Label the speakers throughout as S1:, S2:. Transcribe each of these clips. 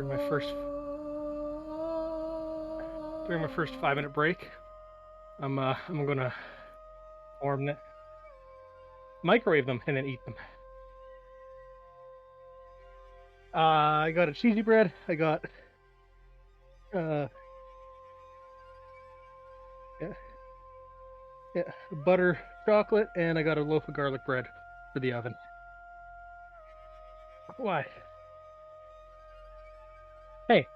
S1: during my first 5-minute break. I'm gonna warm them, microwave them, and then eat them. I got a cheesy bread. I got yeah, butter chocolate, and I got a loaf of garlic bread for the oven. Why? Hey.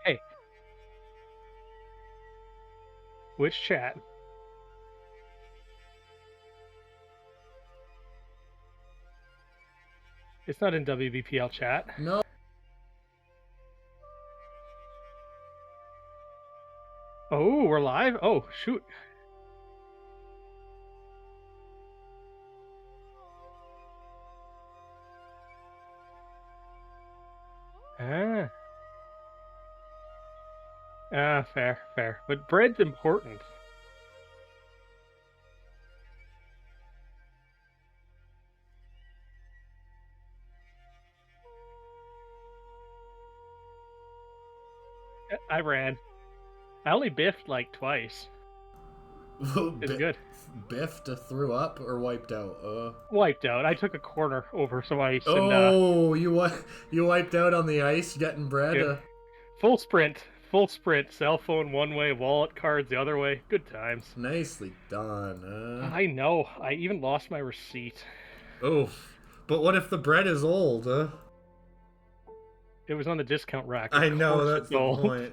S1: Which chat? It's not in WVPL chat.
S2: No.
S1: Oh, we're live? Oh, shoot. Fair. But bread's important. I ran. I only biffed like twice. It's good.
S2: Biffed, threw up, or wiped out?
S1: Wiped out. I took a corner over some ice.
S2: Oh, you wiped out on the ice getting bread?
S1: Yeah. Full sprint. Cell phone one way, wallet cards the other way. Good times.
S2: Nicely done.
S1: I know. I even lost my receipt.
S2: Oh, but what if the bread is old?
S1: It was on the discount rack.
S2: I know, that's the point.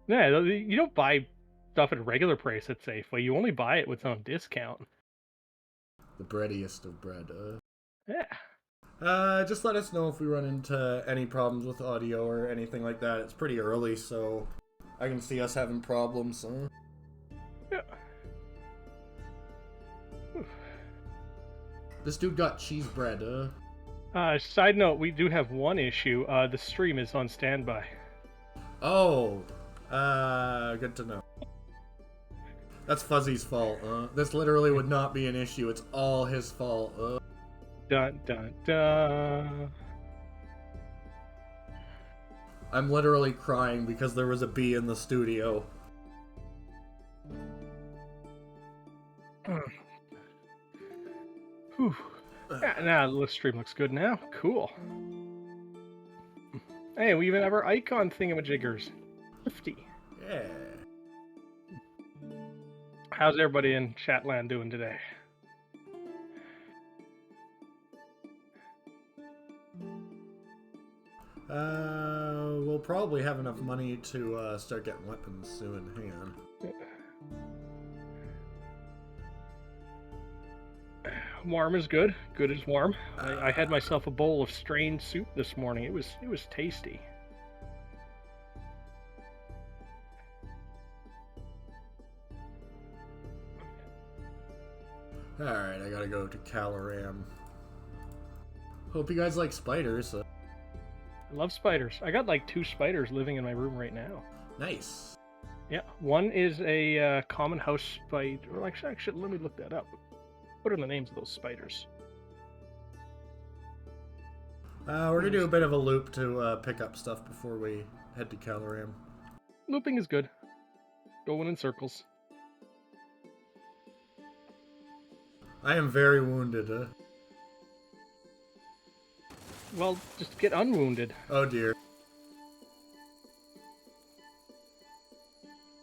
S1: Yeah, you don't buy stuff at a regular price at Safeway. You only buy it when it's on discount.
S2: The breadiest of bread.
S1: Yeah.
S2: Just let us know if we run into any problems with audio or anything like that. It's pretty early, so I can see us having problems.
S1: Yeah.
S2: This dude got cheese bread.
S1: Side note, we do have one issue. The stream is on standby.
S2: Oh, good to know. That's Fuzzy's fault. This literally would not be an issue. It's all his fault.
S1: Dun dun dun.
S2: I'm literally crying because there was a bee in the studio.
S1: Whew. Yeah, now the stream looks good now. Cool. Hey, we even have our icon thingamajiggers. 50.
S2: Yeah.
S1: How's everybody in Chatland doing today?
S2: We'll probably have enough money to start getting weapons soon. Hang on.
S1: Warm is good. Good is warm. I had myself a bowl of strained soup this morning. It was tasty.
S2: Alright, I gotta go to Caloram. Hope you guys like spiders.
S1: I love spiders. I got like 2 spiders living in my room right now.
S2: Nice.
S1: Yeah, one is a common house spider. Well, actually, let me look that up. What are the names of those spiders?
S2: We're gonna do a bit of a loop to pick up stuff before we head to Caloram.
S1: Looping is good. Going in circles.
S2: I am very wounded.
S1: Well, just get unwounded.
S2: Oh dear.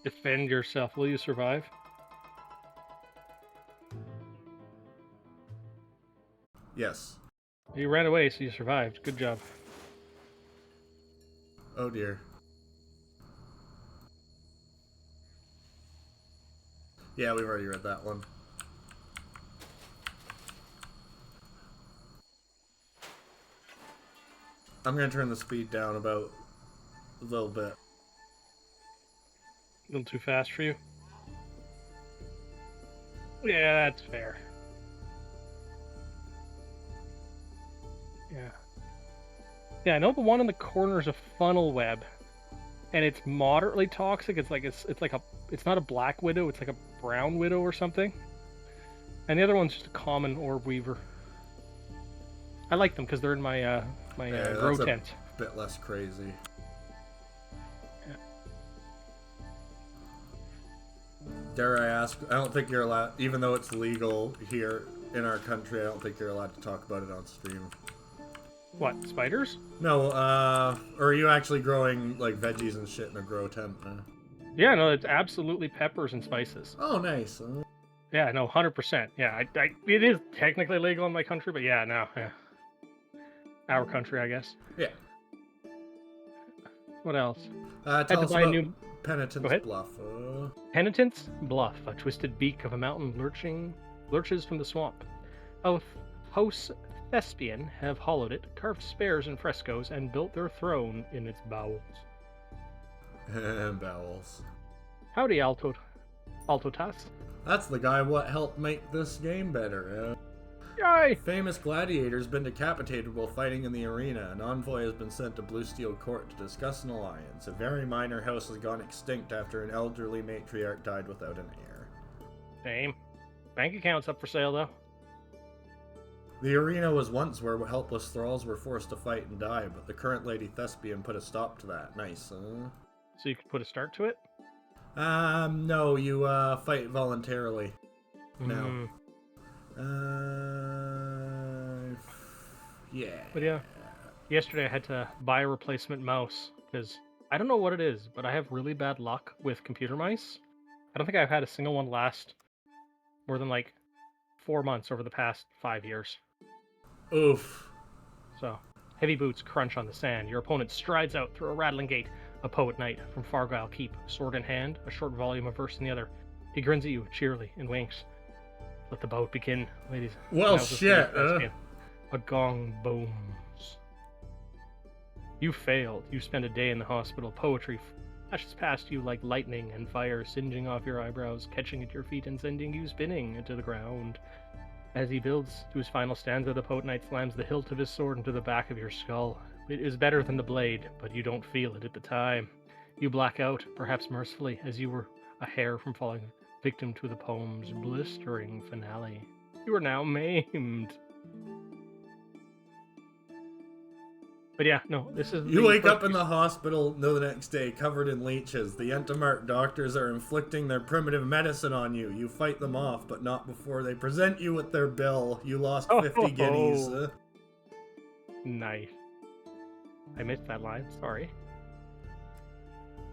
S1: Defend yourself. Will you survive?
S2: Yes.
S1: You ran away, so you survived. Good job.
S2: Oh dear. Yeah, we've already read that one. I'm gonna turn the speed down about a little bit.
S1: A little too fast for you? Yeah, that's fair. Yeah, I know the one in the corner is a funnel web, and it's moderately toxic. It's not a black widow. It's like a brown widow or something. And the other one's just a common orb weaver. I like them because they're in my
S2: Yeah,
S1: grow
S2: that's a
S1: tent.
S2: bit less crazy.
S1: Yeah.
S2: Dare I ask? I don't think you're allowed, even though it's legal here in our country. I don't think you're allowed to talk about it on stream.
S1: What, spiders?
S2: No, or are you actually growing like veggies and shit in a grow tent?
S1: Yeah, no, it's absolutely peppers and spices.
S2: Oh, nice.
S1: Yeah, no, 100%. Yeah, it is technically legal in my country, but yeah, no, yeah. Our country, I guess.
S2: Yeah.
S1: What else?
S2: Tell
S1: Had to
S2: us
S1: buy a
S2: about
S1: new Go
S2: Penitent's
S1: ahead.
S2: Bluff.
S1: Penitent's Bluff, a twisted beak of a mountain lurches from the swamp. House Thespian have hollowed it, carved spares and frescoes, and built their throne in its bowels.
S2: Bowels.
S1: Howdy, Altotas.
S2: That's the guy what helped make this game better.
S1: Yay!
S2: Famous gladiator's been decapitated while fighting in the arena. An envoy has been sent to Blue Steel Court to discuss an alliance. A very minor house has gone extinct after an elderly matriarch died without an heir.
S1: Same. Bank account's up for sale, though.
S2: The arena was once where helpless thralls were forced to fight and die, but the current Lady Thespian put a stop to that. Nice, huh?
S1: So you could put a start to it?
S2: No, you, fight voluntarily. No. Yeah.
S1: But yeah, yesterday I had to buy a replacement mouse, because I don't know what it is, but I have really bad luck with computer mice. I don't think I've had a single one last more than, like, 4 months over the past 5 years.
S2: Oof.
S1: So, heavy boots crunch on the sand. Your opponent strides out through a rattling gate. A poet knight from Fargyle Keep, sword in hand, a short volume of verse in the other. He grins at you cheerily and winks. Let the bout begin, ladies.
S2: Well, shit,
S1: A gong booms. You failed. You spent a day in the hospital. Poetry flashes past you like lightning and fire, singeing off your eyebrows, catching at your feet and sending you spinning into the ground. As he builds to his final stanza, the poet knight slams the hilt of his sword into the back of your skull. It is better than the blade, but you don't feel it at the time. You black out, perhaps mercifully, as you were a hair from falling victim to the poem's blistering finale. You are now maimed. But yeah, no, this is.
S2: You wake up in the hospital the next day covered in leeches. The Entomark doctors are inflicting their primitive medicine on you. You fight them off, but not before they present you with their bill. You lost 50 guineas.
S1: Nice. I missed that line, sorry.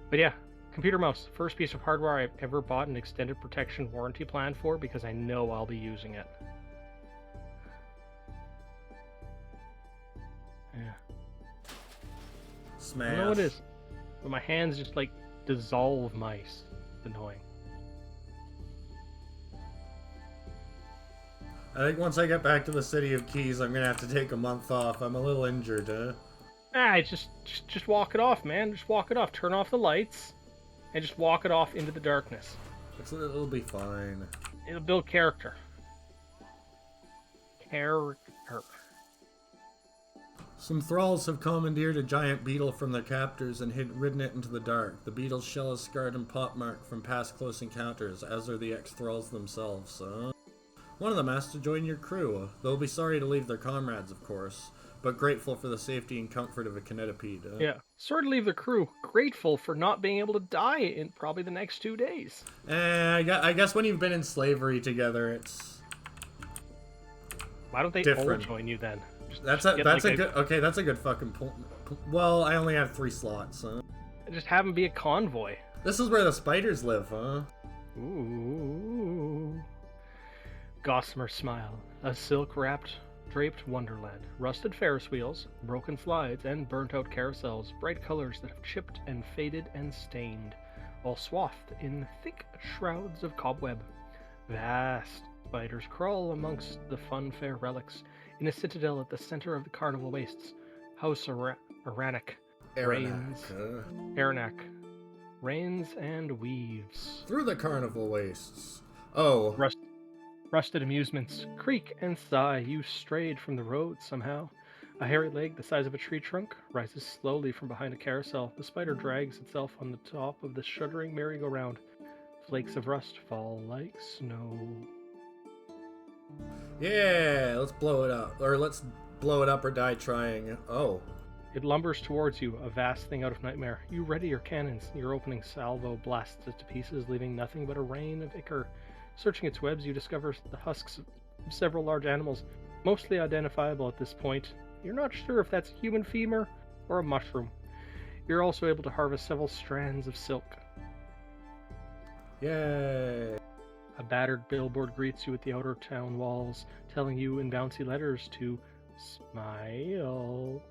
S1: But yeah, computer mouse. First piece of hardware I've ever bought an extended protection warranty plan for because I know I'll be using it. Yeah.
S2: Smash.
S1: I know it is. But my hands just like dissolve mice. It's annoying.
S2: I think once I get back to the City of Keys, I'm gonna have to take a month off. I'm a little injured,
S1: Just walk it off, man. Just walk it off. Turn off the lights, and just walk it off into the darkness.
S2: It'll be fine.
S1: It'll build character. Character.
S2: Some thralls have commandeered a giant beetle from their captors and ridden it into the dark. The beetle's shell is scarred and pockmarked from past close encounters, as are the ex-thralls themselves. One of them asked to join your crew. They'll be sorry to leave their comrades, of course, but grateful for the safety and comfort of a kinetipede.
S1: Yeah. Sorry to leave the crew. Grateful for not being able to die in probably the next 2 days.
S2: I guess when you've been in slavery together, it's
S1: Why don't they
S2: different.
S1: all join you then?
S2: That's a good fucking point. Well, I only have 3 slots.
S1: Just have them be a convoy.
S2: This is where the spiders live, huh?
S1: Ooh. Gossamer smile. A silk-wrapped, draped wonderland. Rusted Ferris wheels, broken slides, and burnt-out carousels. Bright colors that have chipped and faded and stained, all swathed in thick shrouds of cobweb. Vast spiders crawl amongst the fun-fair relics in a citadel at the center of the carnival wastes. House Aranak reigns and weaves.
S2: Through the carnival wastes. Oh.
S1: Rusted amusements creak and sigh. You strayed from the road somehow. A hairy leg the size of a tree trunk rises slowly from behind a carousel. The spider drags itself on the top of the shuddering merry-go-round. Flakes of rust fall like snow.
S2: Yeah, let's blow it up. Or let's blow it up or die trying. Oh.
S1: It lumbers towards you, a vast thing out of nightmare. You ready your cannons. Your opening salvo blasts it to pieces, leaving nothing but a rain of ichor. Searching its webs, you discover the husks of several large animals, mostly identifiable at this point. You're not sure if that's a human femur or a mushroom. You're also able to harvest several strands of silk.
S2: Yay.
S1: A battered billboard greets you at the outer town walls, telling you in bouncy letters to smile.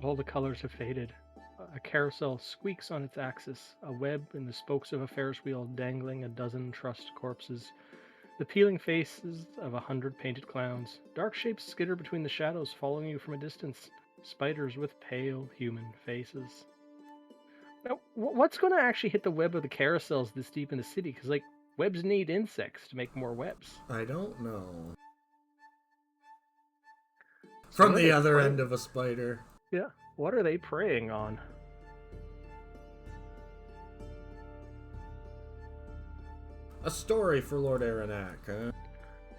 S1: All the colors have faded. A carousel squeaks on its axis, a web in the spokes of a Ferris wheel dangling a dozen trussed corpses. The peeling faces of 100 painted clowns. Dark shapes skitter between the shadows, following you from a distance. Spiders with pale human faces. Now, what's going to actually hit the web of the carousels this deep in the city? Because, like, webs need insects to make more webs.
S2: I don't know.
S1: So
S2: From the other end of a spider.
S1: Yeah. What are they preying on?
S2: A story for Lord Aranak, huh?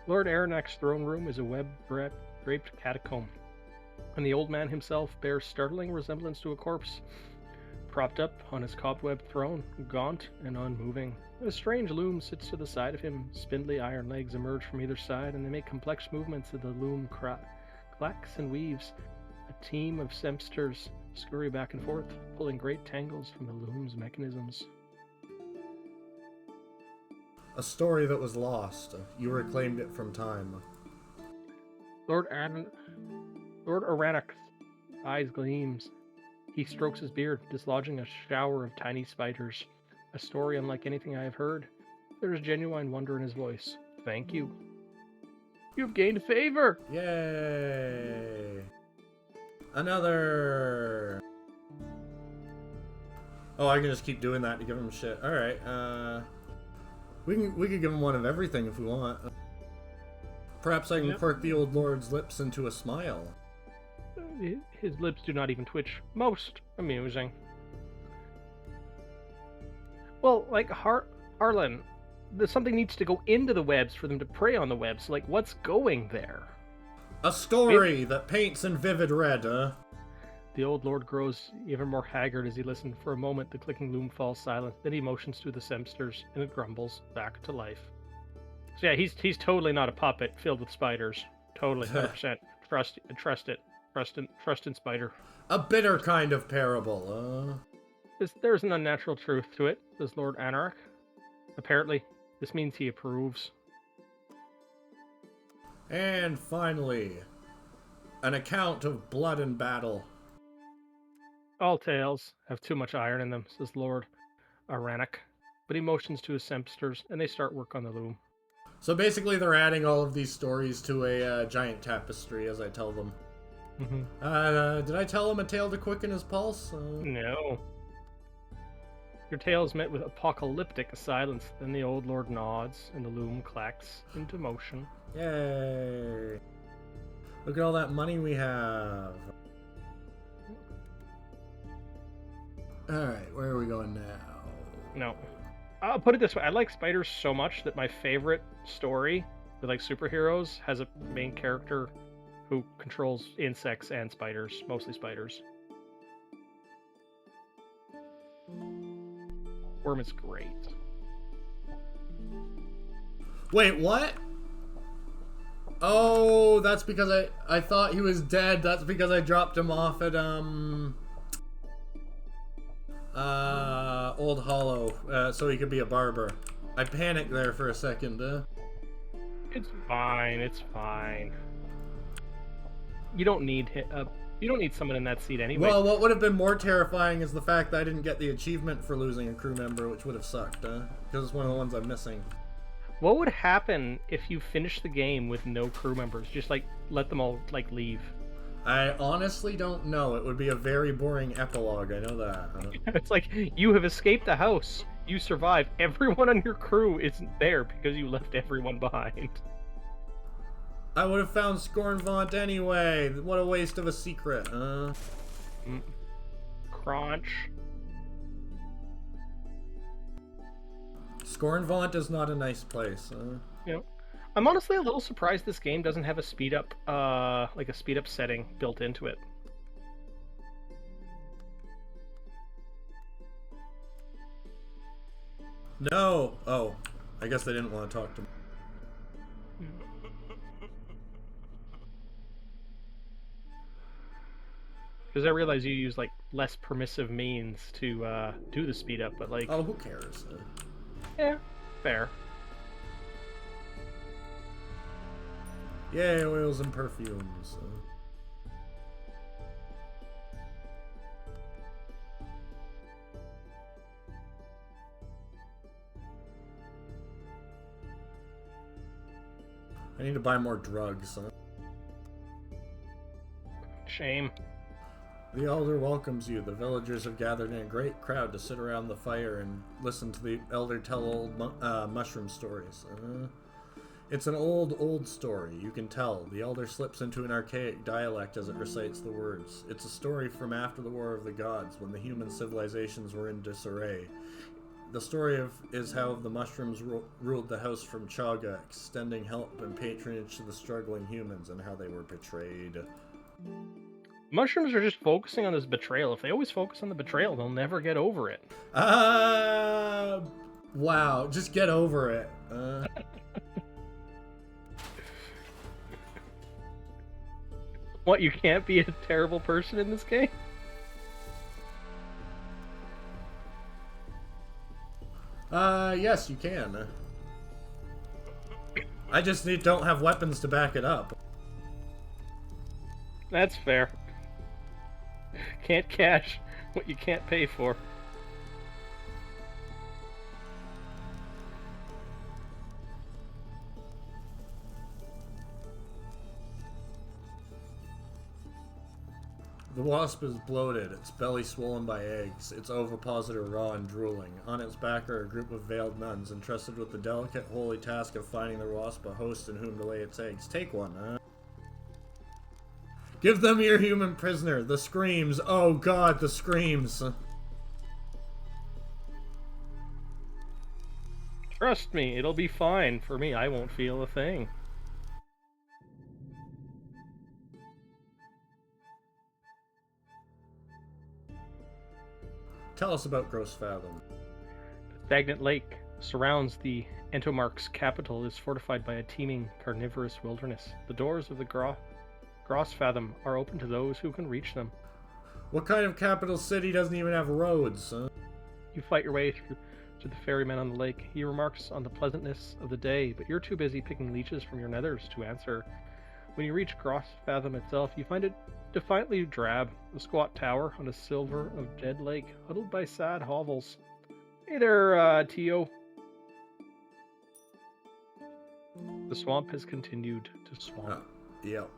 S1: Lord Aronak's throne room is a web-draped catacomb, and the old man himself bears startling resemblance to a corpse. Propped up on his cobweb throne, gaunt and unmoving, a strange loom sits to the side of him. Spindly iron legs emerge from either side, and they make complex movements as the loom clacks and weaves. A team of sempsters scurry back and forth, pulling great tangles from the loom's mechanisms.
S2: A story that was lost. You reclaimed it from time.
S1: Lord Aranak's eyes gleams. He strokes his beard, dislodging a shower of tiny spiders. A story unlike anything I have heard. There is genuine wonder in his voice. Thank you. You've gained favor!
S2: Yay! Another! Oh, I can just keep doing that to give him shit. Alright, we could give him one of everything if we want. Perhaps I can quirk the old lord's lips into a smile.
S1: His lips do not even twitch. Most amusing. Well, like, Harlan, something needs to go into the webs for them to prey on the webs. Like, what's going there?
S2: A story that paints in vivid red, huh?
S1: The old lord grows even more haggard as he listens. For a moment, the clicking loom falls silent. Then he motions through the sempsters, and it grumbles back to life. So yeah, he's totally not a puppet filled with spiders. Totally, 100%. Trust it. Trust in spider.
S2: A bitter kind of parable,
S1: There's an unnatural truth to it, says Lord Anarch. Apparently, this means he approves.
S2: And finally, an account of blood and battle.
S1: All tales have too much iron in them, says Lord Aranach. But he motions to his sempsters, and they start work on the loom.
S2: So basically they're adding all of these stories to a giant tapestry, as I tell them.
S1: Mm-hmm.
S2: Did I tell him a tale to quicken his pulse?
S1: No. Your tale is met with apocalyptic silence. Then the old lord nods, and the loom clacks into motion.
S2: Yay! Look at all that money we have. Alright, where are we going now?
S1: No. I'll put it this way. I like spiders so much that my favorite story with, like, superheroes has a main character who controls insects and spiders, mostly spiders. Worm is great.
S2: Wait, what? Oh, that's because I thought he was dead. That's because I dropped him off at, Old Hollow, so he could be a barber. I panicked there for a second,
S1: It's fine, it's fine. You don't need someone in that seat anyway.
S2: Well, what would have been more terrifying is the fact that I didn't get the achievement for losing a crew member, which would have sucked, because it's one of the ones I'm missing.
S1: What would happen if you finish the game with no crew members? Just, like, let them all, like, leave.
S2: I honestly don't know. It would be a very boring epilogue, I know that.
S1: It's like, you have escaped the house. You survived. Everyone on your crew isn't there because you left everyone behind.
S2: I would have found Scornvaunt anyway. What a waste of a secret,
S1: Crunch.
S2: Scornvaunt is not a nice place,
S1: You know, I'm honestly a little surprised this game doesn't have a speed up, like a speed up setting built into it.
S2: No! Oh, I guess they didn't want to talk to me.
S1: Because I realize you use like less permissive means to do the speed up, but like,
S2: Oh, who cares?
S1: yeah, fair.
S2: Yay, oils and perfumes. I need to buy more drugs.
S1: Shame.
S2: The elder welcomes you. The villagers have gathered in a great crowd to sit around the fire and listen to the elder tell old mushroom stories. It's an old story, you can tell. The elder slips into an archaic dialect as it recites the words. It's a story from after the War of the Gods, when the human civilizations were in disarray. The story is how the mushrooms ruled the house from Chaga, extending help and patronage to the struggling humans, and how they were betrayed.
S1: Mushrooms are just focusing on this betrayal. If they always focus on the betrayal, they'll never get over it.
S2: Wow, just get over it.
S1: What, you can't be a terrible person in this game?
S2: Yes, you can. I just don't have weapons to back it up.
S1: That's fair. Can't cash what you can't pay for.
S2: The wasp is bloated, its belly swollen by eggs, its ovipositor raw and drooling. On its back are a group of veiled nuns, entrusted with the delicate, holy task of finding the wasp a host in whom to lay its eggs. Take one, huh? Give them your human prisoner. The screams. Oh god, the screams.
S1: Trust me, it'll be fine. For me, I won't feel a thing.
S2: Tell us about Gross Fathom.
S1: The stagnant lake surrounds the Entomark's capital is fortified by a teeming carnivorous wilderness. The doors of the Grossfathom are open to those who can reach them.
S2: What kind of capital city doesn't even have roads? Huh?
S1: You fight your way through to the ferryman on the lake. He remarks on the pleasantness of the day, but you're too busy picking leeches from your nethers to answer. When you reach Grossfathom itself, you find it defiantly drab, a squat tower on a silver of dead lake, huddled by sad hovels. Hey there, Tio. The swamp has continued to swamp.
S2: Yep.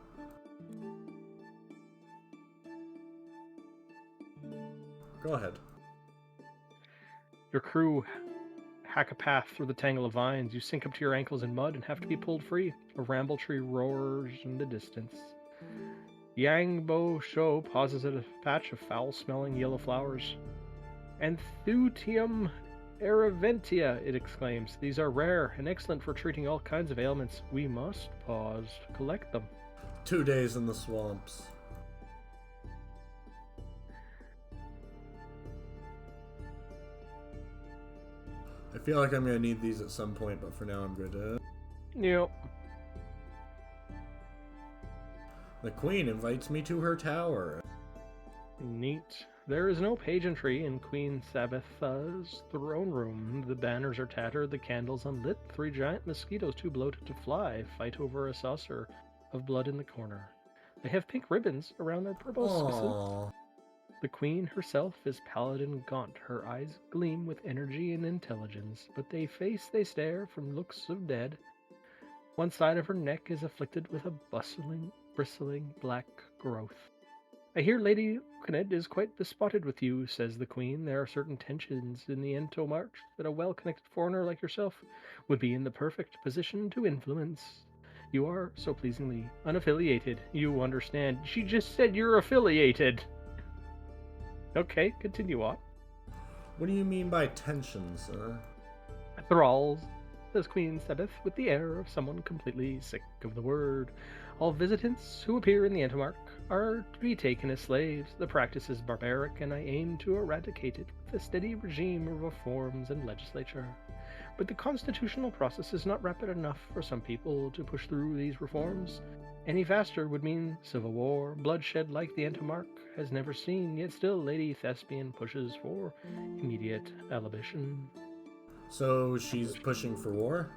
S2: Go ahead.
S1: Your crew hack a path through the tangle of vines. You sink up to your ankles in mud and have to be pulled free. A ramble tree roars in the distance. Yangbo Sho pauses at a patch of foul-smelling yellow flowers. Anthutium Araventia, it exclaims. These are rare and excellent for treating all kinds of ailments. We must pause to collect them.
S2: 2 days in the swamps. I feel like I'm gonna need these at some point, but for now I'm good.
S1: Yep.
S2: The queen invites me to her tower.
S1: Neat. There is no pageantry in Queen Sabbatha's throne room. The banners are tattered, the candles unlit. 3 giant mosquitoes, too bloated to fly, fight over a saucer of blood in the corner. They have pink ribbons around their proboscises.
S2: Aww.
S1: The queen herself is pallid and gaunt. Her eyes gleam with energy and intelligence, but they stare from looks of dead. One side of her neck is afflicted with a bristling black growth. I hear Lady Lucaned is quite bespotted with you, says the queen. There are certain tensions in the Ento March that a well-connected foreigner like yourself would be in the perfect position to influence. You are so pleasingly unaffiliated. You understand. She just said you're affiliated. Okay, continue on.
S2: What do you mean by tensions?
S1: Thralls. says Queen Sebeth with the air of someone completely sick of the word. All visitants who appear in the Entomark are to be taken as slaves. The practice is barbaric, and I aim to eradicate it with a steady regime of reforms and legislature. But the constitutional process is not rapid enough for some people to push through these reforms. Any faster would mean civil war, bloodshed like the Entomark has never seen, yet still Lady Thespian pushes for immediate abolition.
S2: So she's pushing for war?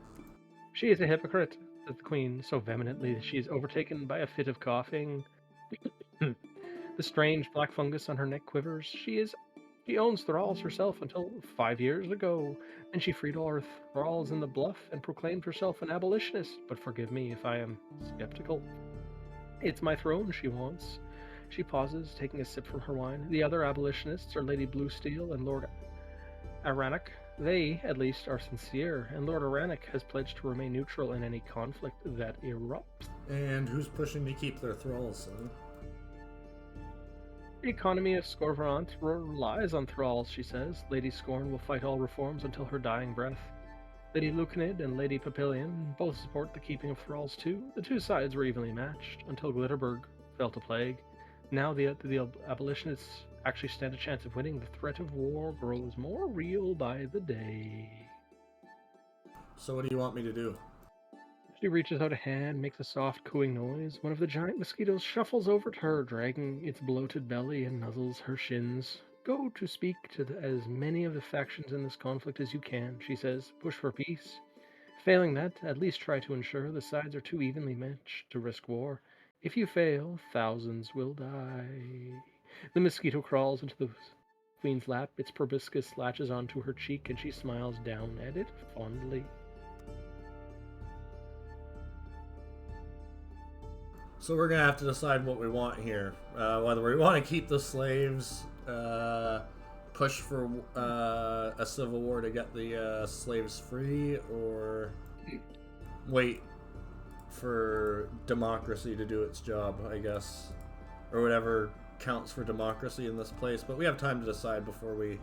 S1: She is a hypocrite, said the Queen so vehemently that she is overtaken by a fit of coughing. The strange black fungus on her neck quivers. She owns thralls herself until 5 years ago, and she freed all her thralls in the bluff and proclaimed herself an abolitionist. But forgive me if I am skeptical. It's my throne she wants. She pauses, taking a sip from her wine. The other abolitionists are Lady Bluesteel and Lord Aranak. They, at least, are sincere, and Lord Aranak has pledged to remain neutral in any conflict that erupts.
S2: And who's pushing to keep their thralls, huh?
S1: The economy of Scorvrant relies on thralls, she says. Lady Scorn will fight all reforms until her dying breath. Lady Lucanid and Lady Papillion both support the keeping of thralls too. The two sides were evenly matched until Glitterberg felt a plague. Now the abolitionists actually stand a chance of winning. The threat of war grows more real by the day.
S2: So what do you want me to do?
S1: She reaches out a hand, makes a soft cooing noise. One of the giant mosquitoes shuffles over to her, dragging its bloated belly, and nuzzles her shins. Go to speak to as many of the factions in this conflict as you can, she says. Push for peace. Failing that, at least try to ensure the sides are too evenly matched to risk war. If you fail, thousands will die. The mosquito crawls into the Queen's lap. Its proboscis latches onto her cheek, and she smiles down at it fondly.
S2: So we're gonna have to decide what we want here. Whether we want to keep the slaves, push for a civil war to get the slaves free, or wait for democracy to do its job, I guess, or whatever counts for democracy in this place. But we have time to decide before we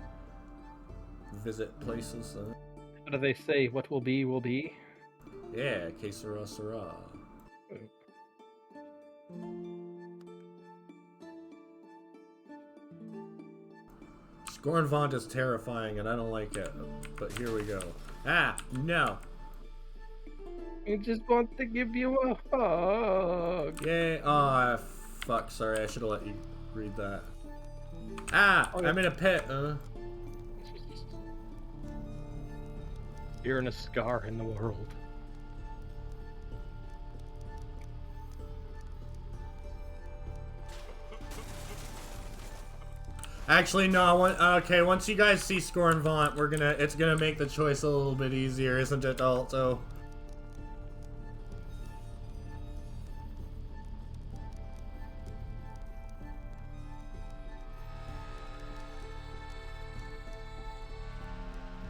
S2: visit places.
S1: What do they say? What will be, will be.
S2: Yeah, que sera, sera. Scornvaunt is terrifying and I don't like it, but here we go. Ah, no!
S1: I just want to give you a hug.
S2: Yay! Oh, fuck, sorry, I should have let you read that. Ah!
S1: Okay.
S2: I'm in a pit,
S1: You're in a scar in the world.
S2: Actually, no, I want, okay, once you guys see Scornvaunt, it's gonna make the choice a little bit easier, isn't it, also?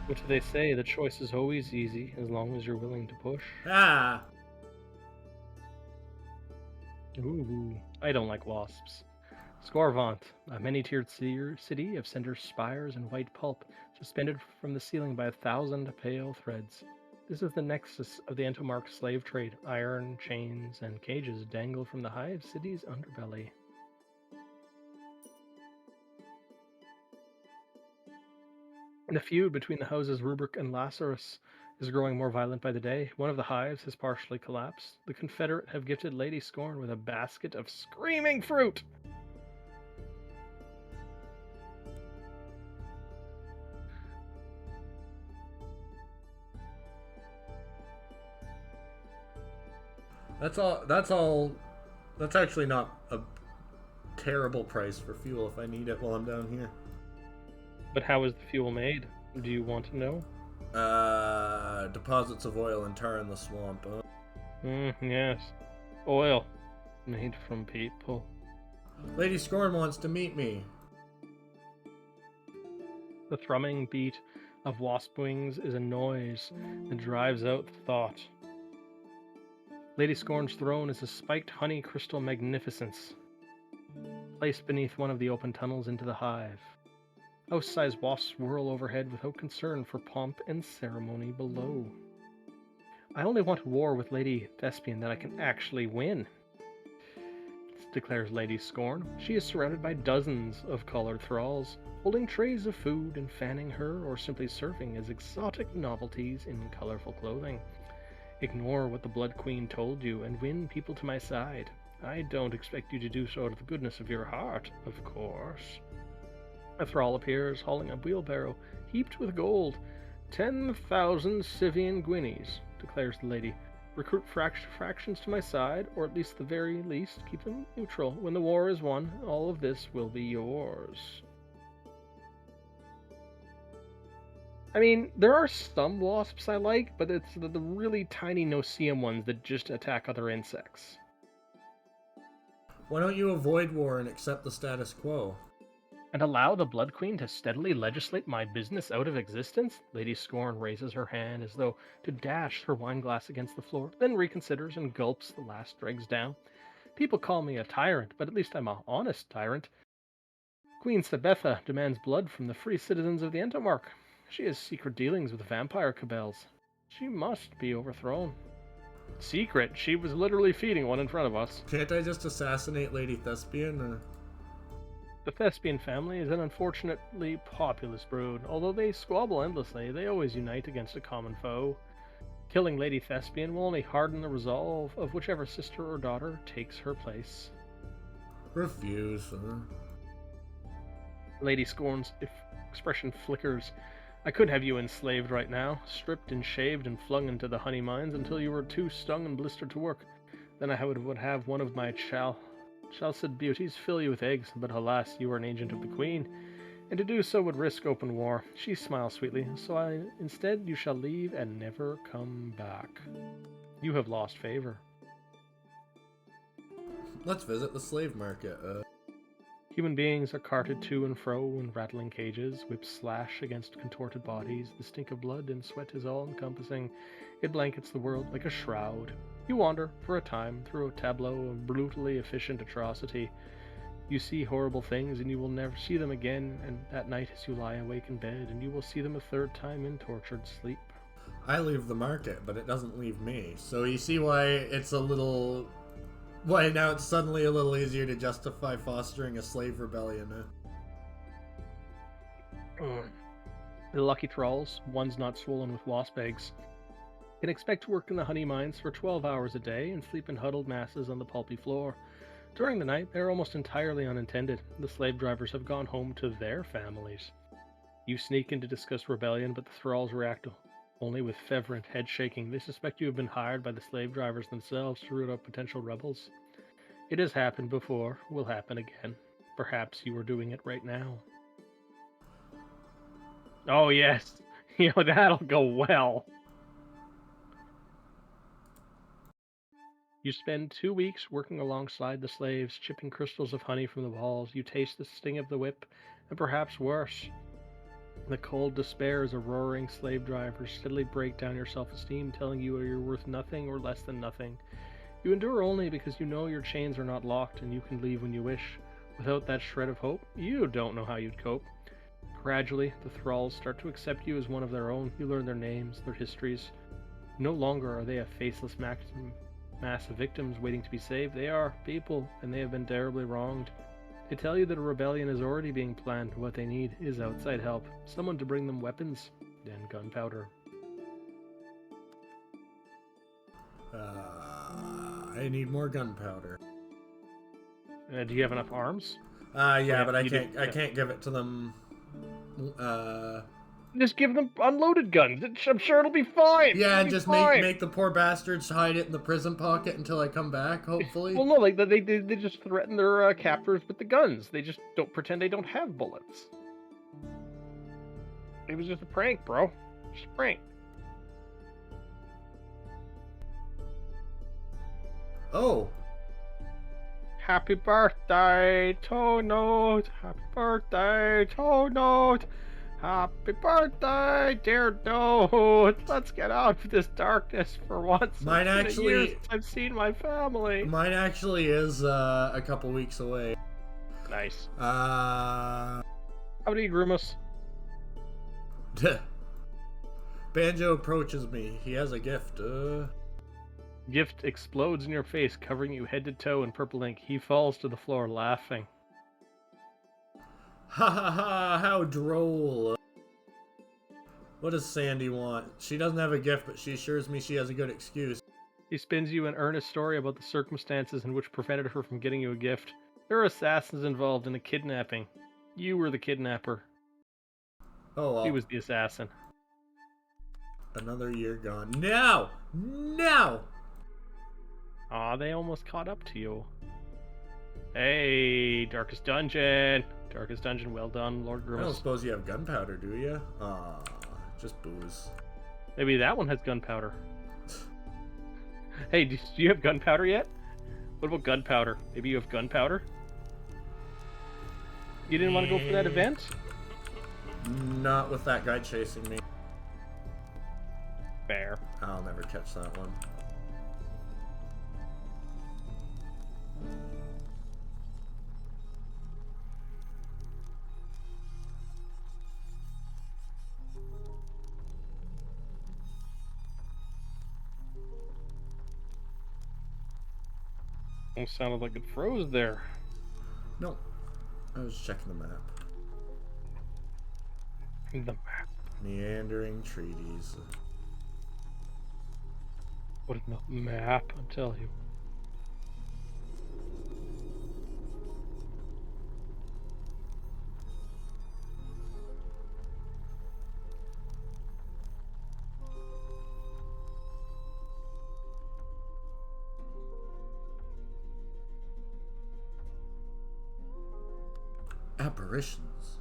S1: What do they say? The choice is always easy, as long as you're willing to push.
S2: Ah!
S1: Ooh, I don't like wasps. Scorvant, a many-tiered city of cinder spires and white pulp, suspended from the ceiling by 1,000 pale threads. This is the nexus of the Entomark slave trade. Iron, chains, and cages dangle from the hive city's underbelly. The feud between the houses Rubric and Lazarus is growing more violent by the day. One of the hives has partially collapsed. The Confederate have gifted Lady Scorn with a basket of screaming fruit.
S2: That's all. That's actually not a terrible price for fuel if I need it while I'm down here.
S1: But how is the fuel made? Do you want to know?
S2: Deposits of oil and tar in the swamp.
S1: Yes. Oil. Made from people.
S2: Lady Scorn wants to meet me.
S1: The thrumming beat of wasp wings is a noise that drives out thought. Lady Scorn's throne is a spiked honey crystal magnificence, placed beneath one of the open tunnels into the hive. House-sized wasps whirl overhead without concern for pomp and ceremony below. I only want war with Lady Thespian that I can actually win, declares Lady Scorn. She is surrounded by dozens of colored thralls, holding trays of food and fanning her or simply serving as exotic novelties in colorful clothing. Ignore what the Blood Queen told you and win people to my side. I don't expect you to do so out of the goodness of your heart, of course. A thrall appears, hauling a wheelbarrow heaped with gold. 10,000 Scythian guineas, declares the lady. Recruit fractions to my side, or at least the very least, keep them neutral. When the war is won, all of this will be yours. I mean, there are some wasps I like, but it's the really tiny no-see-em ones that just attack other insects.
S2: Why don't you avoid war and accept the status quo?
S1: And allow the Blood Queen to steadily legislate my business out of existence? Lady Scorn raises her hand as though to dash her wineglass against the floor, then reconsiders and gulps the last dregs down. People call me a tyrant, but at least I'm an honest tyrant. Queen Sabetha demands blood from the free citizens of the Entomark. She has secret dealings with vampire cabals. She must be overthrown. Secret? She was literally feeding one in front of us.
S2: Can't I just assassinate Lady Thespian?
S1: The Thespian family is an unfortunately populous brood. Although they squabble endlessly, they always unite against a common foe. Killing Lady Thespian will only harden the resolve of whichever sister or daughter takes her place.
S2: Refuse, huh?
S1: Lady Scorn's expression flickers. I could have you enslaved right now, stripped and shaved and flung into the honey mines until you were too stung and blistered to work. Then I would have one of my Chalcid beauties fill you with eggs, but alas, you are an agent of the Queen, and to do so would risk open war. She smiles sweetly, so instead you shall leave and never come back. You have lost favor.
S2: Let's visit the slave market.
S1: Human beings are carted to and fro in rattling cages, whips slash against contorted bodies, the stink of blood and sweat is all-encompassing. It blankets the world like a shroud. You wander, for a time, through a tableau of brutally efficient atrocity. You see horrible things, and you will never see them again, and at night as you lie awake in bed, and you will see them a third time in tortured sleep.
S2: I leave the market, but it doesn't leave me. So you see why it's a little... Why now it's suddenly a little easier to justify fostering a slave rebellion.
S1: The lucky thralls, ones not swollen with wasp eggs, can expect to work in the honey mines for 12 hours a day and sleep in huddled masses on the pulpy floor. During the night, they are almost entirely unattended. The slave drivers have gone home to their families. You sneak in to discuss rebellion, but the thralls react only with fervent head shaking. They suspect you have been hired by the slave drivers themselves to root out potential rebels. It has happened before, will happen again. Perhaps you are doing it right now. Oh yes, that'll go well. You spend 2 weeks working alongside the slaves, chipping crystals of honey from the walls. You taste the sting of the whip, and perhaps worse, the cold despair as a roaring slave driver steadily break down your self-esteem, telling you you're worth nothing or less than nothing. You endure only because you know your chains are not locked and you can leave when you wish. Without that shred of hope, you don't know how you'd cope. Gradually, the thralls start to accept you as one of their own. You learn their names, their histories. No longer are they a faceless mass of victims waiting to be saved. They are people, and they have been terribly wronged. They tell you that a rebellion is already being planned. What they need is outside help. Someone to bring them weapons and gunpowder.
S2: I need more gunpowder.
S1: Do you have enough arms?
S2: Yeah, but I can't give it to them.
S1: Just give them unloaded guns. I'm sure it'll be fine.
S2: Yeah,
S1: it'll
S2: just make the poor bastards hide it in the prison pocket until I come back, hopefully.
S1: Well, no, like they just threaten their captors with the guns. They just don't pretend they don't have bullets. It was just a prank, bro. Just a prank.
S2: Oh.
S1: Happy birthday, Noot. Happy birthday, Noot. Happy birthday, dear Noot. Let's get out of this darkness for once.
S2: Mine actually...
S1: years since I've seen my family.
S2: Mine actually is a couple weeks away.
S1: Nice.
S2: How
S1: do you groom us?
S2: Banjo approaches me. He has a gift.
S1: Gift explodes in your face, covering you head to toe in purple ink. He falls to the floor, laughing.
S2: Ha ha ha, how droll. What does Sandy want? She doesn't have a gift, but she assures me she has a good excuse.
S1: He spins you an earnest story about the circumstances in which prevented her from getting you a gift. There are assassins involved in a kidnapping. You were the kidnapper.
S2: Oh well.
S1: He was the assassin.
S2: Another year gone. Now! Now!
S1: Aw, they almost caught up to you. Hey, Darkest Dungeon! Darkest Dungeon, well done, Lord
S2: I don't
S1: Grimace.
S2: suppose you have gunpowder, do you? Just booze.
S1: Maybe that one has gunpowder. Hey, do you have gunpowder yet? What about gunpowder? Maybe you have gunpowder? You didn't want to go for that event?
S2: Not with that guy chasing me.
S1: Fair.
S2: I'll never catch that one.
S1: Almost sounded like it froze there.
S2: No. I was checking the map.
S1: The map.
S2: Meandering treaties.
S1: What in the map, I'm telling you.
S2: Apparitions.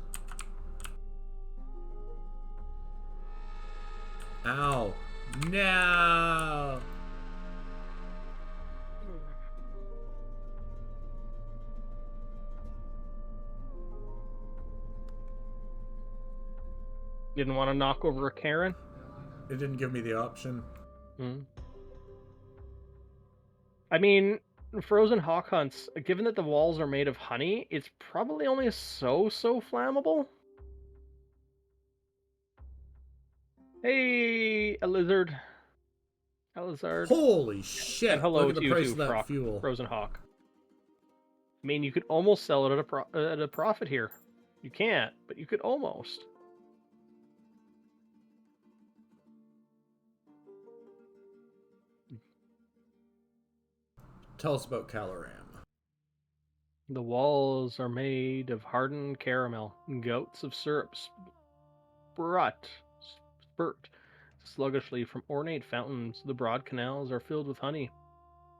S2: Ow. No!
S1: Didn't want to knock over a Karen?
S2: It didn't give me the option.
S1: I mean, frozen hawk hunts, given that the walls are made of honey, it's probably only so flammable. Hey, a lizard. A lizard.
S2: Holy shit!
S1: And hello
S2: Look at
S1: to
S2: the
S1: you
S2: price
S1: too,
S2: of that fuel.
S1: Frozen hawk. I mean, you could almost sell it at a profit here. You can't, but you could almost.
S2: Tell us about Caloram.
S1: The walls are made of hardened caramel, goats of syrup spurt sluggishly from ornate fountains. The broad canals are filled with honey.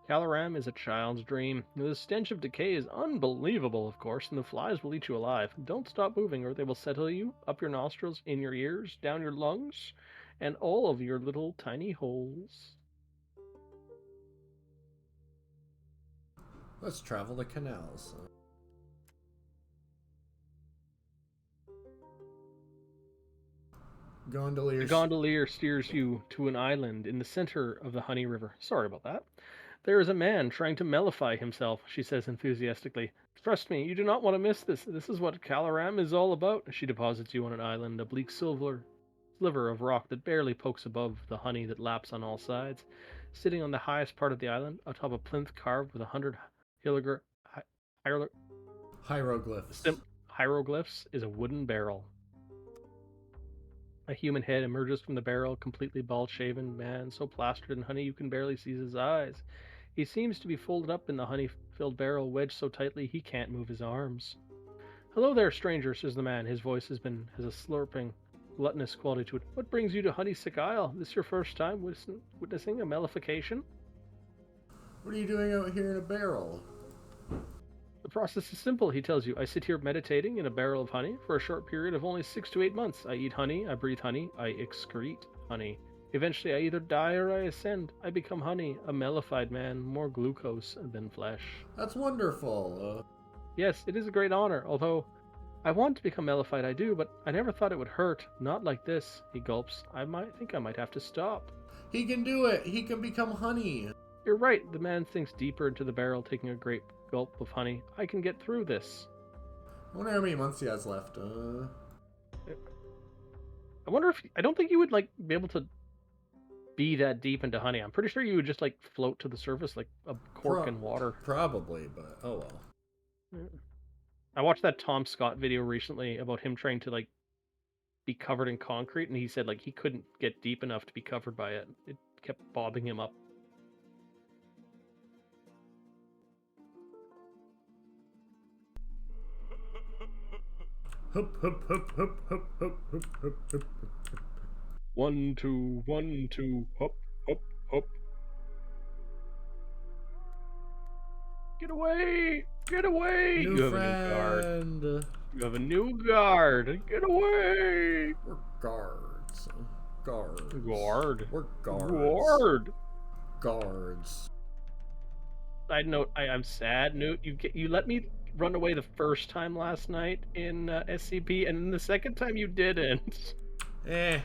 S1: Caloram is a child's dream. The stench of decay is unbelievable, of course, and the flies will eat you alive. Don't stop moving, or they will settle you up your nostrils, in your ears, down your lungs, and all of your little tiny holes.
S2: Let's travel the canals. Gondolier.
S1: The gondolier steers you to an island in the center of the Honey River. Sorry about that. There is a man trying to mellify himself, she says enthusiastically. Trust me, you do not want to miss this. This is what Caloram is all about. She deposits you on an island, a bleak sliver of rock that barely pokes above the honey that laps on all sides. Sitting on the highest part of the island, atop a plinth carved with 100 hieroglyphs, is a wooden barrel. A human head emerges from the barrel, completely bald-shaven man, so plastered in honey you can barely see his eyes. He seems to be folded up in the honey-filled barrel, wedged so tightly he can't move his arms. Hello there, stranger, says the man. His voice has a slurping, gluttonous quality to it. What brings you to Honeysick Isle? This your first time witnessing a mellification?
S2: What are you doing out here in a barrel?
S1: The process is simple, he tells you. I sit here meditating in a barrel of honey for a short period of only 6 to 8 months. I eat honey, I breathe honey, I excrete honey. Eventually I either die or I ascend. I become honey, a mellified man, more glucose than flesh.
S2: That's wonderful.
S1: Yes, it is a great honor, although I want to become mellified, I do, but I never thought it would hurt. Not like this, he gulps. I think I might have to stop.
S2: He can do it! He can become honey!
S1: You're right, the man sinks deeper into the barrel, taking a great gulp of honey. I can get through this.
S2: I wonder how many months he has left.
S1: I wonder if I don't think you would like be able to be that deep into honey. I'm pretty sure you would just like float to the surface like a cork in water.
S2: Probably, but oh well.
S1: Yeah. I watched that Tom Scott video recently about him trying to like be covered in concrete, and he said like he couldn't get deep enough to be covered by it. It kept bobbing him up.
S2: Hup, hup, hup, hup, hup, hup, hup, hup, hup.
S1: 1, 2, 1, 2, hop, hop, hop. Get away! Get away!
S2: New
S1: You have a new guard.
S2: friend.
S1: You have a new guard. Get away!
S2: We're guards. Guards.
S1: Guard.
S2: We're guards.
S1: Guard.
S2: Guards.
S1: Side note: I'm sad, Newt. You let me run away the first time last night in SCP, and then the second time you didn't.
S2: Eh.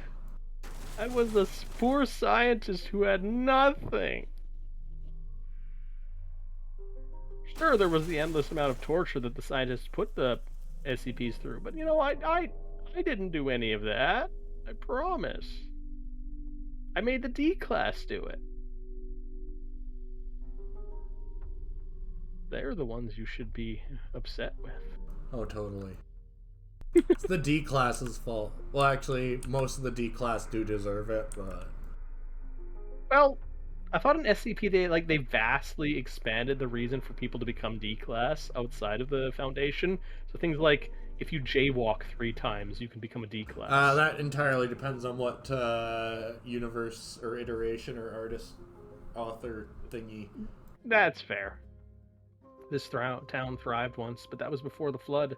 S1: I was a poor scientist who had nothing. Sure, there was the endless amount of torture that the scientists put the SCPs through, but you know, I didn't do any of that. I promise. I made the D class do it. They're the ones you should be upset with.
S2: Oh, totally. It's the D class's fault. Well, actually, most of the D class do deserve it, but
S1: Well, I thought in SCP they vastly expanded the reason for people to become D class outside of the Foundation. So things like if you jaywalk 3 times, you can become a D class.
S2: that entirely depends on what universe or iteration or artist author thingy.
S1: That's fair. This town thrived once, but that was before the flood.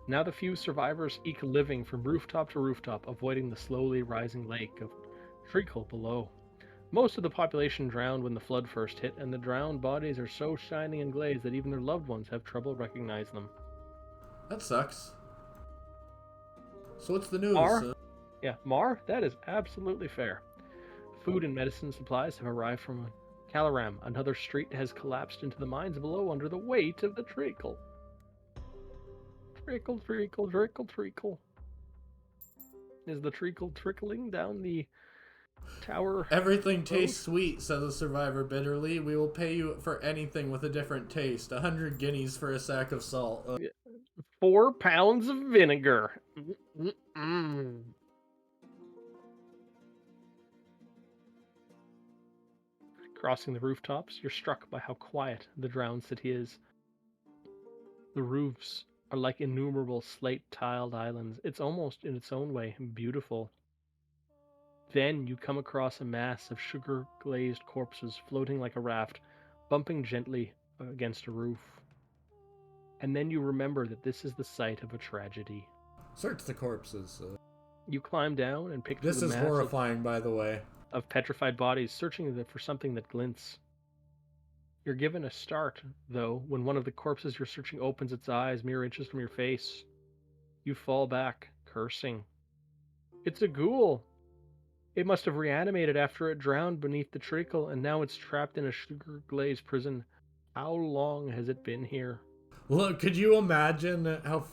S1: Now the few survivors eke a living from rooftop to rooftop, avoiding the slowly rising lake of treacle below. Most of the population drowned when the flood first hit, and the drowned bodies are so shining and glazed that even their loved ones have trouble recognizing them.
S2: That sucks. So what's the news?
S1: Mar? Yeah, Mar, that is absolutely fair. Food and medicine supplies have arrived from Calaram. Another street has collapsed into the mines below under the weight of the treacle. Trickle, trickle, trickle, trickle. Is the treacle trickling down the tower?
S2: Everything tastes sweet, says a survivor bitterly. We will pay you for anything with a different taste. 100 guineas for a sack of salt.
S1: 4 pounds of vinegar. Mm-mm. Crossing the rooftops, you're struck by how quiet the drowned city is. The roofs are like innumerable slate-tiled islands. It's almost, in its own way, beautiful. Then you come across a mass of sugar-glazed corpses floating like a raft, bumping gently against a roof. And then you remember that this is the site of a tragedy.
S2: Search the corpses.
S1: You climb down and pick
S2: This
S1: through the
S2: is
S1: mass
S2: horrifying, by the way.
S1: of petrified bodies, searching for something that glints. You're given a start, though, when one of the corpses you're searching opens its eyes mere inches from your face. You fall back, cursing. It's a ghoul! It must have reanimated after it drowned beneath the treacle, and now it's trapped in a sugar-glazed prison. How long has it been here?
S2: Look, could you imagine how...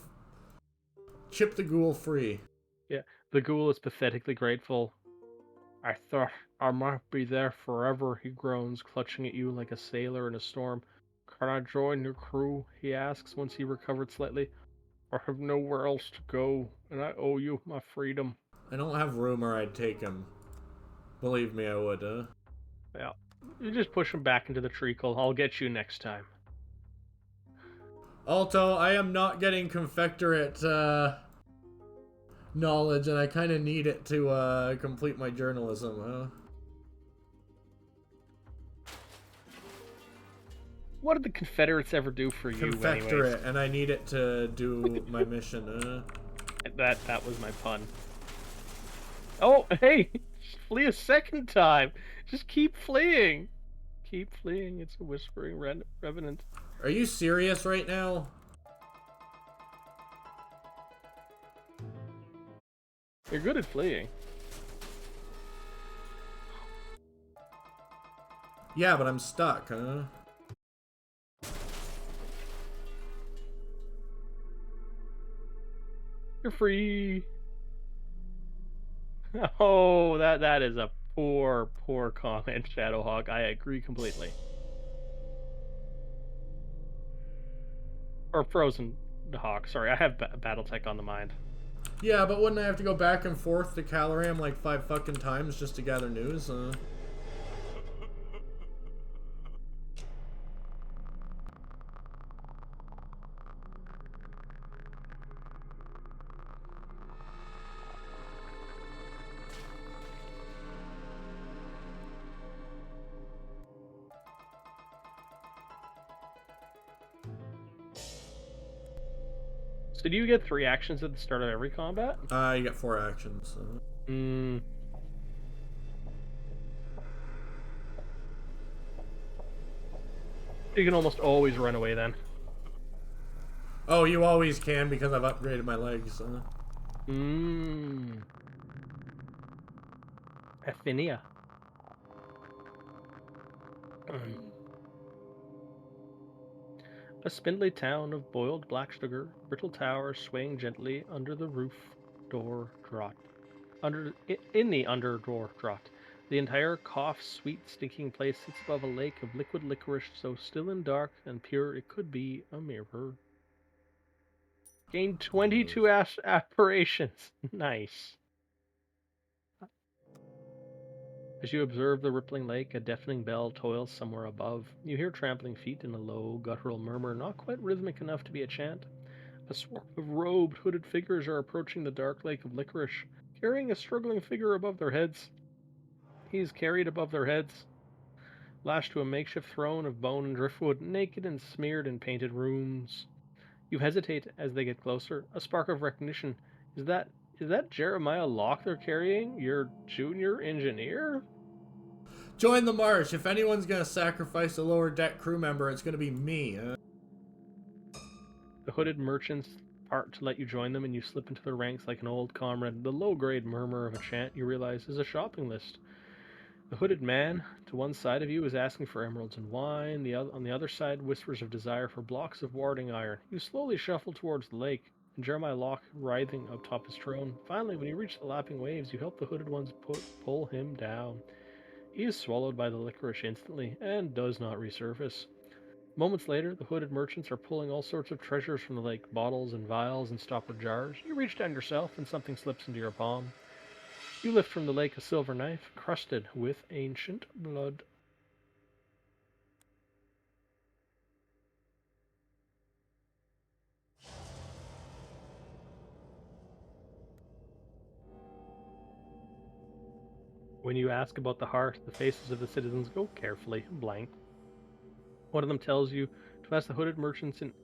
S2: Chip the ghoul free.
S1: Yeah, the ghoul is pathetically grateful. I thought I might be there forever, he groans, clutching at you like a sailor in a storm. Can I join your crew? He asks once he recovered slightly. I have nowhere else to go, and I owe you my freedom.
S2: I don't have room or I'd take him. Believe me, I would,
S1: Yeah, you just push him back into the treacle. I'll get you next time.
S2: Alto, I am not getting confectorate, knowledge, and I kind of need it to complete my journalism.
S1: What did the Confederates ever do for you,
S2: Confectorate,
S1: anyways?
S2: and I need it to do my mission.
S1: That was my pun. Oh, hey! Flee a second time! Just keep fleeing! Keep fleeing, it's a whispering revenant.
S2: Are you serious right now?
S1: You're good at fleeing.
S2: Yeah, but I'm stuck, huh?
S1: You're free. Oh, that is a poor comment, Shadowhawk. I agree completely. Or Frozen Hawk. Sorry, I have BattleTech on the mind.
S2: Yeah, but wouldn't I have to go back and forth to Caloram like 5 fucking times just to gather news?
S1: So do you get 3 actions at the start of every combat?
S2: You get 4 actions.
S1: Hmm. You can almost always run away then.
S2: Oh, you always can because I've upgraded my legs.
S1: Mmm. Affinia. A spindly town of boiled black sugar, brittle towers swaying gently under the roof door draught. In the under door draught. The entire cough sweet stinking place sits above a lake of liquid licorice so still and dark and pure it could be a mirror. Gained 22 aspirations. Nice. As you observe the rippling lake, a deafening bell toils somewhere above. You hear trampling feet and a low, guttural murmur, not quite rhythmic enough to be a chant. A swarm of robed, hooded figures are approaching the dark lake of licorice, carrying a struggling figure above their heads. He is carried above their heads, lashed to a makeshift throne of bone and driftwood, naked and smeared in painted runes. You hesitate as they get closer, a spark of recognition. Is that Jeremiah Locke they're carrying? Your junior engineer?
S2: Join the march. If anyone's gonna sacrifice a lower deck crew member, it's gonna be me.
S1: The hooded merchants part to let you join them, and you slip into their ranks like an old comrade. The low-grade murmur of a chant you realize is a shopping list. The hooded man to one side of you is asking for emeralds and wine. On the other side, whispers of desire for blocks of warding iron. You slowly shuffle towards the lake, and Jeremiah Locke writhing atop his throne. Finally, when you reach the lapping waves, you help the hooded ones pull him down. He is swallowed by the licorice instantly, and does not resurface. Moments later, the hooded merchants are pulling all sorts of treasures from the lake, bottles and vials and stoppered jars. You reach down yourself, and something slips into your palm. You lift from the lake a silver knife, crusted with ancient blood. When you ask about the heart, the faces of the citizens go carefully blank. One of them tells you to ask the hooded merchants in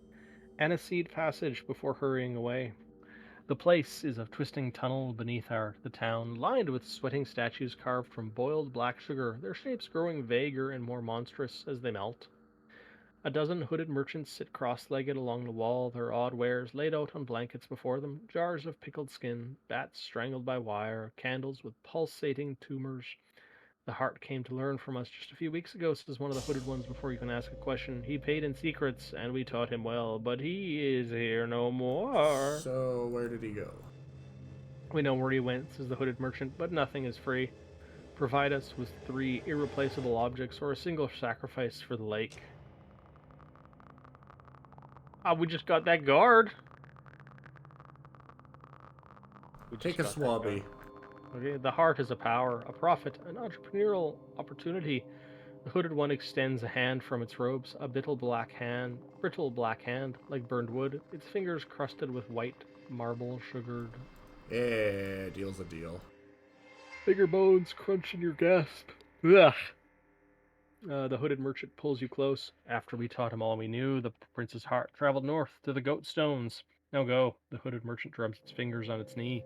S1: Aniseed Passage before hurrying away. The place is a twisting tunnel beneath the town, lined with sweating statues carved from boiled black sugar, their shapes growing vaguer and more monstrous as they melt. A dozen hooded merchants sit cross-legged along the wall, their odd wares laid out on blankets before them, jars of pickled skin, bats strangled by wire, candles with pulsating tumors. The heart came to learn from us just a few weeks ago, says one of the hooded ones before you can ask a question. He paid in secrets, and we taught him well, but he is here no more.
S2: So, where did he go?
S1: We know where he went, says the hooded merchant, but nothing is free. Provide us with 3 irreplaceable objects or a single sacrifice for the lake. Ah, we just got that guard.
S2: Take a swabby.
S1: Okay, the heart is a power, a profit, an entrepreneurial opportunity. The hooded one extends a hand from its robes, a brittle black hand, like burned wood, its fingers crusted with white marble sugared.
S2: Yeah, deal's a deal.
S1: Bigger bones crunch in your gasp. Ugh. The hooded merchant pulls you close. After we taught him all we knew, the prince's heart traveled north to the goat stones. Now go. The hooded merchant drums its fingers on its knee.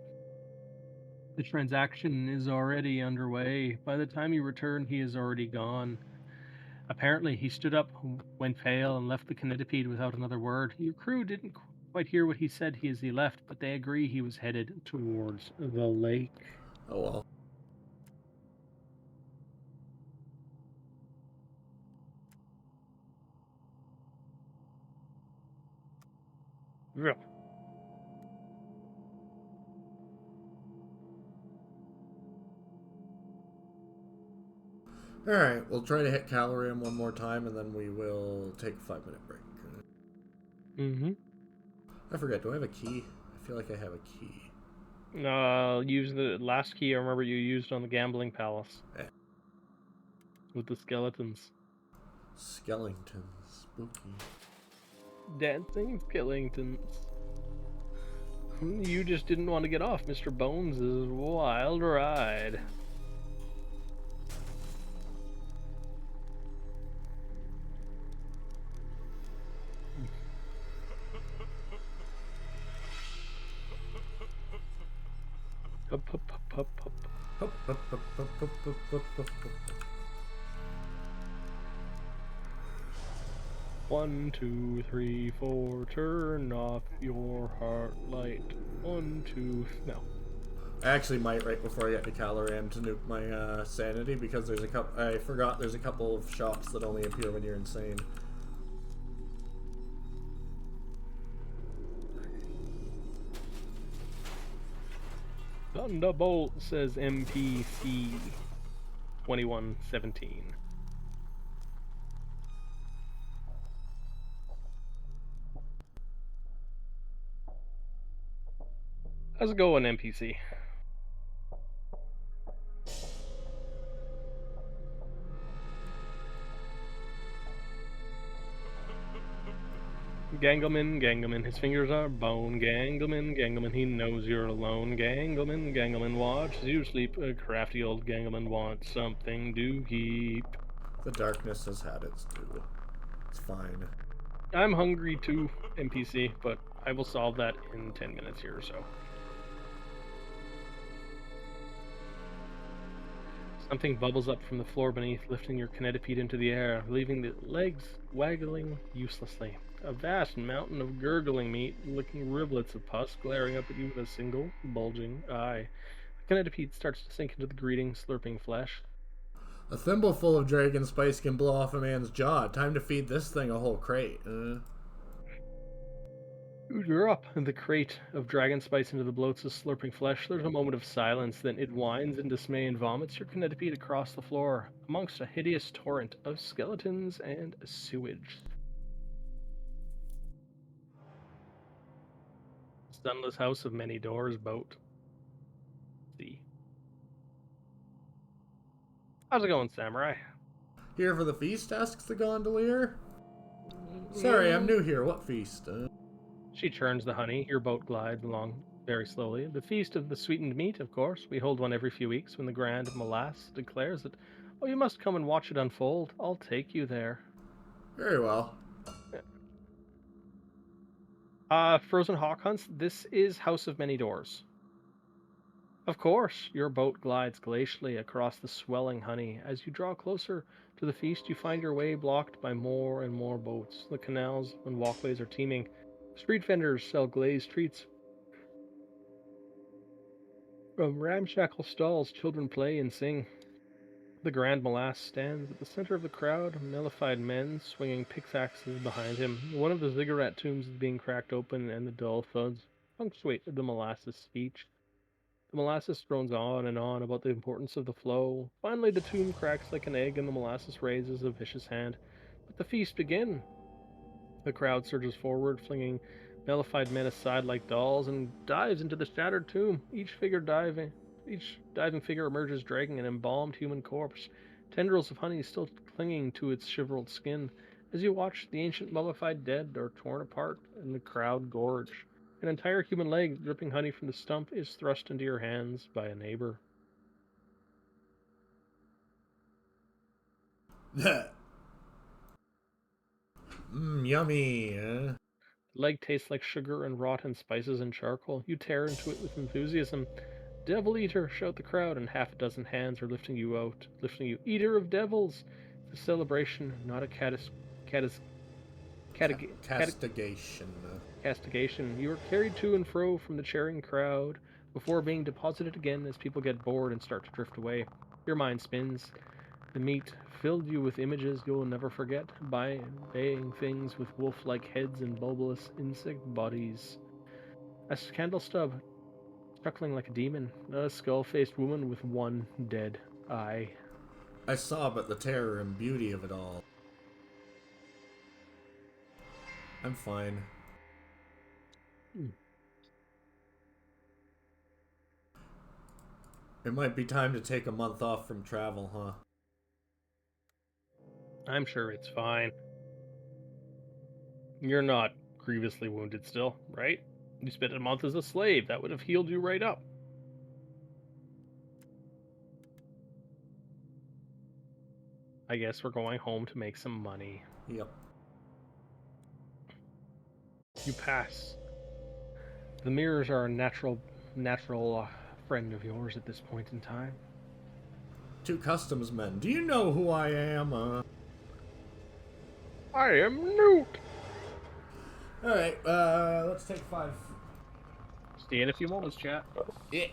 S1: The transaction is already underway. By the time you return, he is already gone. Apparently, he stood up, went pale, and left the Canidipede without another word. Your crew didn't quite hear what he said as he left, but they agree he was headed towards the lake.
S2: Oh well.
S1: Yeah.
S2: Alright, we'll try to hit Calorium one more time and then we will take a 5-minute break.
S1: Mm-hmm.
S2: I forget, do I have a key? I feel like I have a key.
S1: Use the last key I remember you used on the gambling palace.
S2: Eh.
S1: With the skeletons.
S2: Skeletons. Spooky.
S1: Dancing skeletons. You just didn't want to get off Mr. Bones' wild ride. Hup, hup, hup, hup, hup.
S2: Hup, hup, hup, hup, hup, hup, hup, hup, hup.
S1: 1, 2, 3, 4. Turn off your heart light. 1, 2. No.
S2: I actually might right before I get to Calorium to nuke my sanity because there's a couple. I forgot there's a couple of shots that only appear when you're insane.
S1: Thunderbolt, says MPC 2117. How's it going, NPC? Gangleman, his fingers are bone. Gangleman, he knows you're alone. Gangleman, watch as you sleep. A crafty old Gangleman wants something to keep.
S2: The darkness has had its due. It's fine.
S1: I'm hungry too, NPC, but I will solve that in 10 minutes here or so. Something bubbles up from the floor beneath, lifting your kinetipede into the air, leaving the legs waggling uselessly. A vast mountain of gurgling meat, licking rivulets of pus, glaring up at you with a single, bulging eye. The kinetipede starts to sink into the greeting, slurping flesh.
S2: A thimble full of dragon spice can blow off a man's jaw. Time to feed this thing a whole crate.
S1: You drop the crate of dragon spice into the bloats of slurping flesh. There's a moment of silence, then it whines in dismay and vomits your kinetipede across the floor, amongst a hideous torrent of skeletons and sewage. Sunless house of many doors, boat. See. How's it going, Samurai?
S2: Here for the feast, asks the gondolier. Sorry, I'm new here. What feast?
S1: She churns the honey. Your boat glides along very slowly. The feast of the sweetened meat, of course. We hold one every few weeks when the Grand Molasse declares that, oh, you must come and watch it unfold. I'll take you there.
S2: Very well.
S1: Frozen Hawk Hunts. This is House of Many Doors. Of course, your boat glides glacially across the swelling honey. As you draw closer to the feast, you find your way blocked by more and more boats. The canals and walkways are teeming. Street vendors sell glazed treats. From ramshackle stalls, children play and sing. The Grand Molasse stands at the center of the crowd, mellified men swinging pickaxes behind him. One of the ziggurat tombs is being cracked open, and the dull thuds punctuate the molasses speech. The molasses drones on and on about the importance of the flow. Finally, the tomb cracks like an egg, and the molasses raises a vicious hand. Let the feast begin! The crowd surges forward, flinging mellified men aside like dolls, and dives into the shattered tomb. Each diving figure emerges dragging an embalmed human corpse, tendrils of honey still clinging to its shriveled skin. As you watch, the ancient mummified dead are torn apart, and the crowd gorge. An entire human leg, dripping honey from the stump, is thrust into your hands by a neighbor.
S2: Yummy.
S1: The leg tastes like sugar and rotten spices and charcoal. You tear into it with enthusiasm. Devil eater, shout the crowd, and half a dozen hands are lifting you. Eater of devils! It's a celebration, not a
S2: Castigation.
S1: castigation. You are carried to and fro from the cheering crowd before being deposited again as people get bored and start to drift away. Your mind spins. The meat filled you with images you'll never forget, baying things with wolf-like heads and bulbous insect bodies. A candle stub, chuckling like a demon, a skull-faced woman with one dead eye.
S2: I saw but the terror and beauty of it all. I'm fine. It might be time to take a month off from travel, huh?
S1: I'm sure it's fine. You're not grievously wounded still, right? You spent a month as a slave. That would have healed you right up. I guess we're going home to make some money.
S2: Yep.
S1: You pass. The mirrors are a natural friend of yours at this point in time.
S2: Two customs men. Do you know who I am?
S1: I am Noot!
S2: Alright, let's take 5.
S1: See you in a few moments, chat.
S2: Yeah.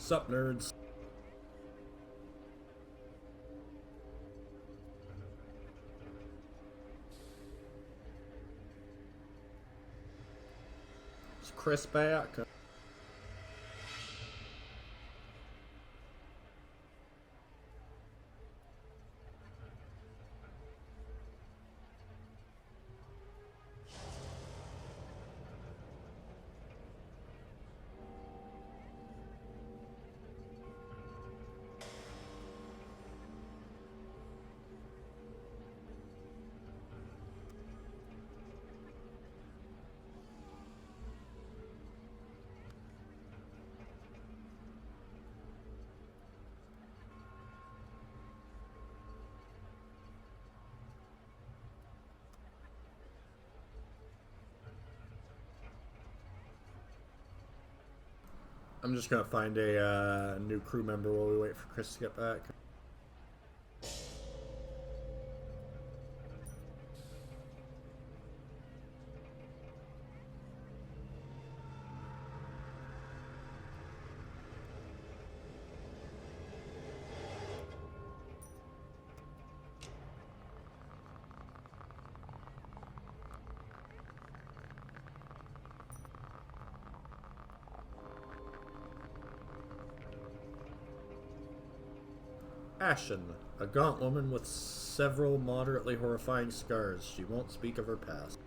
S2: Sup, nerds? Is Chris back? I'm just gonna find a new crew member while we wait for Chris to get back. Ashen, a gaunt woman with several moderately horrifying scars. She won't speak of her past.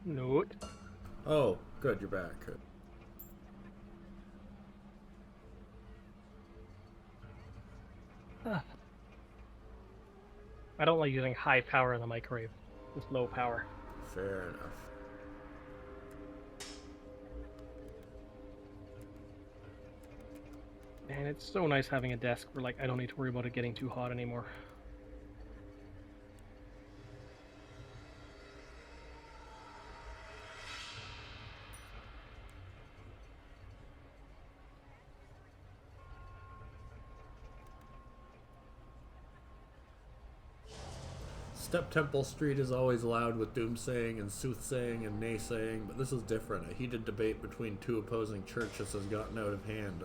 S1: Noot.
S2: Oh, good, you're back.
S1: I don't like using high power in the microwave. It's low power.
S2: Fair enough.
S1: Man, it's so nice having a desk where, like, I don't need to worry about it getting too hot anymore.
S2: Step Temple Street is always loud with doomsaying and soothsaying and naysaying, but this is different. A heated debate between two opposing churches has gotten out of hand.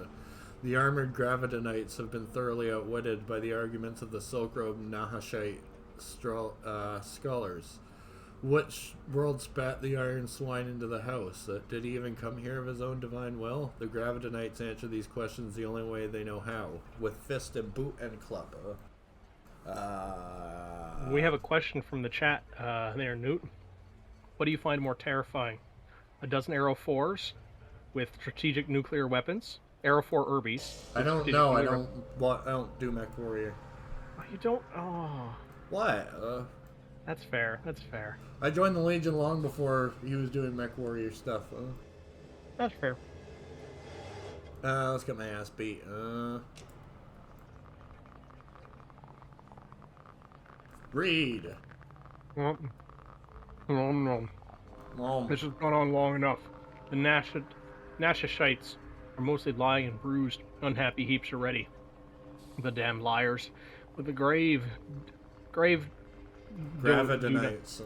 S2: The armored Gravidonites have been thoroughly outwitted by the arguments of the Silk-robed Nahashite scholars. Which world spat the iron swine into the house? Did he even come here of his own divine will? The Gravidonites answer these questions the only way they know how, with fist and boot and club.
S1: We have a question from the chat there, Noot. What do you find more terrifying? A dozen Arrow 4s with strategic nuclear weapons? Arrow 4 Urbies.
S2: I don't know. I don't do Mech Warrior.
S1: Oh, you don't? Oh.
S2: What?
S1: That's fair. That's fair.
S2: I joined the Legion long before he was doing Mech Warrior stuff.
S1: That's fair.
S2: Let's get my ass beat. Read.
S1: Nom. Nom. This has gone on long enough. The Nashishites are mostly lying and bruised, unhappy heaps already. The damn liars. With the grave
S2: Gravidonites.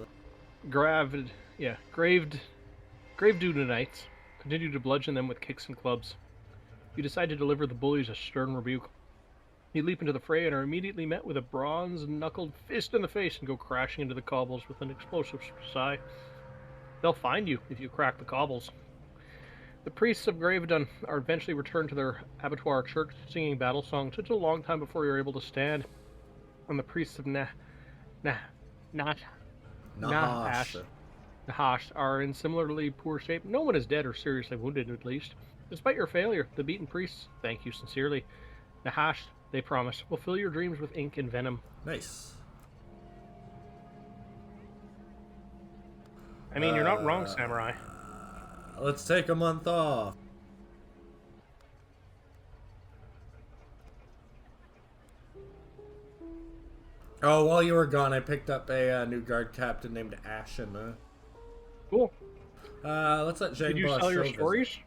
S1: Grave Dudonites continue to bludgeon them with kicks and clubs. You decide to deliver the bullies a stern rebuke. You leap into the fray and are immediately met with a bronze-knuckled fist in the face and go crashing into the cobbles with an explosive sigh. They'll find you if you crack the cobbles. The priests of Gravedon are eventually returned to their abattoir church, singing battle songs. It's a long time before you're able to stand. And the priests of Nah, Not
S2: Nahash.
S1: Nahash are in similarly poor shape. No one is dead or seriously wounded, at least. Despite your failure, the beaten priests thank you sincerely. Nahash, they promise, will fill your dreams with ink and venom.
S2: Nice.
S1: I mean, you're not wrong, Samurai.
S2: Let's take a month off. Oh, while you were gone, I picked up a new guard captain named Ashen.
S1: Cool.
S2: Let's let Zhang
S1: Did you
S2: Boss
S1: sell your
S2: show
S1: stories?
S2: visit.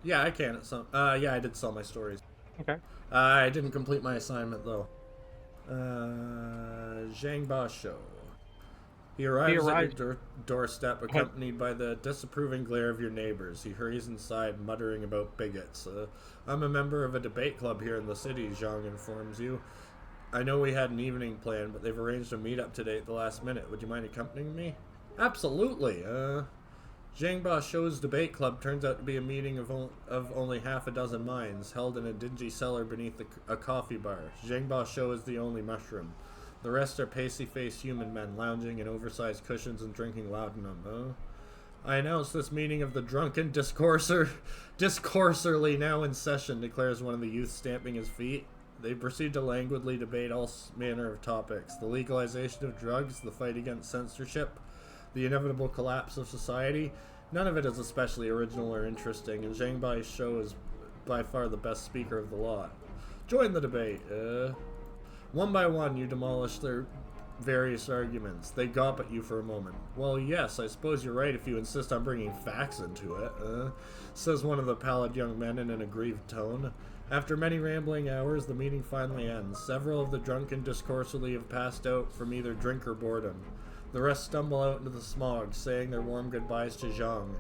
S2: Yeah, I can at some. Yeah, I did sell my stories.
S1: Okay.
S2: I didn't complete my assignment though. Zhang Ba Show. He arrives at your doorstep, accompanied by the disapproving glare of your neighbors. He hurries inside, muttering about bigots. I'm a member of a debate club here in the city, Zhang informs you. I know we had an evening plan, but they've arranged a meetup today at the last minute. Would you mind accompanying me? Absolutely. Zhang Ba Shou's debate club turns out to be a meeting of only half a dozen minds, held in a dingy cellar beneath a coffee bar. Zhang Ba Shou is the only mushroom. The rest are pasty-faced human men lounging in oversized cushions and drinking laudanum. I announce this meeting of the drunken discourserly now in session, declares one of the youth, stamping his feet. They proceed to languidly debate all manner of topics: the legalization of drugs, the fight against censorship, the inevitable collapse of society. None of it is especially original or interesting, and Zhang Bai's show is by far the best speaker of the lot. Join the debate. One by one, you demolish their various arguments. They gawp at you for a moment. Well, yes, I suppose you're right if you insist on bringing facts into it, says one of the pallid young men in an aggrieved tone. After many rambling hours, the meeting finally ends. Several of the drunken discourserly have passed out from either drink or boredom. The rest stumble out into the smog, saying their warm goodbyes to Zhang.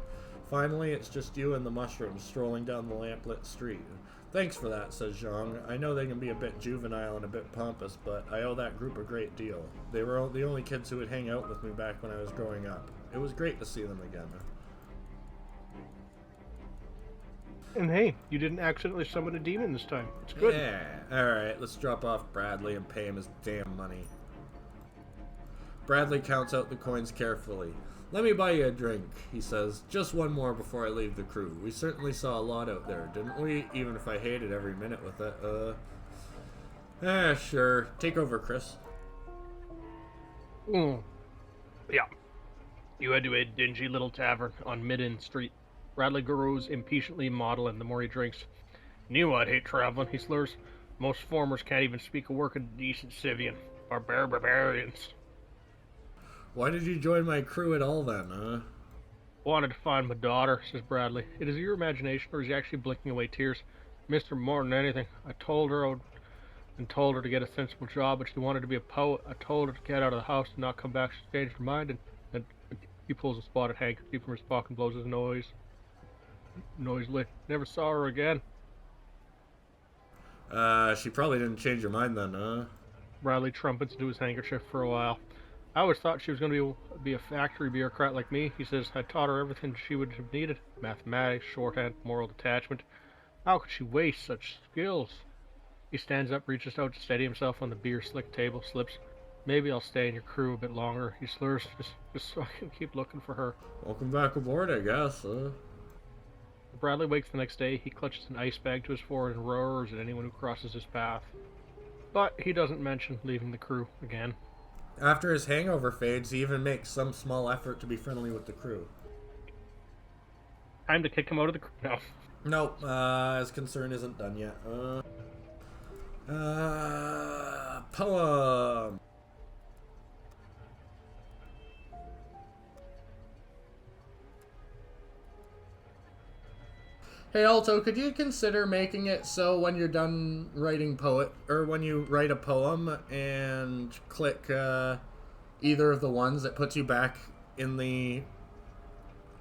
S2: Finally, it's just you and the mushrooms strolling down the lamplit street. Thanks for that, says Zhang. I know they can be a bit juvenile and a bit pompous, but I owe that group a great deal. They were the only kids who would hang out with me back when I was growing up. It was great to see them again.
S1: And hey, you didn't accidentally summon a demon this time. It's good.
S2: Yeah, alright, let's drop off Bradley and pay him his damn money. Bradley counts out the coins carefully. Let me buy you a drink, he says. Just one more before I leave the crew. We certainly saw a lot out there, didn't we? Even if I hated every minute with it. Sure. Take over, Chris.
S1: Yeah. You head to a dingy little tavern on Midden Street. Bradley grows impatiently maudlin the more he drinks. Knew I'd hate traveling, he slurs. Most formers can't even speak a word of decent Civian. Barbarians.
S2: Why did you join my crew at all then,
S1: Wanted to find my daughter, says Bradley. It is your imagination, or is he actually blinking away tears? Mister, more than anything. I told her to get a sensible job, but she wanted to be a poet. I told her to get out of the house and not come back. She changed her mind, and he pulls a spotted handkerchief from his pocket and blows his nose. Noisily. Never saw her again.
S2: She probably didn't change her mind then,
S1: Bradley trumpets into his handkerchief for a while. I always thought she was going to be a factory bureaucrat like me. He says, I taught her everything she would have needed. Mathematics, shorthand, moral detachment. How could she waste such skills? He stands up, reaches out to steady himself on the beer-slick table, slips. Maybe I'll stay in your crew a bit longer. He slurs, just so I can keep looking for her.
S2: Welcome back aboard, I guess,
S1: Bradley wakes the next day. He clutches an ice bag to his forehead and roars at anyone who crosses his path. But he doesn't mention leaving the crew again.
S2: After his hangover fades, he even makes some small effort to be friendly with the crew.
S1: Time to kick him out of the crew. No.
S2: Nope, his concern isn't done yet. Poem! Hey Alto, could you consider making it so when you're done writing when you write a poem and click either of the ones, that puts you back in the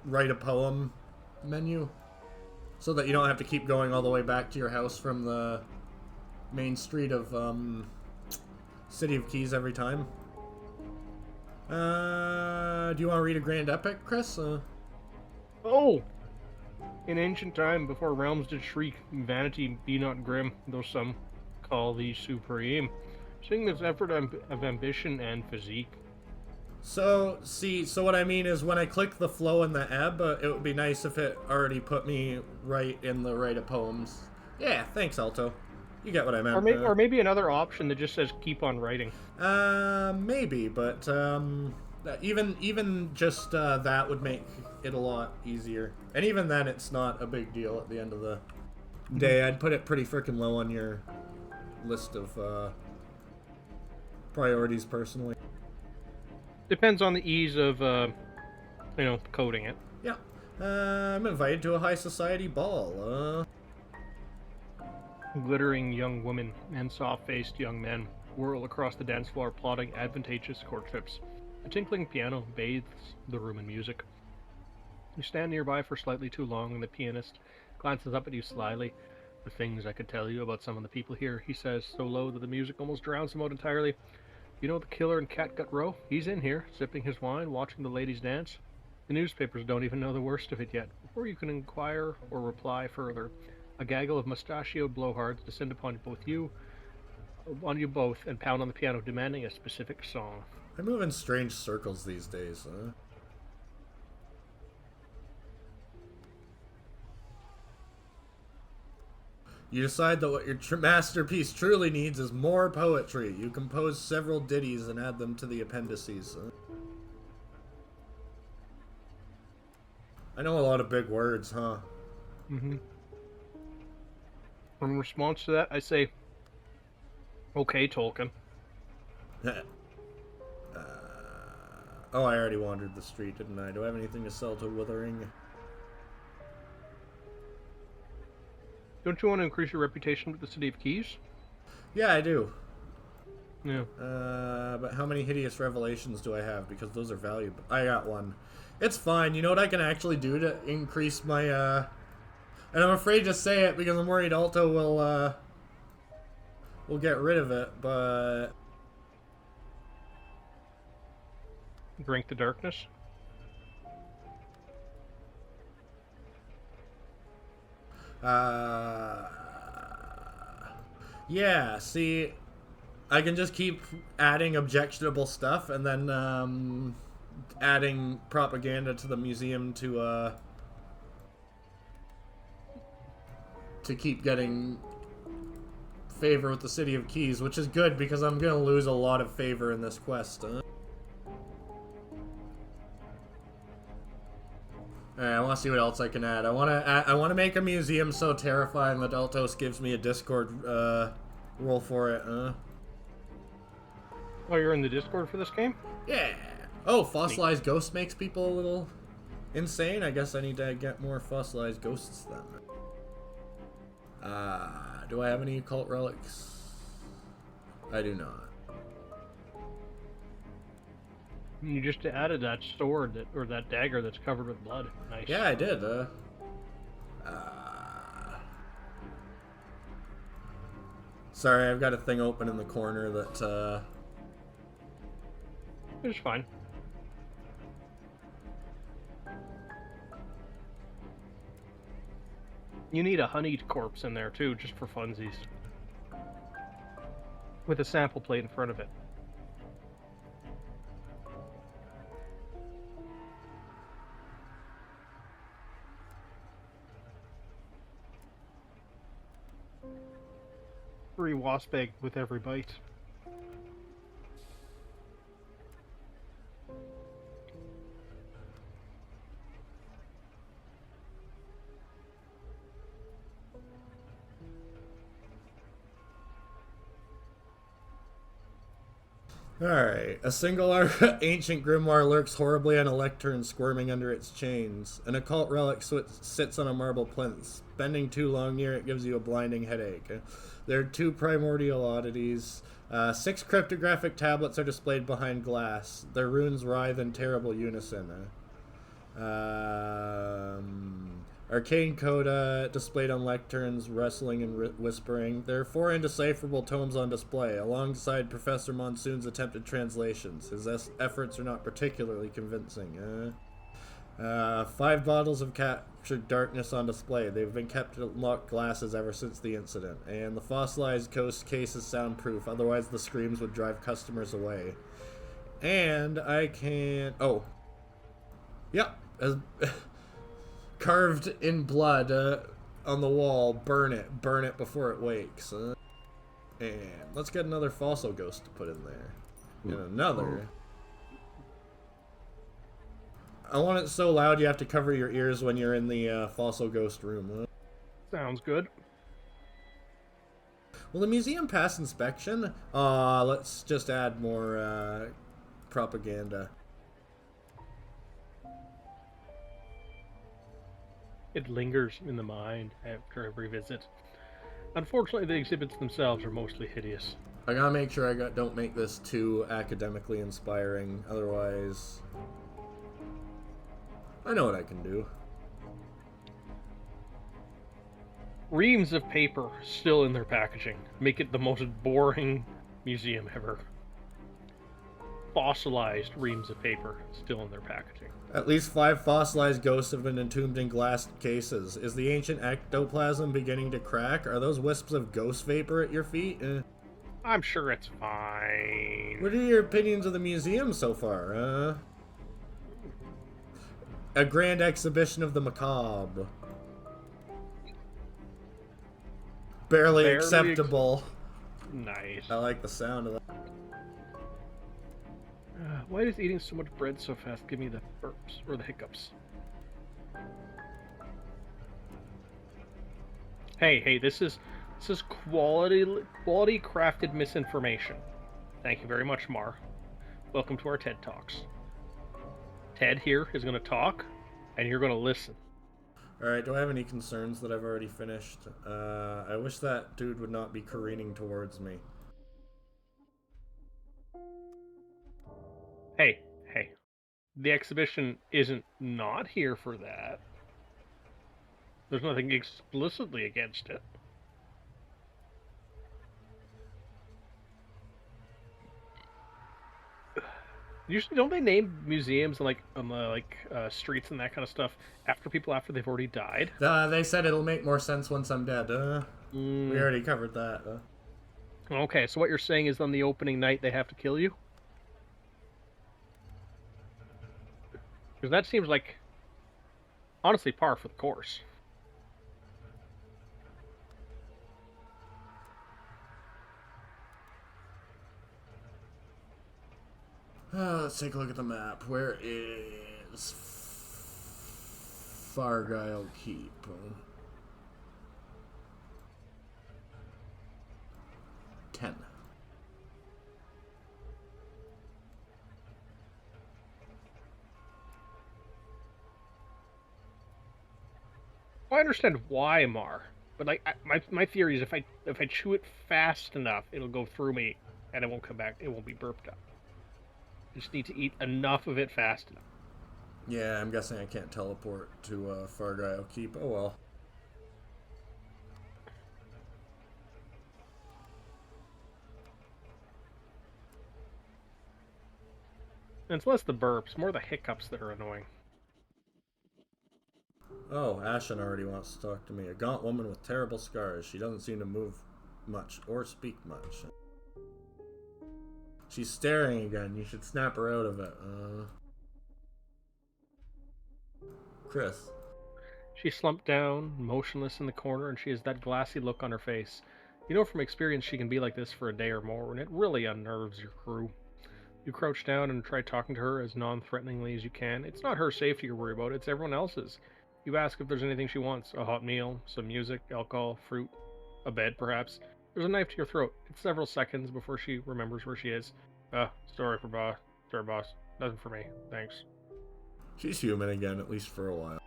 S2: write a poem menu, so that you don't have to keep going all the way back to your house from the main street of City of Keys every time? Do you want to read a grand epic, Chris?
S1: Oh! In ancient time, before realms did shriek, vanity be not grim, though some call thee supreme. Sing this effort of ambition and physique.
S2: So, see, so what I mean is when I click the flow and the ebb, it would be nice if it already put me right in the right of poems. Yeah, thanks, Alto. You get what I meant.
S1: Or maybe another option that just says keep on writing.
S2: Maybe, but even just that would make it a lot easier. And even then, it's not a big deal at the end of the day. I'd put it pretty freaking low on your list of priorities, personally.
S1: Depends on the ease of, coding it.
S2: Yeah. I'm invited to a high society ball.
S1: Glittering young women and soft-faced young men whirl across the dance floor plotting advantageous courtships. A tinkling piano bathes the room in music. You stand nearby for slightly too long, and the pianist glances up at you slyly. The things I could tell you about some of the people here, he says, so low that the music almost drowns him out entirely. You know the killer in Catgut Row? He's in here, sipping his wine, watching the ladies dance. The newspapers don't even know the worst of it yet. Before you can inquire or reply further, a gaggle of mustachioed blowhards descend upon you both, and pound on the piano, demanding a specific song.
S2: I move in strange circles these days, huh? You decide that what your masterpiece truly needs is more poetry. You compose several ditties and add them to the appendices. Huh? I know a lot of big words, huh?
S1: Mm-hmm. In response to that, I say, okay, Tolkien.
S2: Oh, I already wandered the street, didn't I? Do I have anything to sell to Withering?
S1: Don't you want to increase your reputation with the City of Keys?
S2: Yeah, I do.
S1: Yeah.
S2: But how many hideous revelations do I have? Because those are valuable. I got one. It's fine. You know what I can actually do to increase my, And I'm afraid to say it because I'm worried Alto will get rid of it, but...
S1: Drink the darkness?
S2: Yeah, see, I can just keep adding objectionable stuff and then, adding propaganda to the museum to keep getting favor with the City of Keys, which is good because I'm gonna lose a lot of favor in this quest, huh? Alright, I want to see what else I can add. I want to make a museum so terrifying that Altos gives me a Discord role for it.
S1: Oh, you're in the Discord for this game?
S2: Yeah. Oh, fossilized ghost makes people a little insane. I guess I need to get more fossilized ghosts then. Do I have any occult relics? I do not.
S1: You just added that sword or that dagger that's covered with blood. Nice.
S2: Yeah, I did. Sorry, I've got a thing open in the corner that
S1: It's fine. You need a honeyed corpse in there too, just for funsies. With a sample plate in front of it. Free wasp egg with every bite.
S2: Alright. A single ancient grimoire lurks horribly on a lectern, squirming under its chains. An occult relic sits on a marble plinth. Bending too long near it gives you a blinding headache. There are 2 primordial oddities. 6 cryptographic tablets are displayed behind glass. Their runes writhe in terrible unison. Arcane coda displayed on lecterns, wrestling and whispering. There are 4 indecipherable tomes on display, alongside Professor Monsoon's attempted translations. His efforts are not particularly convincing. 5 bottles of captured darkness on display. They've been kept in locked glasses ever since the incident. And the fossilized ghost case is soundproof, otherwise the screams would drive customers away. And I can't... Oh. Yep. Carved in blood on the wall. Burn it. Burn it before it wakes. And let's get another fossil ghost to put in there. And another... I want it so loud you have to cover your ears when you're in the fossil ghost room.
S1: Sounds good.
S2: Will the museum pass inspection? Let's just add more propaganda.
S1: It lingers in the mind after every visit. Unfortunately, the exhibits themselves are mostly hideous.
S2: I gotta make sure I don't make this too academically inspiring, otherwise... I know what I can do.
S1: Reams of paper still in their packaging make it the most boring museum ever. Fossilized reams of paper still in their packaging.
S2: At least 5 fossilized ghosts have been entombed in glass cases. Is the ancient ectoplasm beginning to crack? Are those wisps of ghost vapor at your feet?
S1: I'm sure it's fine.
S2: What are your opinions of the museum so far? A grand exhibition of the macabre. Barely acceptable.
S1: Nice.
S2: I like the sound of that.
S1: Why does eating so much bread so fast give me the burps or the hiccups? Hey, this is quality crafted misinformation. Thank you very much, Mar. Welcome to our TED Talks. Ted here is going to talk, and you're going to listen.
S2: Alright, do I have any concerns that I've already finished? I wish that dude would not be careening towards me.
S1: Hey. The exhibition isn't not here for that. There's nothing explicitly against it. Usually, don't they name museums and streets and that kind of stuff after they've already died?
S2: They said it'll make more sense once I'm dead. We already covered that.
S1: Okay, so what you're saying is on the opening night they have to kill you? Because that seems like, honestly, par for the course.
S2: Let's take a look at the map. Where is Fargyle Keep? Ten.
S1: Well, I understand why, Mar, but my theory is if I chew it fast enough, it'll go through me, and it won't come back. It won't be burped up. I just need to eat enough of it fast enough.
S2: Yeah, I'm guessing I can't teleport to Fargyle Keep. Oh well.
S1: And it's less the burps, more the hiccups that are annoying.
S2: Oh, Ashen already wants to talk to me. A gaunt woman with terrible scars. She doesn't seem to move much or speak much. She's staring again. You should snap her out of it. Chris.
S1: She slumped down, motionless in the corner, and she has that glassy look on her face. You know from experience she can be like this for a day or more, and it really unnerves your crew. You crouch down and try talking to her as non-threateningly as you can. It's not her safety you worry about, it's everyone else's. You ask if there's anything she wants. A hot meal, some music, alcohol, fruit, a bed perhaps. There's a knife to your throat. It's several seconds before she remembers where she is. Sorry, boss. Nothing for me. Thanks.
S2: She's human again, at least for a while.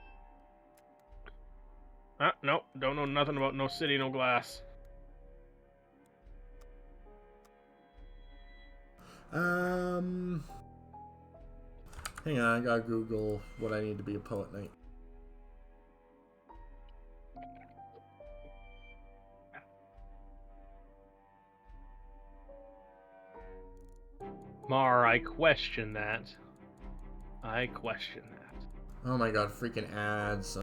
S1: No, don't know nothing about no city, no glass.
S2: Hang on, I gotta Google what I need to be a poet knight.
S1: Mar, I question that.
S2: Oh my god, freaking ads.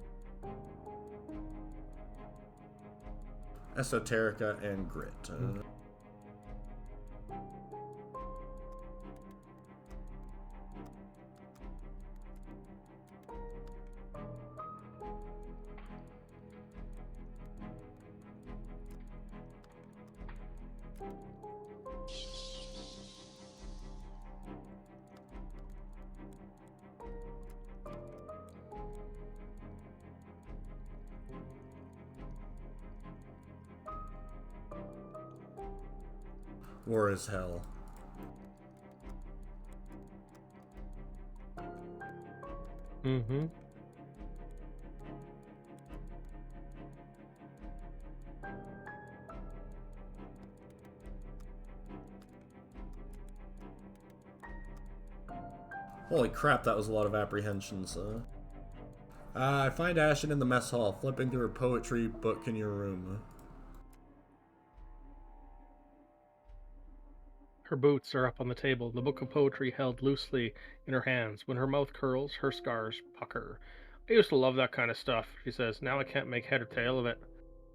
S2: Esoterica and Grit. War is hell.
S1: Mm-hmm.
S2: Holy crap, that was a lot of apprehensions. I find Ashen in the mess hall, flipping through her poetry book in your room.
S1: Her boots are up on the table, the book of poetry held loosely in her hands. When her mouth curls, her scars pucker. I used to love that kind of stuff, she says. Now I can't make head or tail of it.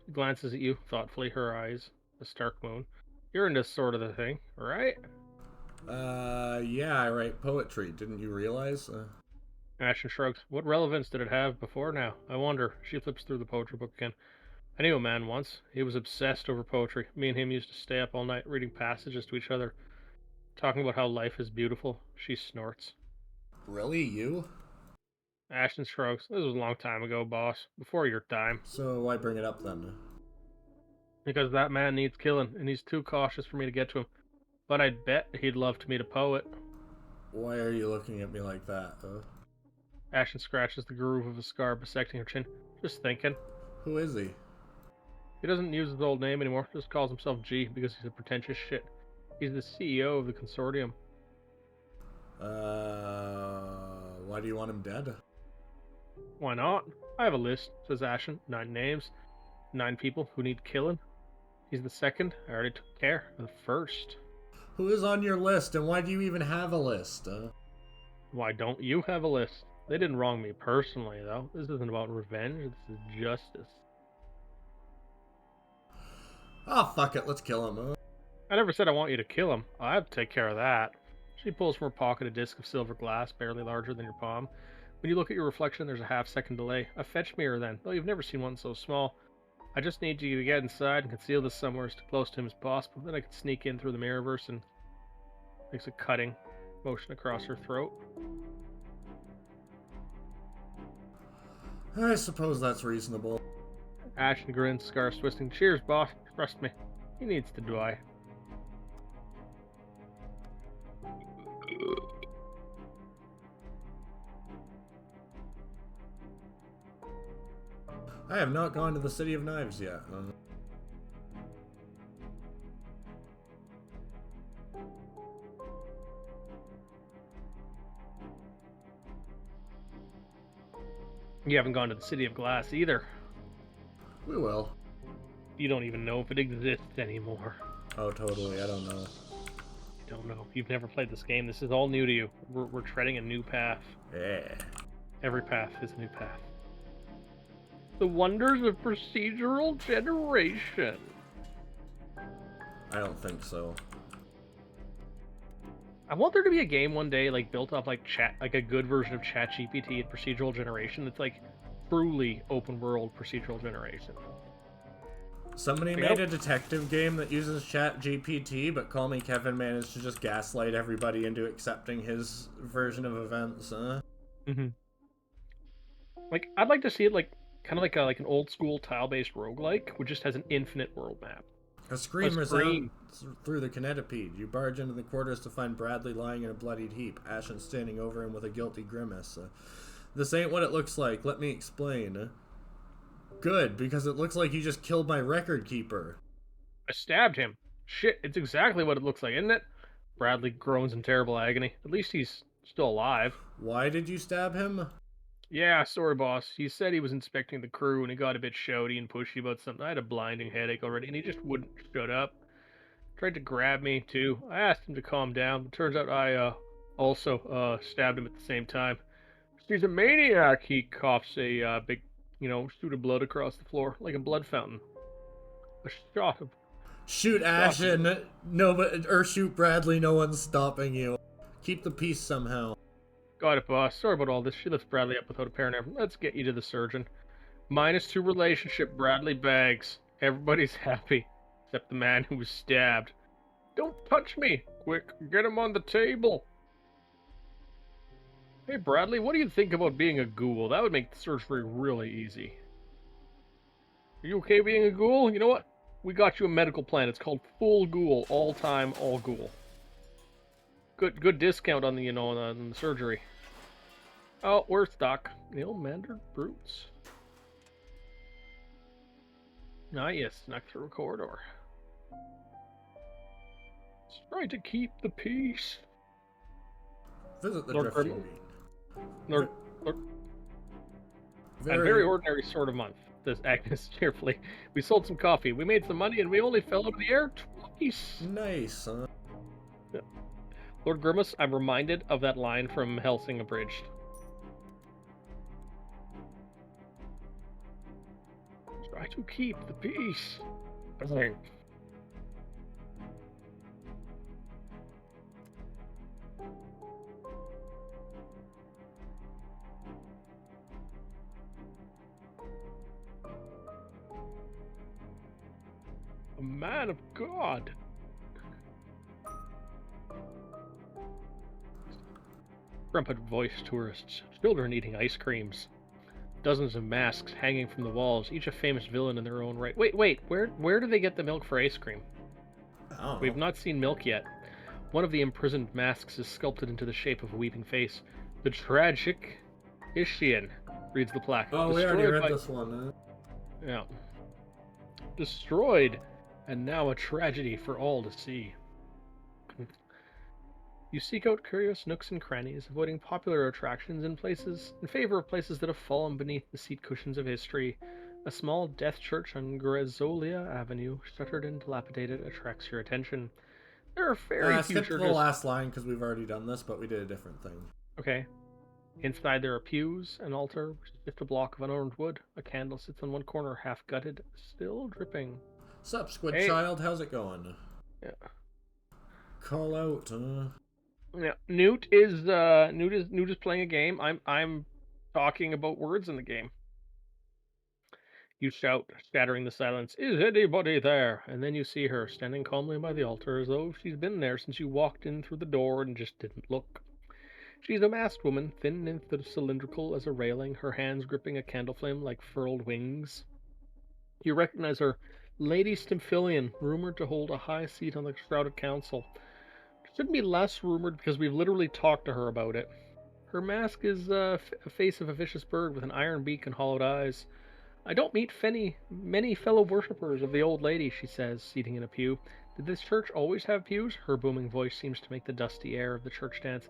S1: She glances at you thoughtfully, her eyes a stark moon. You're into sort of the thing, right?
S2: Yeah, I write poetry. Didn't you realize?
S1: Ashton shrugs. What relevance did it have before now? I wonder. She flips through the poetry book again. I knew a man once. He was obsessed over poetry. Me and him used to stay up all night reading passages to each other, talking about how life is beautiful. She snorts.
S2: Really, you?
S1: Ashton shrugs. This was a long time ago, boss. Before your time.
S2: So why bring it up then?
S1: Because that man needs killing, and he's too cautious for me to get to him. But I'd bet he'd love to meet a poet.
S2: Why are you looking at me like that?
S1: Ashton scratches the groove of a scar bisecting her chin. Just thinking.
S2: Who is he?
S1: He doesn't use his old name anymore, just calls himself G because he's a pretentious shit. He's the CEO of the consortium.
S2: Why do you want him dead?
S1: Why not? I have a list, says Ashen. 9 names. 9 people who need killing. He's the second. I already took care of the first.
S2: Who is on your list, and why do you even have a list?
S1: Why don't you have a list? They didn't wrong me personally, though. This isn't about revenge, this is justice.
S2: Oh, fuck it, let's kill him.
S1: I never said I want you to kill him. I have to take care of that. She pulls from her pocket a disc of silver glass, barely larger than your palm. When you look at your reflection, there's a half-second delay. A fetch mirror, then, though you've never seen one so small. I just need you to get inside and conceal this somewhere as close to him as possible. Then I can sneak in through the mirrorverse and makes a cutting motion across her throat.
S2: I suppose that's reasonable.
S1: Ashton grins, scars twisting. Cheers, boss. Trust me. He needs to die.
S2: I have not gone to the City of Knives yet.
S1: You haven't gone to the City of Glass either.
S2: We will.
S1: You don't even know if it exists anymore.
S2: Oh, totally. I don't know.
S1: You don't know. You've never played this game. This is all new to you. We're treading a new path.
S2: Yeah.
S1: Every path is a new path. The wonders of procedural generation.
S2: I don't think so.
S1: I want there to be a game one day, like built off like a good version of ChatGPT and procedural generation. That's like truly open world procedural generation.
S2: Somebody made a detective game that uses ChatGPT, but Call Me Kevin managed to just gaslight everybody into accepting his version of events.
S1: Like, I'd like to see it like kind of like an old school tile-based roguelike, which just has an infinite world map.
S2: A scream resounds through the kinetipede. You barge into the quarters to find Bradley lying in a bloodied heap, Ashen standing over him with a guilty grimace. This ain't what it looks like. Let me explain. Good, because it looks like you just killed my record keeper.
S1: I stabbed him. Shit, it's exactly what it looks like, isn't it? Bradley groans in terrible agony. At least he's still alive.
S2: Why did you stab him?
S1: Yeah, sorry, boss. He said he was inspecting the crew and he got a bit shouty and pushy about something. I had a blinding headache already and he just wouldn't shut up. Tried to grab me, too. I asked him to calm down, but turns out I, also, stabbed him at the same time. She's a maniac. He coughs a big, shoot of blood across the floor like a blood fountain. A shot of
S2: Shoot Ashen, no, or shoot Bradley, no one's stopping you. Keep the peace somehow.
S1: Got it, boss. Sorry about all this. She lifts Bradley up without a paranormal. Let's get you to the surgeon. -2 relationship, Bradley bags. Everybody's happy, except the man who was stabbed. Don't touch me! Quick, get him on the table! Hey, Bradley, what do you think about being a ghoul? That would make the surgery really easy. Are you okay being a ghoul? You know what? We got you a medical plan. It's called Full Ghoul, all time, all ghoul. Good discount on the, on the surgery. Oh, we're stuck. Ill-mannered brutes. Ah, yes, snuck through a corridor. Let's try to keep the peace.
S2: Visit the
S1: Lord
S2: drifting
S1: Grimble?
S2: beat.
S1: A very ordinary sort of month, says Agnes cheerfully. We sold some coffee, we made some money, and we only fell out of the air twice.
S2: Nice, huh?
S1: Yeah. Lord Grimace, I'm reminded of that line from Helsing Abridged. Try to keep the peace. Bang. A man of God. Trumpet-voiced tourists, children eating ice creams, dozens of masks hanging from the walls, each a famous villain in their own right. Wait, where do they get the milk for ice cream? We've not seen milk yet. One of the imprisoned masks is sculpted into the shape of a weeping face. The tragic Ishian, reads the plaque.
S2: Oh, we already read this one, huh?
S1: Yeah. Destroyed, and now a tragedy for all to see. You seek out curious nooks and crannies, avoiding popular attractions in favor of places that have fallen beneath the seat cushions of history. A small death church on Grezolia Avenue, shuttered and dilapidated, attracts your attention. There are very few churches.
S2: The last line because we've already done this, but we did a different thing.
S1: Okay. Inside there are pews, an altar, which is just a block of unadorned wood. A candle sits on one corner, half gutted, still dripping.
S2: Sup, Squid Child? How's it going?
S1: Yeah.
S2: Call out, huh?
S1: Yeah, Noot is playing a game. I'm talking about words in the game. You shout, shattering the silence, "Is anybody there?" And then you see her standing calmly by the altar, as though she's been there since you walked in through the door and just didn't look. She's a masked woman, thin and cylindrical as a railing, her hands gripping a candle flame like furled wings. You recognize her, Lady Stymphilion, rumored to hold a high seat on the shrouded council. Shouldn't be less rumored because we've literally talked to her about it. Her mask is a face of a vicious bird with an iron beak and hollowed eyes. I don't meet many fellow worshippers of the old lady, she says, seating in a pew. Did this church always have pews? Her booming voice seems to make the dusty air of the church dance.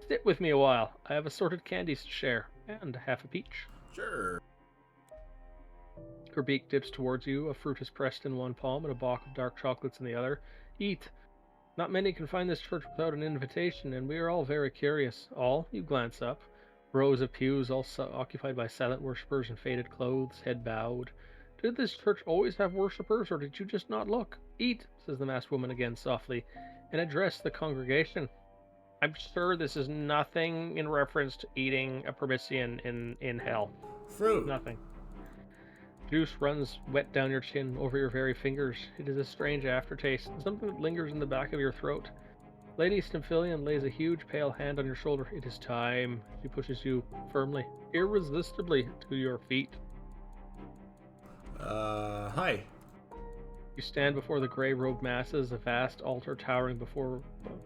S1: Sit with me a while. I have assorted candies to share, and half a peach.
S2: Sure.
S1: Her beak dips towards you. A fruit is pressed in one palm and a box of dark chocolates in the other. Eat. Not many can find this church without an invitation, and we are all very curious. All? You glance up. Rows of pews, all occupied by silent worshippers in faded clothes, head bowed. Did this church always have worshippers, or did you just not look? Eat, says the masked woman again softly, and address the congregation. I'm sure this is nothing in reference to eating a Promisian in hell.
S2: Fruit.
S1: Nothing. Juice runs wet down your chin, over your very fingers. It is a strange aftertaste, something that lingers in the back of your throat. Lady Stymphilion lays a huge pale hand on your shoulder. It is time. She pushes you firmly, irresistibly, to your feet.
S2: Hi.
S1: You stand before the grey-robed masses, a vast altar towering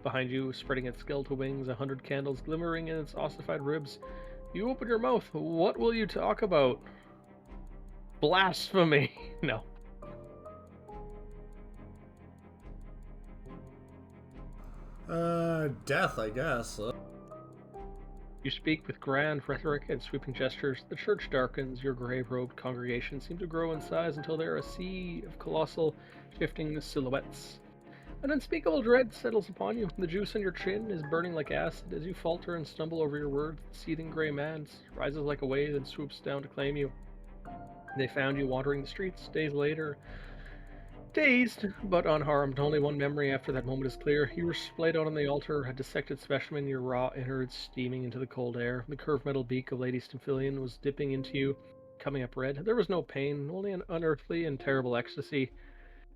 S1: behind you, spreading its skeletal wings, 100 candles glimmering in its ossified ribs. You open your mouth. What will you talk about? Blasphemy! No.
S2: Death, I guess.
S1: You speak with grand rhetoric and sweeping gestures. The church darkens. Your grey-robed congregation seem to grow in size until they are a sea of colossal, shifting silhouettes. An unspeakable dread settles upon you. The juice on your chin is burning like acid as you falter and stumble over your words. The seething gray mass rises like a wave and swoops down to claim you. They found you wandering the streets days later, dazed but unharmed. Only one memory after that moment is clear. You were splayed out on the altar, a dissected specimen, your raw innards steaming into the cold air. The curved metal beak of Lady Stymphalion was dipping into you, coming up red. There was no pain, only an unearthly and terrible ecstasy.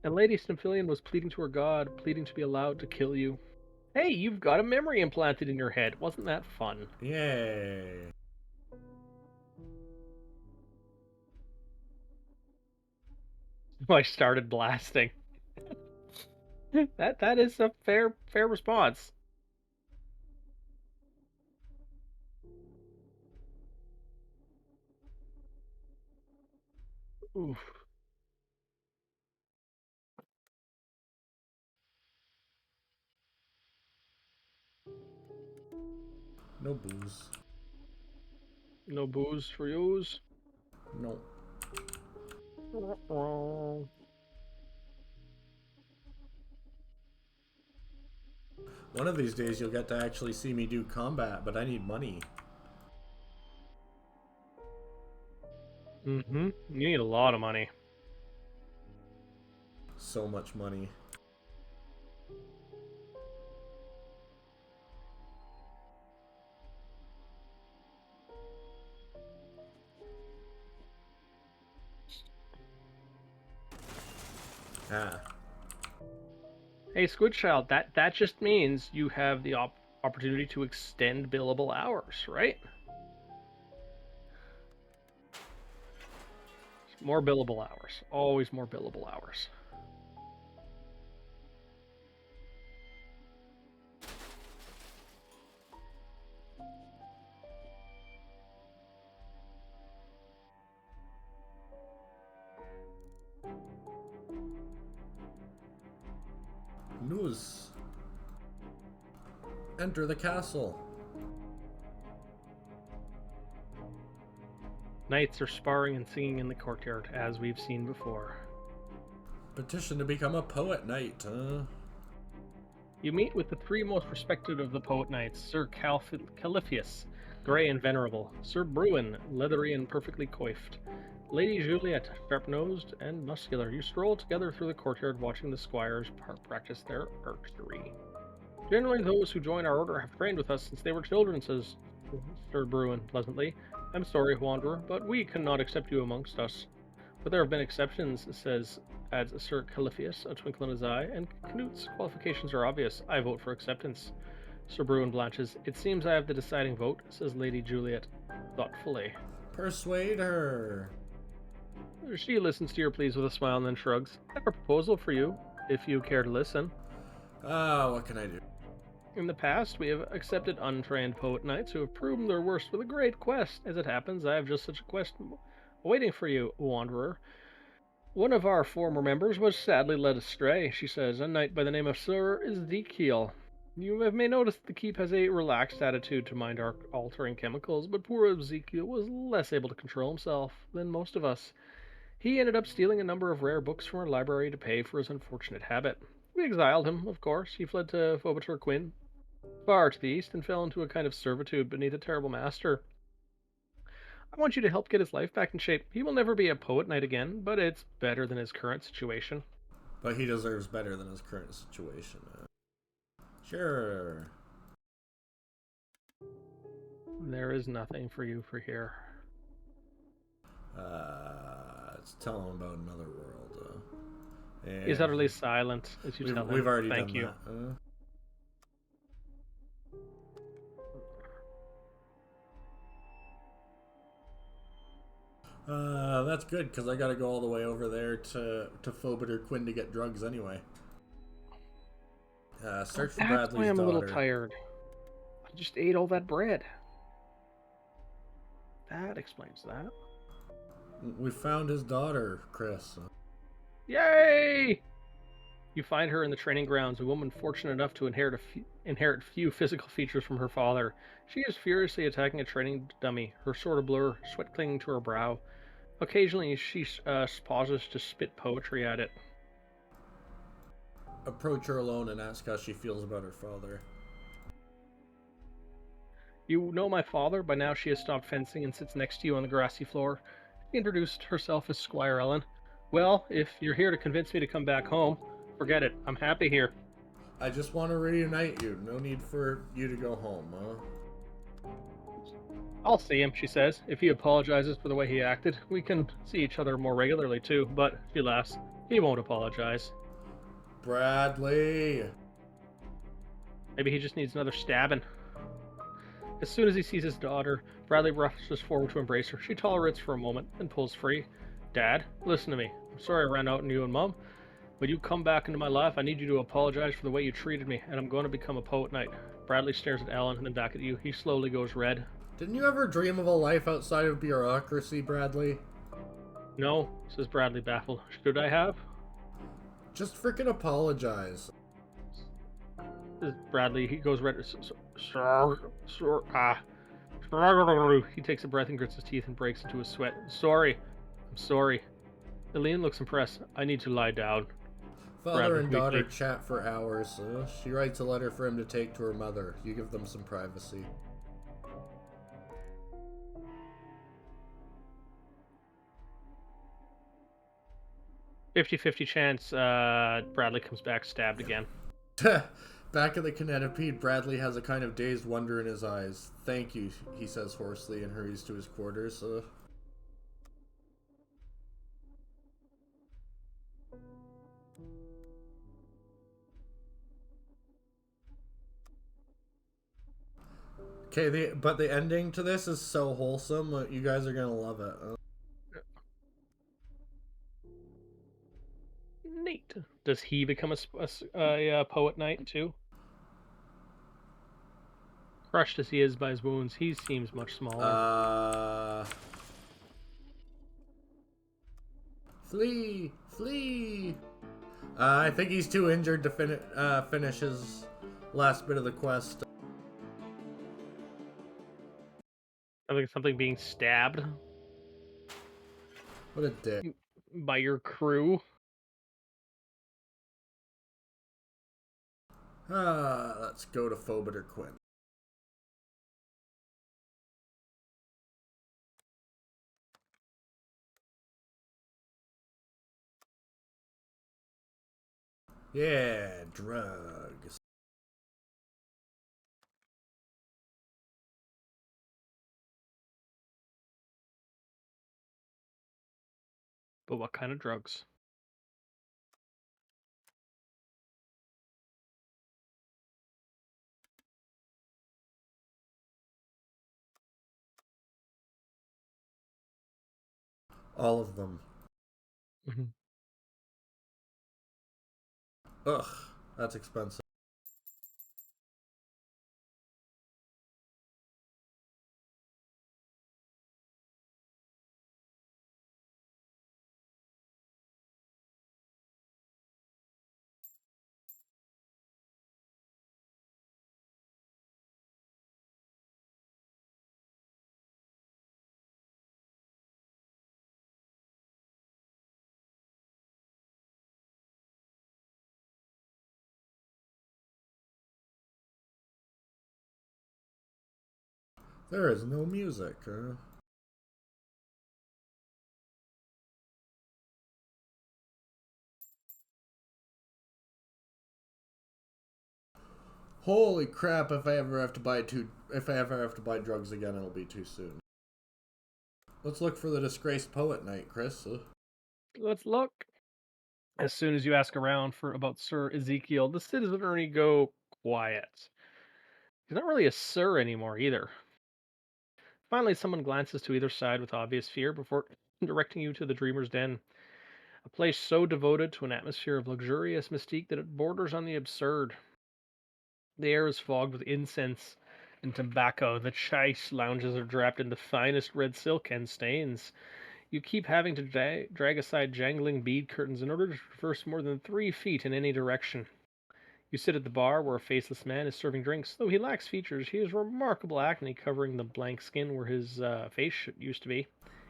S1: And Lady Stymphalion was pleading to her god, pleading to be allowed to kill you. Hey, you've got a memory implanted in your head. Wasn't that fun?
S2: Yay.
S1: I started blasting. That is a fair response. Oof.
S2: No booze.
S1: No booze for yous.
S2: No. One of these days you'll get to actually see me do combat, but I need money.
S1: Mm-hmm. You need a lot of money.
S2: So much money. Ah.
S1: Hey, Squidchild, that just means you have the opportunity to extend billable hours, right? More billable hours. Always more billable hours.
S2: News. Enter the castle.
S1: Knights are sparring and singing in the courtyard, as we've seen before.
S2: Petition to become a poet knight, huh?
S1: You meet with the three most respected of the poet knights, Sir Caliphus, grey and venerable, Sir Bruin, leathery and perfectly coiffed, Lady Juliet, sharp-nosed and muscular. You stroll together through the courtyard watching the squires practice their archery. Generally, those who join our order have trained with us since they were children, says Sir Bruin pleasantly. I'm sorry, Wanderer, but we cannot accept you amongst us. But there have been exceptions, adds Sir Caliphus, a twinkle in his eye, and Knut's qualifications are obvious. I vote for acceptance. Sir Bruin blanches. It seems I have the deciding vote, says Lady Juliet, thoughtfully.
S2: Persuade her.
S1: She listens to your pleas with a smile and then shrugs. I have a proposal for you, if you care to listen.
S2: What can I do?
S1: In the past, we have accepted untrained poet knights who have proven their worth with a great quest. As it happens, I have just such a quest waiting for you, Wanderer. One of our former members was sadly led astray, she says, a knight by the name of Sir Ezekiel. You may notice that the keep has a relaxed attitude to mind-altering chemicals, but poor Ezekiel was less able to control himself than most of us. He ended up stealing a number of rare books from our library to pay for his unfortunate habit. We exiled him, of course. He fled to Fobator Quinn, far to the east, and fell into a kind of servitude beneath a terrible master. I want you to help get his life back in shape. He will never be a poet knight again, but it's better than his current situation.
S2: But he deserves better than his current situation. Sure.
S1: There is nothing for you for here.
S2: Let's tell him about another world.
S1: He's utterly silent as you tell him.
S2: We've already
S1: Thank
S2: done
S1: you.
S2: That. That's good, because I gotta go all the way over there to Fobator Quinn to get drugs anyway. Search for Bradley's
S1: That's why I'm
S2: daughter.
S1: a little tired. I just ate all that bread. That explains that.
S2: We found his daughter, Chris.
S1: Yay! You find her in the training grounds, a woman fortunate enough to inherit few physical features from her father. She is furiously attacking a training dummy, her sword a blur, sweat clinging to her brow. Occasionally, she pauses to spit poetry at it.
S2: approach her alone and ask how she feels about her father.
S1: You know my father. By now she has stopped fencing and sits next to you on the grassy floor. She introduced herself as Squire Ellen. Well, if you're here to convince me to come back home, forget it. I'm happy here.
S2: I just want to reunite you. No need for you to go home, huh?
S1: I'll see him, she says. If he apologizes for the way he acted, we can see each other more regularly too. But, she laughs, he won't apologize.
S2: Bradley!
S1: Maybe he just needs another stabbing. As soon as he sees his daughter, Bradley rushes forward to embrace her. She tolerates for a moment, then pulls free. Dad, listen to me. I'm sorry I ran out on you and Mom. When you come back into my life, I need you to apologize for the way you treated me, and I'm going to become a poet knight. Bradley stares at Alan and then back at you. He slowly goes red.
S2: Didn't you ever dream of a life outside of bureaucracy, Bradley?
S1: No, says Bradley, baffled. Should I have?
S2: Just frickin' apologize.
S1: Says Bradley, he goes red. He takes a breath and grits his teeth and breaks into a sweat. Sorry. I'm sorry. Elaine looks impressed. I need to lie down.
S2: Father
S1: Bradley
S2: and daughter
S1: weakly.
S2: chat for hours. She writes a letter for him to take to her mother. You give them some privacy.
S1: "50-50 chance Bradley comes back stabbed again.
S2: Back at the Canetipede, Bradley has a kind of dazed wonder in his eyes. Thank you, he says hoarsely and hurries to his quarters. Okay, but the ending to this is so wholesome. You guys are gonna love it.
S1: Neat. Does he become a poet knight too? Crushed as he is by his wounds, he seems much smaller.
S2: Flee! Flee! I think he's too injured to finish his last bit of the quest.
S1: Something being stabbed
S2: What a dick.
S1: by your crew.
S2: Let's go to Phobiter Quinn. Yeah, drugs.
S1: But what kind of drugs?
S2: All of them.
S1: Mm-hmm.
S2: Ugh, that's expensive. There is no music. Holy crap! If I ever have to buy drugs again, it'll be too soon. Let's look for the disgraced poet knight, Chris.
S1: Let's look. As soon as you ask around about Sir Ezekiel, the citizenry go quiet. He's not really a sir anymore either. Finally, someone glances to either side with obvious fear before directing you to the Dreamer's Den, a place so devoted to an atmosphere of luxurious mystique that it borders on the absurd. The air is fogged with incense and tobacco. The chaise lounges are draped in the finest red silk and stains. You keep having to drag aside jangling bead curtains in order to traverse more than 3 feet in any direction. You sit at the bar where a faceless man is serving drinks. Though he lacks features, he has remarkable acne covering the blank skin where his face used to be.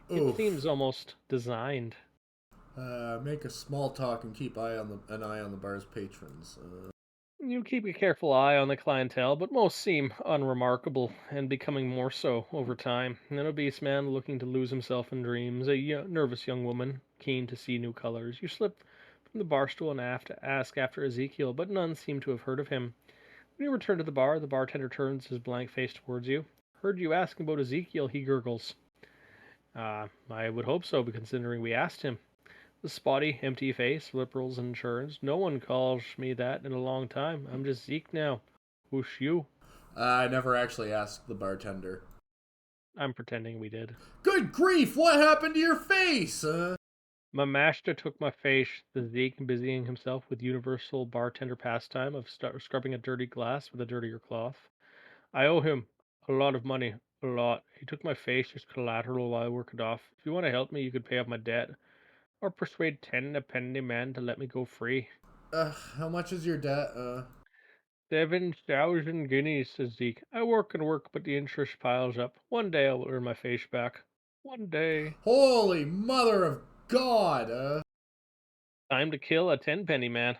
S1: It
S2: Oof.
S1: seems almost designed.
S2: Make a small talk and keep an eye on the bar's patrons.
S1: You keep a careful eye on the clientele, but most seem unremarkable, and becoming more so over time. An obese man looking to lose himself in dreams, a nervous young woman keen to see new colors. You slip from the bar stool and ask after Ezekiel, but none seem to have heard of him. When you return to the bar, the bartender turns his blank face towards you. Heard you asking about Ezekiel, he gurgles. I would hope so, considering we asked him. The spotty, empty face, liberals and churns. No one calls me that in a long time. I'm just Zeke now. Whoosh you.
S2: I never actually asked the bartender.
S1: I'm pretending we did.
S2: Good grief! What happened to your face?
S1: My master took my face, the Zeke busying himself with universal bartender pastime of scrubbing a dirty glass with a dirtier cloth. I owe him a lot of money. A lot. He took my face as collateral while I work it off. If you want to help me, you could pay off my debt. Or persuade 10 a penny man to let me go free.
S2: How much is your debt?
S1: 7,000 guineas, says Zeke. I work and work, but the interest piles up. One day I will earn my face back. One day.
S2: Holy mother of God!
S1: Time to kill a 10-penny man.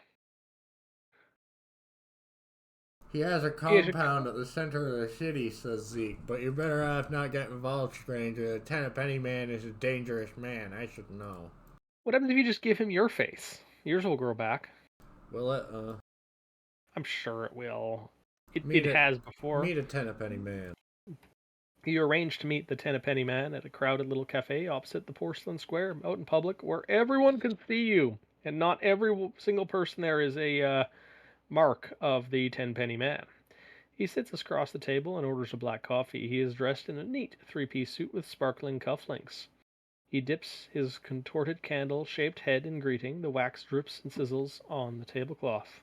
S2: He has a
S1: He is a
S2: compound at the center of the city, says Zeke, but you're better off not getting involved, stranger. The Tenpenny Man is a dangerous man, I should know.
S1: What happens if you just give him your face? Yours will grow back.
S2: Will it,
S1: I'm sure it will. It has before.
S2: Meet a Tenpenny Man.
S1: You arrange to meet the 10-penny man at a crowded little cafe opposite the porcelain square, out in public, where everyone can see you. And not every single person there is a mark of the 10-penny man. He sits across the table and orders a black coffee. He is dressed in a neat three-piece suit with sparkling cufflinks. He dips his contorted candle-shaped head in greeting. The wax drips and sizzles on the tablecloth.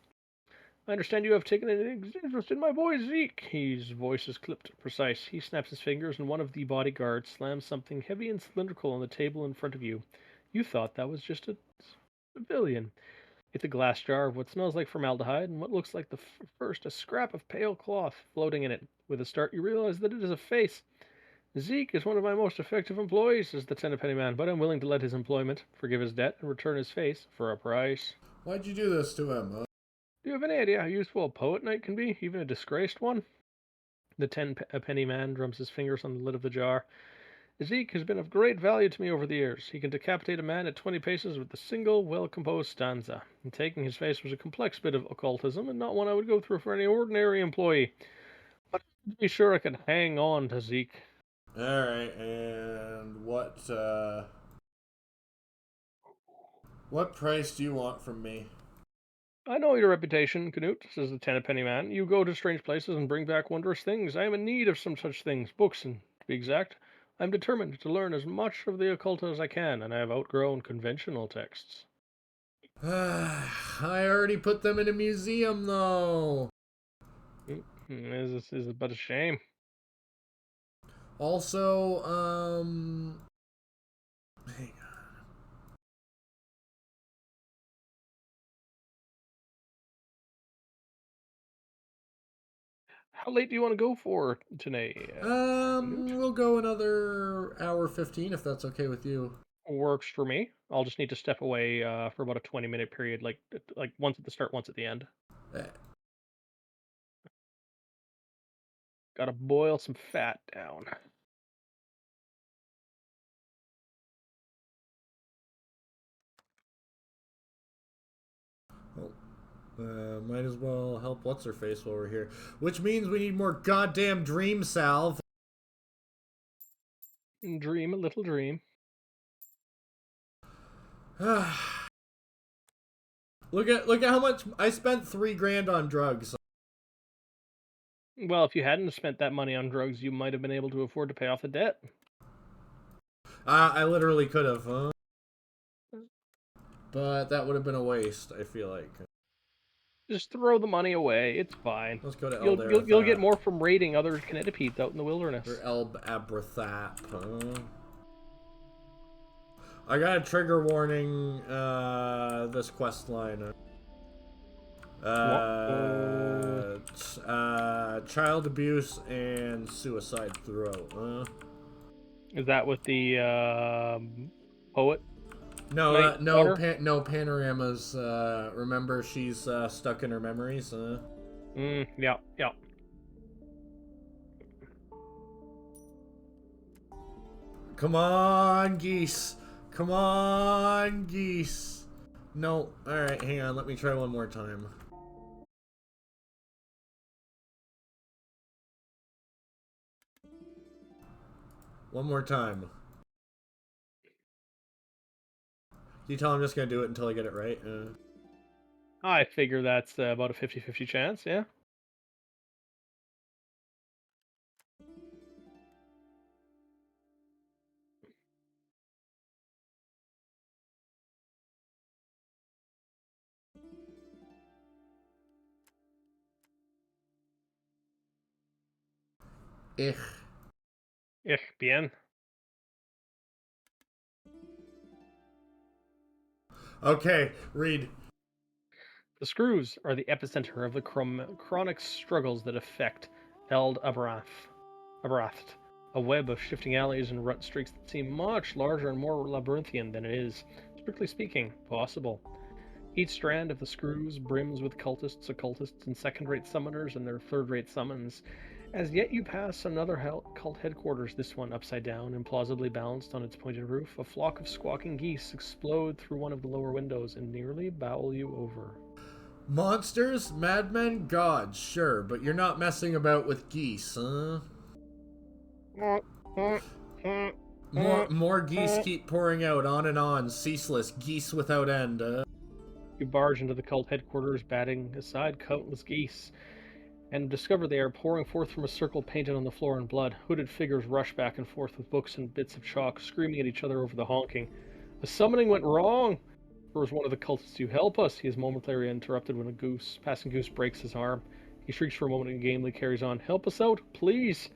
S1: I understand you have taken an interest in my boy Zeke. His voice is clipped precise. He snaps his fingers, and one of the bodyguards slams something heavy and cylindrical on the table in front of you. You thought that was just a civilian. It's a glass jar of what smells like formaldehyde and what looks like a scrap of pale cloth floating in it. With a start, you realize that it is a face. Zeke is one of my most effective employees, says the tenpenny man, but I'm willing to let his employment, forgive his debt, and return his face for a price.
S2: Why'd you do this to him,
S1: Do you have any idea how useful a poet knight can be, even a disgraced one? The penny man drums his fingers on the lid of the jar. Zeke has been of great value to me over the years. He can decapitate a man at 20 paces with a single, well-composed stanza. And taking his face was a complex bit of occultism, and not one I would go through for any ordinary employee. But to be sure I can hang on to Zeke.
S2: Alright, and what price do you want from me?
S1: I know your reputation, Canute, says the tenpenny man. You go to strange places and bring back wondrous things. I am in need of some such things, books, and to be exact. I am determined to learn as much of the occult as I can, and I have outgrown conventional texts.
S2: I already put them in a museum, though.
S1: This is but a shame.
S2: Also, hang on.
S1: How late do you want to go for today?
S2: We'll go another hour 15 if that's okay with you.
S1: Works for me. I'll just need to step away for about a 20-minute period, like once at the start, once at the end. Gotta boil some fat down.
S2: Might as well help what's her face while we're here. Which means we need more goddamn dream salve.
S1: Dream a little dream.
S2: Look at how much I spent $3,000 on drugs.
S1: Well, if you hadn't spent that money on drugs, you might have been able to afford to pay off the debt.
S2: I literally could have, huh? But that would have been a waste, I feel like.
S1: Just throw the money away. It's fine.
S2: Let's go to
S1: You'll get more from raiding other centipedes out in the wilderness.
S2: Or Abrathap, huh? I got a trigger warning, this quest line. Child abuse and suicide throat,
S1: Is that with the poet?
S2: No,
S1: My daughter?
S2: no panoramas. Remember, she's stuck in her memories.
S1: Yeah, yeah.
S2: Come on, geese. Come on, geese. No. Alright, hang on. Let me try one more time. One more time. You tell I'm just gonna do it until I get it right?
S1: I figure that's about a 50-50 chance, yeah?
S2: Ich.
S1: Bien.
S2: Okay, read.
S1: The screws are the epicenter of the chronic struggles that affect Eld Abarath, a web of shifting alleys and rut streaks that seem much larger and more labyrinthian than it is, strictly speaking, possible. Each strand of the screws brims with cultists, occultists, and second-rate summoners and their third-rate summons. As yet you pass another cult headquarters, this one upside down, implausibly balanced on its pointed roof. A flock of squawking geese explode through one of the lower windows and nearly bowl you over.
S2: Monsters? Madmen? Gods, sure, but you're not messing about with geese, huh? More geese keep pouring out, on and on, ceaseless, geese without end.
S1: You barge into the cult headquarters, batting aside countless geese, and discover they are pouring forth from a circle painted on the floor in blood. Hooded figures rush back and forth with books and bits of chalk, screaming at each other over the honking. The summoning went wrong! Roars one of the cultists. You help us! He is momentarily interrupted when a passing goose breaks his arm. He shrieks for a moment and gamely carries on. Help us out, please!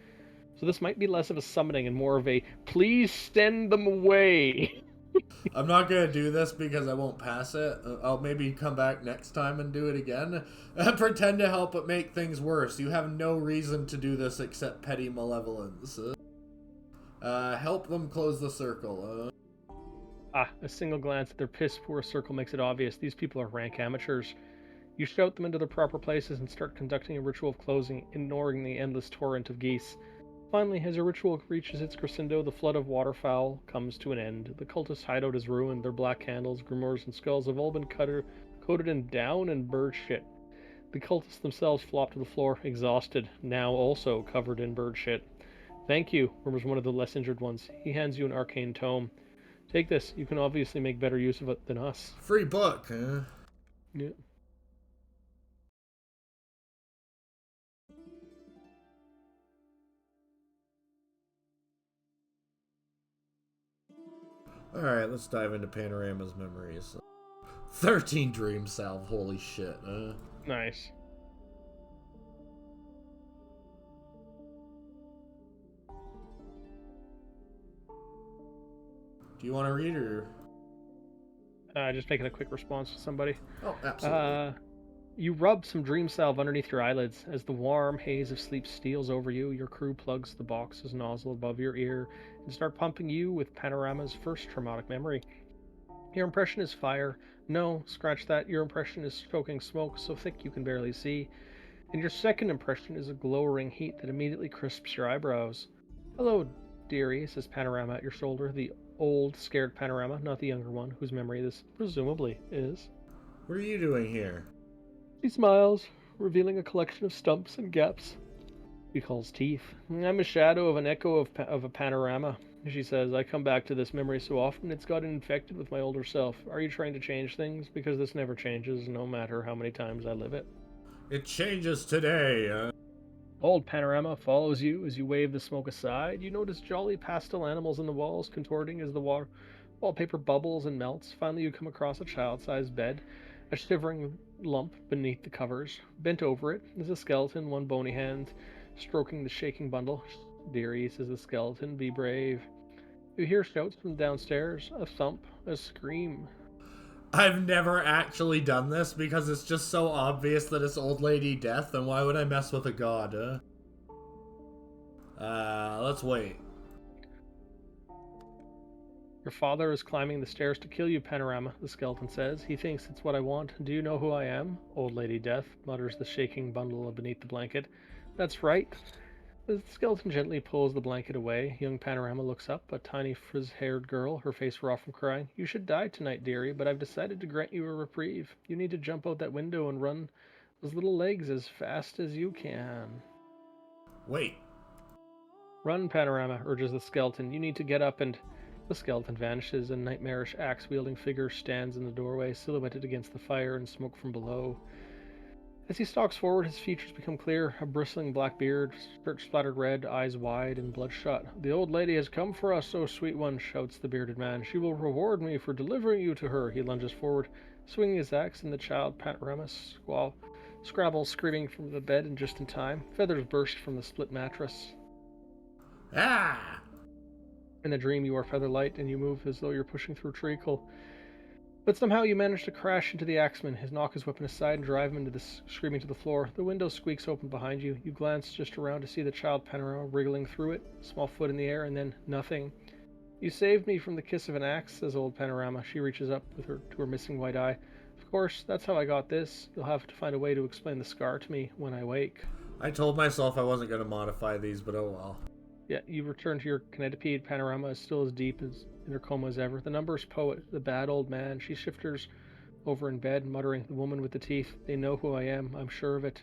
S1: So this might be less of a summoning and more of a, please send them away!
S2: I'm not gonna do this because I won't pass it. I'll maybe come back next time and do it again. Pretend to help but make things worse. You have no reason to do this except petty malevolence. Help them close the circle.
S1: A single glance at their piss-poor circle makes it obvious. These people are rank amateurs. You shout them into their proper places and start conducting a ritual of closing, ignoring the endless torrent of geese. Finally, as your ritual reaches its crescendo, the flood of waterfowl comes to an end. The cultist hideout is ruined. Their black candles, grimoires, and skulls have all been coated in down and bird shit. The cultists themselves flop to the floor, exhausted, now also covered in bird shit. Thank you, murmurs one of the less injured ones. He hands you an arcane tome. Take this. You can obviously make better use of it than us.
S2: Free book.
S1: Yeah.
S2: Alright, let's dive into Panorama's memories. 13 dream salve, holy shit.
S1: Nice.
S2: Do you want to read or?
S1: Just making a quick response to somebody.
S2: Oh, absolutely.
S1: You rub some dream salve underneath your eyelids. As the warm haze of sleep steals over you, your crew plugs the box's nozzle above your ear and start pumping you with Panorama's first traumatic memory. Your impression is fire. No, scratch that. Your impression is stoking smoke so thick you can barely see. And your second impression is a glowering heat that immediately crisps your eyebrows. Hello, dearie, says Panorama at your shoulder, the old, scared Panorama, not the younger one, whose memory this presumably is.
S2: What are you doing here?
S1: She smiles, revealing a collection of stumps and gaps she calls teeth. I'm a shadow of an echo of a Panorama, she says. I come back to this memory so often it's gotten infected with my older self. Are you trying to change things? Because this never changes, no matter how many times I live it.
S2: It changes today.
S1: Old Panorama follows you as you wave the smoke aside. You notice jolly pastel animals in the walls contorting as the wallpaper bubbles and melts. Finally, you come across a child-sized bed. A shivering lump beneath the covers. Bent over it is a skeleton, one bony hand stroking the shaking bundle. Dearie, says the skeleton, be brave. You hear shouts from downstairs, a thump, a scream.
S2: I've never actually done this because it's just so obvious that it's old lady death, and why would I mess with a god, let's wait.
S1: Your father is climbing the stairs to kill you, Panorama, the skeleton says. He thinks it's what I want. Do you know who I am? Old Lady Death, mutters the shaking bundle beneath the blanket. That's right. The skeleton gently pulls the blanket away. Young Panorama looks up, a tiny frizz-haired girl, her face raw from crying. You should die tonight, dearie, but I've decided to grant you a reprieve. You need to jump out that window and run those little legs as fast as you can.
S2: Wait.
S1: Run, Panorama, urges the skeleton. You need to get up and... The skeleton vanishes. A nightmarish axe-wielding figure stands in the doorway, silhouetted against the fire and smoke from below. As he stalks forward, his features become clear, a bristling black beard, splattered red, eyes wide and bloodshot. The old lady has come for us, O sweet one, shouts the bearded man. She will reward me for delivering you to her. He lunges forward, swinging his axe, and the child Panorama scrabbles, screaming from the bed and just in time. Feathers burst from the split mattress.
S2: Ah!
S1: In the dream, you are featherlight, and you move as though you're pushing through treacle. But somehow you manage to crash into the axeman, knock his weapon aside, and drive him screaming to the floor. The window squeaks open behind you. You glance just around to see the child Panorama wriggling through it, small foot in the air, and then nothing. You saved me from the kiss of an axe, says old Panorama. She reaches up with her to her missing white eye. Of course, that's how I got this. You'll have to find a way to explain the scar to me when I wake.
S2: I told myself I wasn't going to modify these, but oh well.
S1: Yeah, you return to your kinetipede. Panorama is still as deep as in her coma as ever. The numbers poet, the bad old man. She shifters over in bed, muttering, the woman with the teeth. They know who I am. I'm sure of it.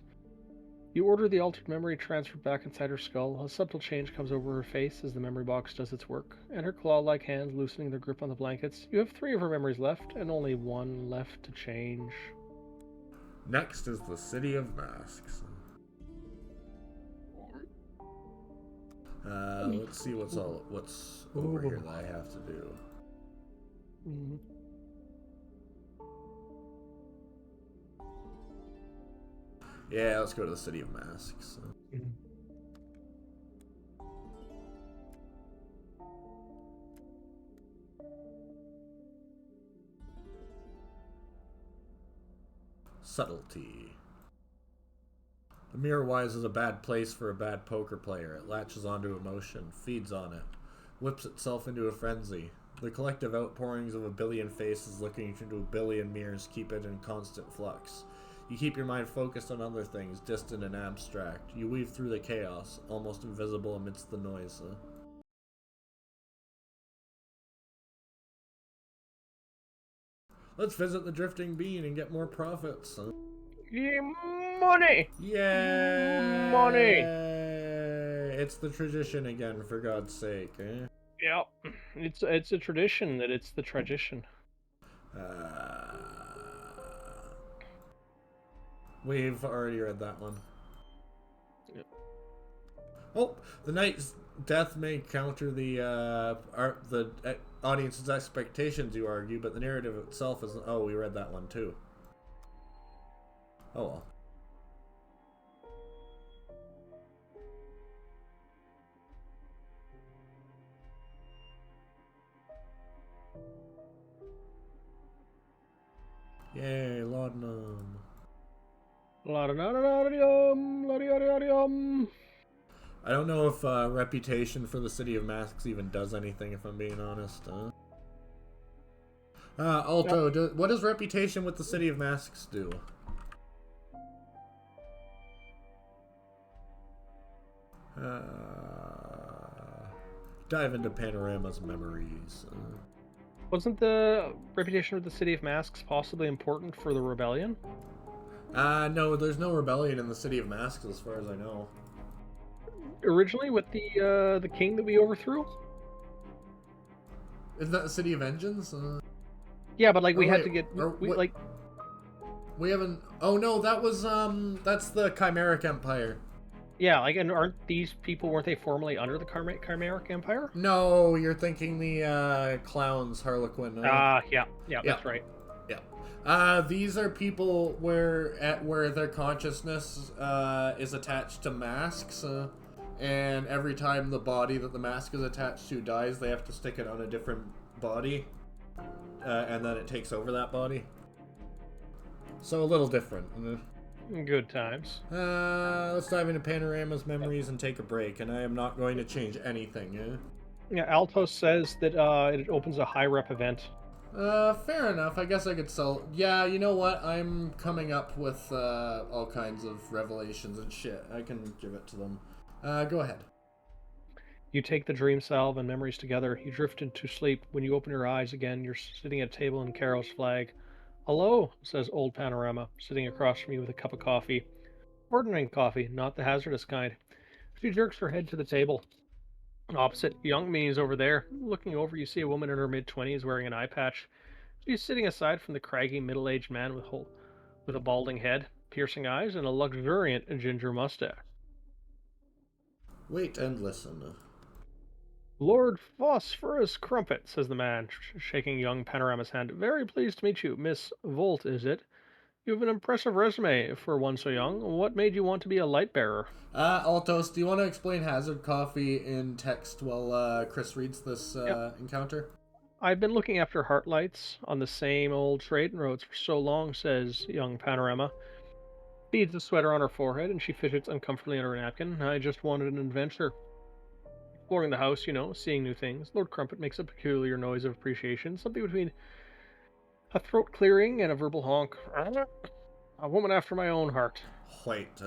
S1: You order the altered memory transferred back inside her skull. A subtle change comes over her face as the memory box does its work, and her claw-like hands loosening their grip on the blankets. You have 3 of her memories left, and only 1 left to change.
S2: Next is the City of Masks. Let's see what's over here that I have to do.
S1: Mm-hmm.
S2: Yeah, let's go to the City of Masks.
S1: Mm-hmm.
S2: Subtlety. The Mirror Wise is a bad place for a bad poker player. It latches onto emotion, feeds on it, whips itself into a frenzy. The collective outpourings of a billion faces looking into a billion mirrors keep it in constant flux. You keep your mind focused on other things, distant and abstract. You weave through the chaos, almost invisible amidst the noise. Let's visit the Drifting Bean and get more profits.
S1: Money!
S2: Yay!
S1: Money!
S2: It's the tradition again, for God's sake. Eh?
S1: Yeah, it's a tradition that it's the tradition.
S2: We've already read that one.
S1: Yep.
S2: Oh, the knight's death may counter the audience's expectations, you argue, but the narrative itself is... Oh, we read that one too. Oh well. Yay, laudanum.
S1: Laudanum.
S2: I don't know if reputation for the City of Masks even does anything, if I'm being honest. Alto, what does reputation with the City of Masks do? Dive into Panorama's memories.
S1: Wasn't the reputation of the City of Masks possibly important for the rebellion?
S2: No, there's no rebellion in the City of Masks as far as I know.
S1: Originally with the king that we overthrew?
S2: Isn't that the City of Engines?
S1: Yeah, but like we had
S2: wait,
S1: to get
S2: we haven't. Oh no, that was that's the Chimeric Empire.
S1: Yeah, like, and weren't these people they formerly under the Chimeric Empire?
S2: No, you're thinking the clowns, Harlequin.
S1: Yeah, that's right.
S2: Yeah. These are people where their consciousness is attached to masks, and every time the body that the mask is attached to dies, they have to stick it on a different body, and then it takes over that body. So a little different.
S1: Good times.
S2: Let's dive into Panorama's memories and take a break, and I am not going to change anything.
S1: Yeah, Altos says that it opens a high rep event.
S2: Fair enough. I guess I could sell. Yeah, you know what? I'm coming up with all kinds of revelations and shit. I can give it to them. Go ahead.
S1: You take the dream salve and memories together. You drift into sleep. When you open your eyes again, you're sitting at a table in Carol's flag. Hello, says old Panorama, sitting across from you with a cup of coffee. Ordinary coffee, not the hazardous kind. She jerks her head to the table. Opposite, young me is over there. Looking over, you see a woman in her mid-20s wearing an eye patch. She's sitting aside from the craggy, middle-aged man with a balding head, piercing eyes, and a luxuriant ginger mustache.
S2: Wait and listen.
S1: Lord Phosphorus Crumpet, says the man, shaking young Panorama's hand. Very pleased to meet you. Miss Volt, is it? You have an impressive resume for one so young. What made you want to be a light bearer?
S2: Altos, do you want to explain Hazard Coffee in text while Chris reads this
S1: Yep.
S2: encounter?
S1: I've been looking after Heartlights on the same old trading roads for so long, says young Panorama. Beads a sweater on her forehead, and she fidgets uncomfortably on her napkin. I just wanted an adventure. Exploring the house, seeing new things. Lord Crumpet makes a peculiar noise of appreciation, something between a throat clearing and a verbal honk. A woman after my own heart.
S2: Wait.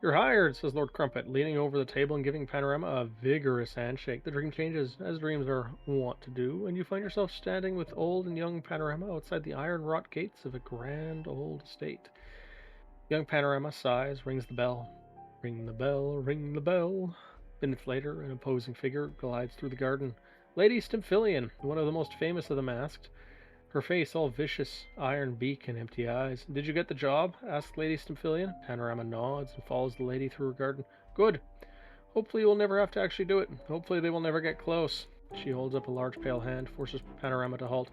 S1: You're hired, says Lord Crumpet, leaning over the table and giving Panorama a vigorous handshake. The dream changes, as dreams are wont to do, and you find yourself standing with old and young Panorama outside the iron-wrought gates of a grand old estate. Young Panorama sighs, rings the bell. Ring the bell, ring the bell. Minutes later, an imposing figure glides through the garden. Lady Stymphalion, one of the most famous of the masked. Her face all vicious, iron beak and empty eyes. Did you get the job? Asks Lady Stymphalion. Panorama nods and follows the lady through her garden. Good. Hopefully you will never have to actually do it. Hopefully they will never get close. She holds up a large pale hand, forces Panorama to halt.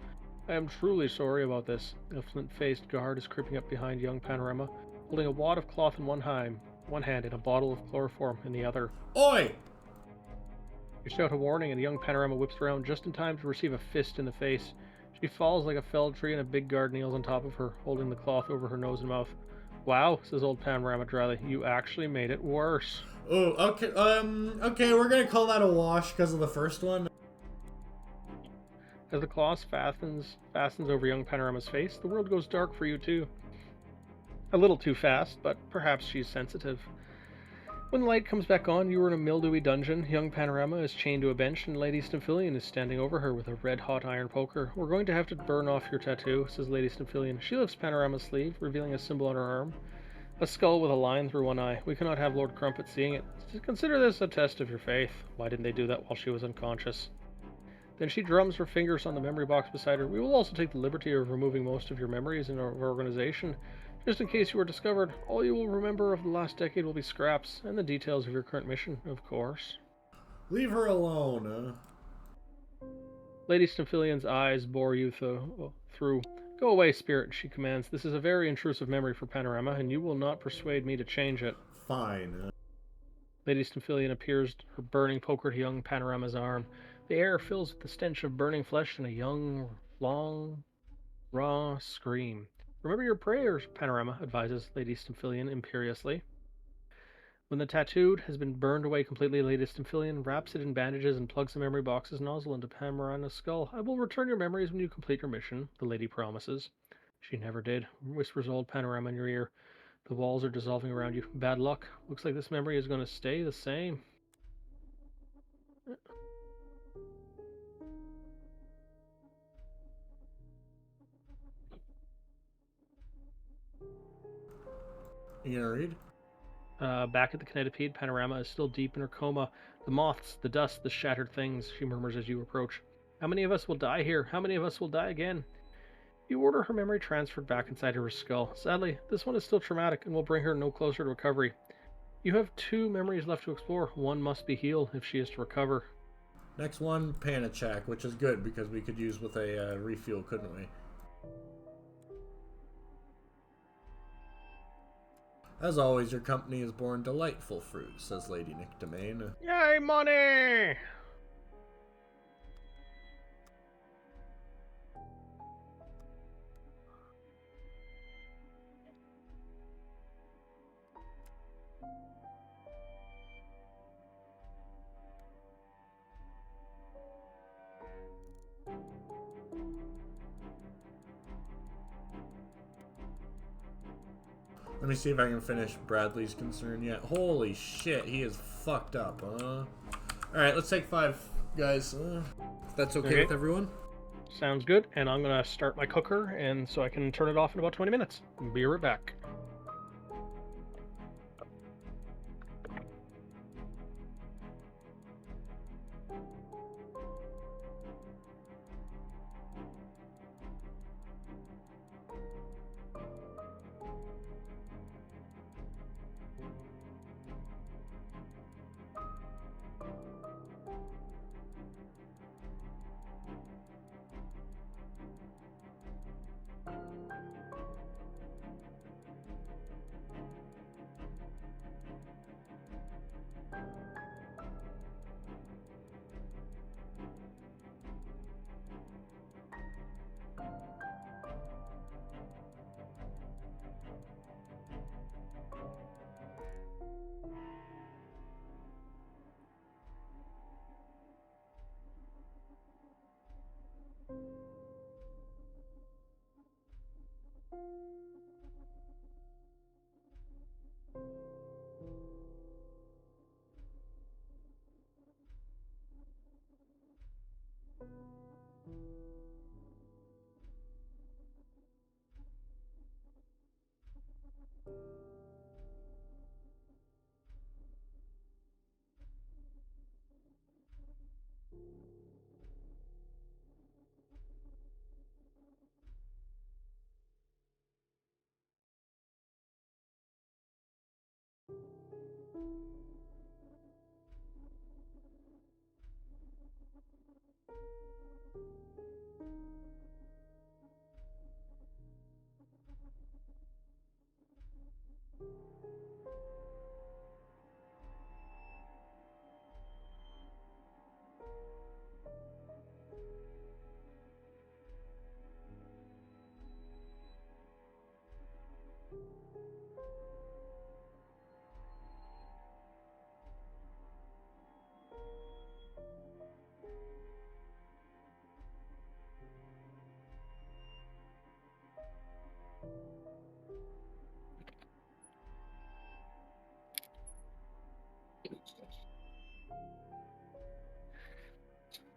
S1: I am truly sorry about this. A flint-faced guard is creeping up behind young Panorama, holding a wad of cloth in one hand and a bottle of chloroform in the other.
S2: Oi!
S1: You shout a warning, and the young Panorama whips around just in time to receive a fist in the face. She falls like a felled tree, and a big guard kneels on top of her, holding the cloth over her nose and mouth. Wow, says old Panorama dryly, you actually made it worse.
S2: Oh, okay. Okay, we're gonna call that a wash because of the first one.
S1: As the cloth fastens over young Panorama's face, the world goes dark for you too. A little too fast, but perhaps she's sensitive. When the light comes back on, you are in a mildewy dungeon. Young Panorama is chained to a bench, and Lady Stymphalion is standing over her with a red-hot iron poker. We're going to have to burn off your tattoo, says Lady Stymphalion. She lifts Panorama's sleeve, revealing a symbol on her arm. A skull with a line through one eye. We cannot have Lord Crumpet seeing it. Consider this a test of your faith. Why didn't they do that while she was unconscious? Then she drums her fingers on the memory box beside her. We will also take the liberty of removing most of your memories in our organization. Just in case you are discovered, all you will remember of the last decade will be scraps, and the details of your current mission, of course.
S2: Leave her alone.
S1: Lady Stymphalian's eyes bore you through. Go away, spirit, she commands. This is a very intrusive memory for Panorama, and you will not persuade me to change it.
S2: Fine.
S1: Lady Stymphalion appears, her burning poker to young Panorama's arm. The air fills with the stench of burning flesh and a young, long, raw scream. Remember your prayers, Panorama advises Lady Stymphalion imperiously. When the tattooed has been burned away completely, Lady Stymphalion wraps it in bandages and plugs the memory box's nozzle into Panorama's skull. I will return your memories when you complete your mission, the lady promises. She never did, whispers old Panorama in your ear. The walls are dissolving around you. Bad luck. Looks like this memory is going to stay the same.
S2: You gonna read?
S1: Back at the Connecticut, Panorama is still deep in her coma. The moths, the dust, the shattered things, she murmurs as you approach. How many of us will die here? How many of us will die again? You order her memory transferred back inside her skull. Sadly, this one is still traumatic and will bring her no closer to recovery. You have 2 memories left to explore. One must be healed if she is to recover.
S2: Next one, Panichak, which is good because we could use with a refuel, couldn't we? As always, your company has borne delightful fruit, says Lady Nictamane.
S1: Yay, money!
S2: Let me see if I can finish Bradley's concern yet. Holy shit, he is fucked up, Alright, let's take 5, guys. If that's okay with everyone?
S1: Sounds good, and I'm gonna start my cooker, and so I can turn it off in about 20 minutes. Be right back.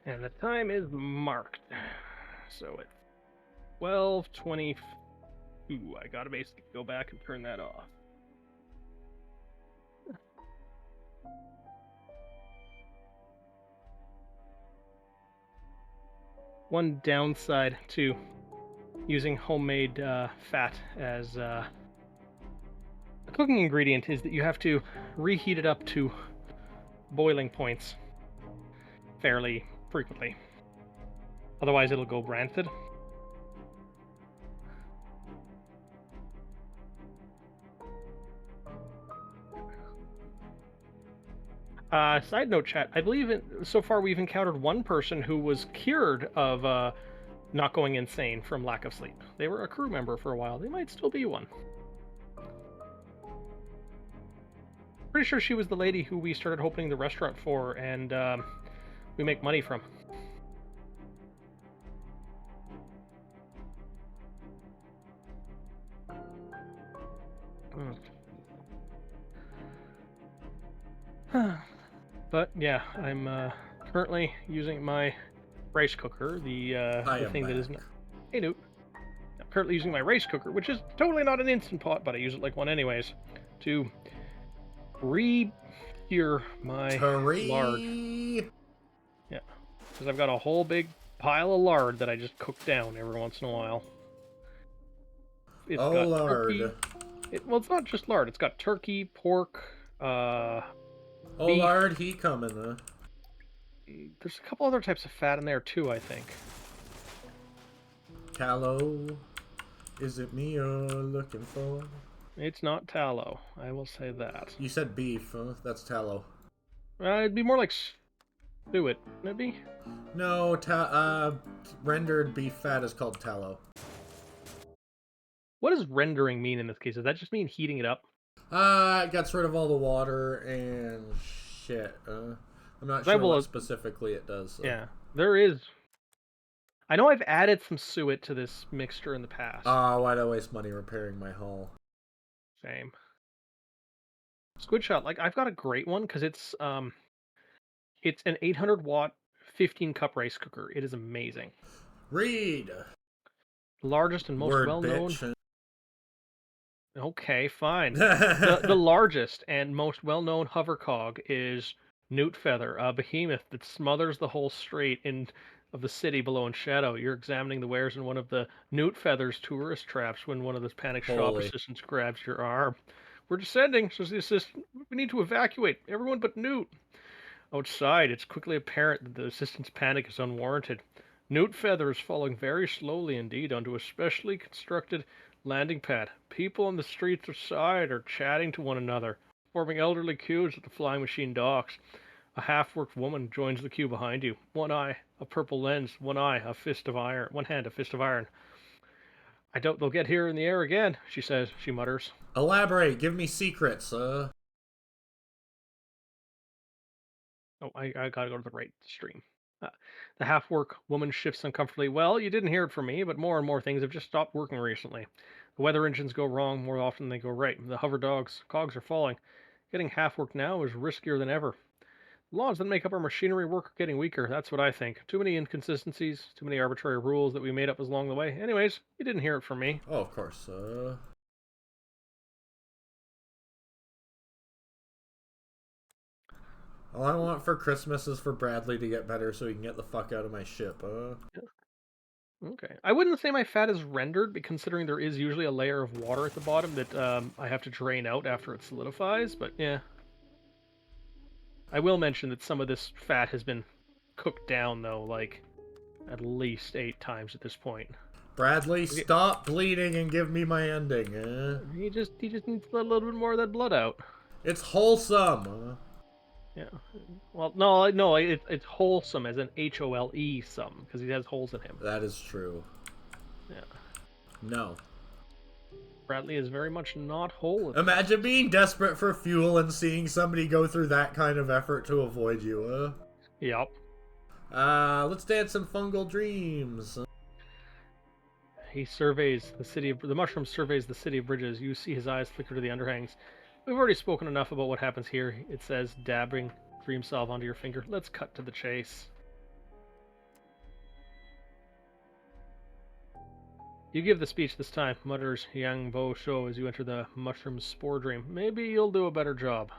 S1: And the time is marked. So it's 12:22. I gotta basically go back and turn that off. One downside to using homemade fat as a cooking ingredient is that you have to reheat it up to boiling points fairly frequently. Otherwise, it'll go rancid. Side note, chat. I believe so far we've encountered one person who was cured of not going insane from lack of sleep. They were a crew member for a while. They might still be one. Pretty sure she was the lady who we started opening the restaurant for, and we make money from. But yeah, I'm currently using my rice cooker, the thing that isn't. Hey, Noot. I'm currently using my rice cooker, which is totally not an instant pot, but I use it like one anyways, to re-cure my lard. Yeah, because I've got a whole big pile of lard that I just cook down every once in a while. It's got
S2: lard.
S1: Turkey. Well, it's not just lard. It's got turkey, pork, beef.
S2: Lard, he coming, huh?
S1: There's a couple other types of fat in there too, I think.
S2: Tallow. Is it me you're looking for?
S1: It's not tallow, I will say that.
S2: You said beef, huh? That's tallow.
S1: It'd be more like suet, maybe?
S2: No, rendered beef fat is called tallow.
S1: What does rendering mean in this case? Does that just mean heating it up?
S2: It gets rid of all the water and shit. I'm not sure what specifically it does. So.
S1: Yeah, there is. I know I've added some suet to this mixture in the past.
S2: Oh, why'd I waste money repairing my hull?
S1: Same. Squid shot, like I've got a great one because it's an 800-watt 15-cup rice cooker. It is amazing.
S2: Read.
S1: The largest and most
S2: Word,
S1: well-known.
S2: bitch.
S1: Okay, fine. The largest and most well-known hovercog is Newt Feather, a behemoth that smothers the whole strait of the city below in shadow. You're examining the wares in one of the Newt Feather's tourist traps when one of the panicked shop
S2: Holy.
S1: assistants grabs your arm. We're descending, says the assistant. We need to evacuate everyone but Newt. Outside, it's quickly apparent that the assistant's panic is unwarranted. Newt Feather is falling very slowly indeed onto a specially constructed landing pad. People on the streets outside are chatting to one another, forming elderly queues at the flying machine docks. A half-worked woman joins the queue behind you. One eye, a purple lens, one eye, a fist of iron, one hand, a fist of iron. I doubt they'll get here in the air again, she says, she mutters.
S2: Elaborate. Give me secrets.
S1: Oh, I gotta go to the right stream. Uh, the half-work woman shifts uncomfortably. Well, you didn't hear it from me, but more and more things have just stopped working recently. The weather engines go wrong more often than they go right. The hover dogs cogs are falling. Getting half-work now is riskier than ever. The laws that make up our machinery work are getting weaker. That's what I think. Too many inconsistencies, too many arbitrary rules that we made up along the way. Anyways, you didn't hear it from me.
S2: Oh, of course. All I want for Christmas is for Bradley to get better so he can get the fuck out of my ship.
S1: Okay. I wouldn't say my fat is rendered, but considering there is usually a layer of water at the bottom that I have to drain out after it solidifies, but yeah. I will mention that some of this fat has been cooked down, though, like, at least 8 times at this point.
S2: Bradley, stop bleeding and give me my ending.
S1: He just needs to let a little bit more of that blood out.
S2: It's wholesome.
S1: Yeah. Well, no, it's wholesome as in HOLE some, because he has holes in him.
S2: That is true.
S1: Yeah.
S2: No.
S1: Bradley is very much not whole.
S2: Imagine being desperate for fuel and seeing somebody go through that kind of effort to avoid you.
S1: Yep.
S2: Let's dance some fungal dreams.
S1: He surveys the city of... The mushroom surveys the city of bridges. You see his eyes flicker to the underhangs. We've already spoken enough about what happens here, it says, dabbing dream salve onto your finger. Let's cut to the chase. You give the speech this time, mutters Yang Bo Shou as you enter the mushroom spore dream. Maybe you'll do a better job.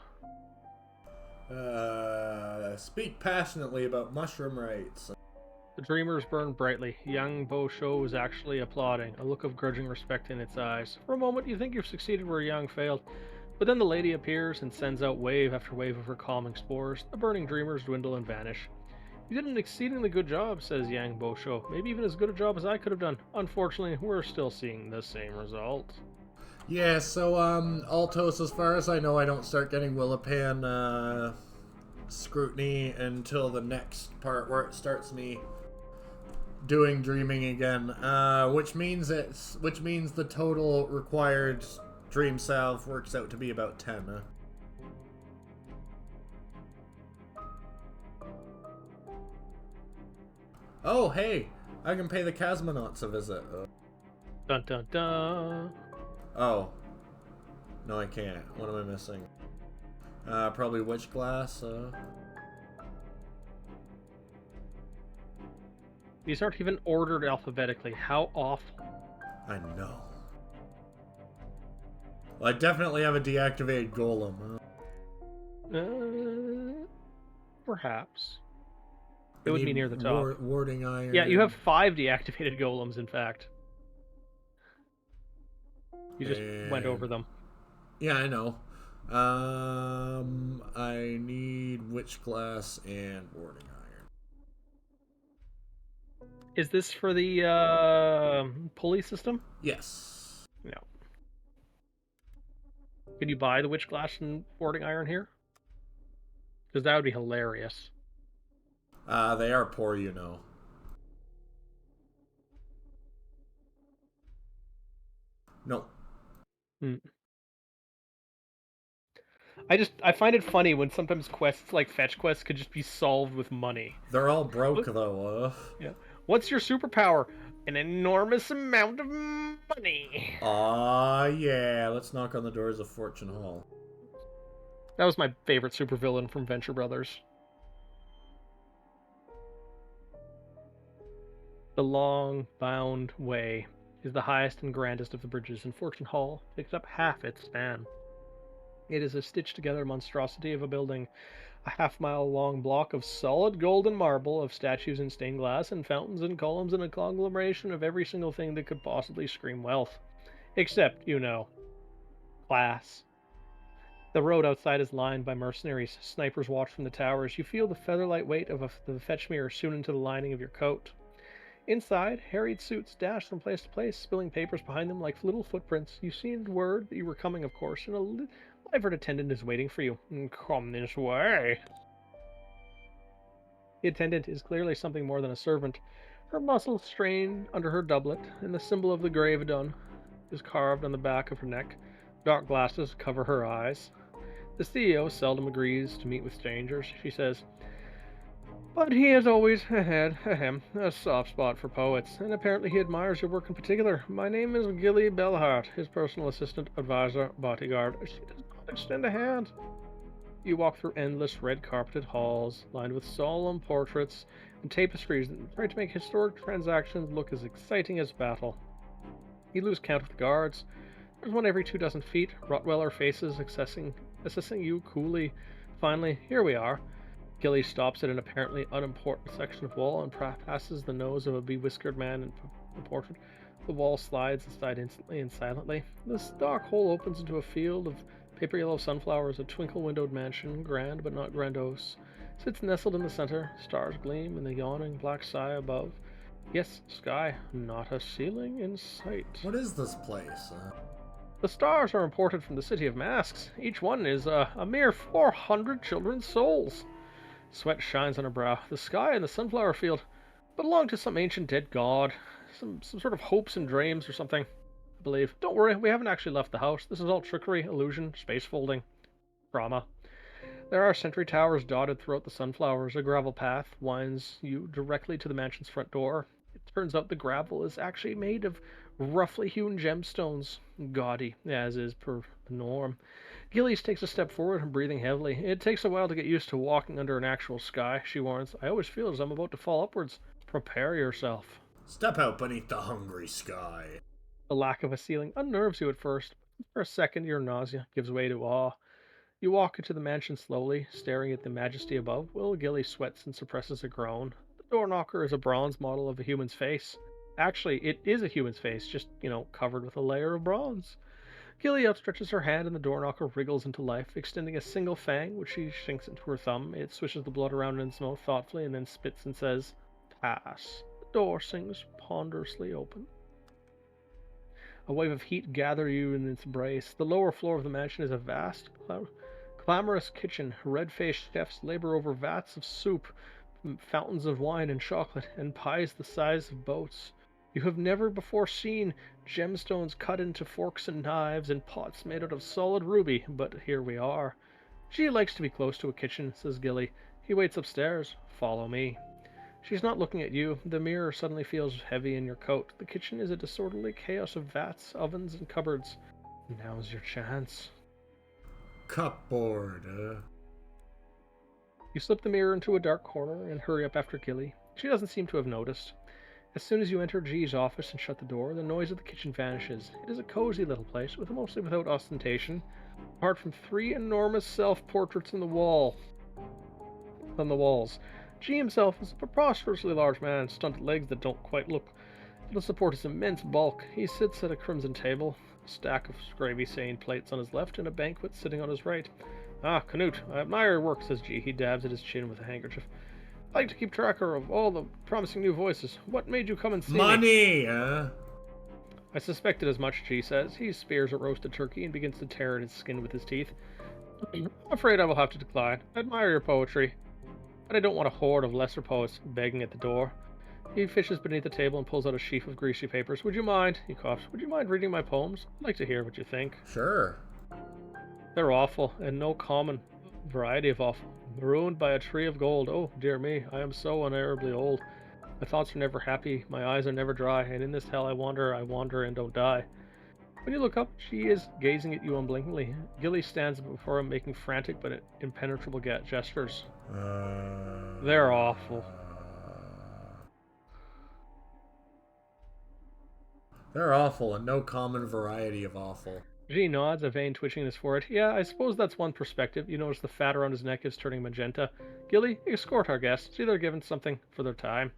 S2: Speak passionately about mushroom rights.
S1: The dreamers burn brightly. Yang Bo Shou is actually applauding, a look of grudging respect in its eyes. For a moment, you think you've succeeded where Yang failed, but then the lady appears and sends out wave after wave of her calming spores. The burning dreamers dwindle and vanish. You did an exceedingly good job, says Yang Bo Shou. Maybe even as good a job as I could have done. Unfortunately, we're still seeing the same result.
S2: Yeah, so, Altos, as far as I know, I don't start getting Willipan, scrutiny until the next part where it starts me doing dreaming again, which means the total required dream salve works out to be about 10. Oh, hey, I can pay the cosmonauts a visit.
S1: Dun dun dun.
S2: Oh, no, I can't. What am I missing? Probably witch glass.
S1: These aren't even ordered alphabetically. How awful.
S2: I know. Well, I definitely have a deactivated golem.
S1: Perhaps. It would be near the top.
S2: Warding iron.
S1: Yeah, you have 5 deactivated golems, in fact. You just went over them.
S2: Yeah, I know. I need witch glass and warding iron.
S1: Is this for the pulley system?
S2: Yes.
S1: No. Can you buy the witch glass and warding iron here? Because that would be hilarious.
S2: They are poor, you know. No.
S1: I find it funny when sometimes quests like fetch quests could just be solved with money.
S2: They're all broke though.
S1: Yeah. What's your superpower? an enormous amount of money.
S2: Ah, yeah. Let's knock on the doors of Fortune Hall.
S1: That was my favorite supervillain from Venture Brothers. The long, bound way is the highest and grandest of the bridges, and Fortune Hall takes up half its span. It is a stitched-together monstrosity of a building, a half-mile-long block of solid golden marble, of statues in stained glass, and fountains and columns, and a conglomeration of every single thing that could possibly scream wealth. Except, class. The road outside is lined by mercenaries. Snipers watch from the towers. You feel the feather-light weight of the fetch mirror sewn into the lining of your coat. Inside, harried suits dash from place to place, spilling papers behind them like little footprints. You send word that you were coming, of course, and a livered attendant is waiting for you. Come this way. The attendant is clearly something more than a servant. Her muscles strain under her doublet, and the symbol of the Gravedon is carved on the back of her neck. Dark glasses cover her eyes. The CEO seldom agrees to meet with strangers, she says, but he has always had a soft spot for poets, and apparently he admires your work in particular. My name is Gilly Bellhart, his personal assistant, advisor, bodyguard. She does not extend a hand. You walk through endless red-carpeted halls, lined with solemn portraits and tapestries that try to make historic transactions look as exciting as battle. You lose count of the guards. There's one every 24 feet, Rottweiler faces assessing you coolly. Finally, here we are. Gilly stops at an apparently unimportant section of wall and passes the nose of a bewhiskered man in the portrait. The wall slides aside instantly and silently. This dark hole opens into a field of paper yellow sunflowers. A twinkle-windowed mansion, grand but not grandiose, sits nestled in the center. Stars gleam in the yawning black sky above. Yes, sky, not a ceiling in sight.
S2: What is this place?
S1: The stars are imported from the City of Masks. Each one is a mere 400 children's souls. Sweat shines on her brow. The sky and the sunflower field belong to some ancient dead god. Some sort of hopes and dreams or something, I believe. Don't worry, we haven't actually left the house. This is all trickery, illusion, space folding, drama. There are sentry towers dotted throughout the sunflowers. A gravel path winds you directly to the mansion's front door. It turns out the gravel is actually made of roughly hewn gemstones, gaudy, as is per the norm. Gillies takes a step forward, breathing heavily. It takes a while to get used to walking under an actual sky, she warns. I always feel as I'm about to fall upwards. Prepare yourself.
S2: Step out beneath the hungry sky.
S1: The lack of a ceiling unnerves you at first. For a second, your nausea gives way to awe. You walk into the mansion slowly, staring at the majesty above. Will Gilly sweats and suppresses a groan. The door knocker is a bronze model of a human's face. Actually, it is a human's face, just, covered with a layer of bronze. Gilly outstretches her hand and the door knocker wriggles into life, extending a single fang, which she sinks into her thumb. It swishes the blood around in its mouth thoughtfully and then spits and says, "Pass." The door swings ponderously open. A wave of heat gathers you in its embrace. The lower floor of the mansion is a vast, clamorous kitchen. Red-faced chefs labor over vats of soup, fountains of wine and chocolate, and pies the size of boats. You have never before seen gemstones cut into forks and knives and pots made out of solid ruby, but here we are. She likes to be close to a kitchen, says Gilly. He waits upstairs. Follow me. She's not looking at you. The mirror suddenly feels heavy in your coat. The kitchen is a disorderly chaos of vats, ovens, and cupboards. Now's your chance.
S2: Cupboard.
S1: You slip the mirror into a dark corner and hurry up after Gilly. She doesn't seem to have noticed. As soon as you enter G's office and shut the door, the noise of the kitchen vanishes. It is a cozy little place, mostly without ostentation, apart from 3 enormous self-portraits on the walls. G himself is a preposterously large man, stunted legs that don't quite look to support his immense bulk. He sits at a crimson table, a stack of gravy-stained plates on his left, and a banquet sitting on his right. Ah, Canute, I admire your work, says G. He dabs at his chin with a handkerchief. I like to keep track of all the promising new voices. What made you come and see me?
S2: Money!
S1: I suspected as much, G says. He spears a roasted turkey and begins to tear at its skin with his teeth. I'm afraid I will have to decline. I admire your poetry, but I don't want a horde of lesser poets begging at the door. He fishes beneath the table and pulls out a sheaf of greasy papers. Would you mind, he coughs, would you mind reading my poems? I'd like to hear what you think.
S2: Sure.
S1: They're awful, and no common variety of awful. Ruined by a tree of gold. Oh, dear me, I am so unbearably old. My thoughts are never happy, my eyes are never dry, and in this hell I wander, and don't die. When you look up, she is gazing at you unblinkingly. Gilly stands before him, making frantic but impenetrable gestures. They're awful.
S2: They're awful, and no common variety of awful.
S1: G nods, a vein twitching in his forehead. Yeah, I suppose that's one perspective. You notice the fat around his neck is turning magenta. Gilly, escort our guests. See, they're given something for their time.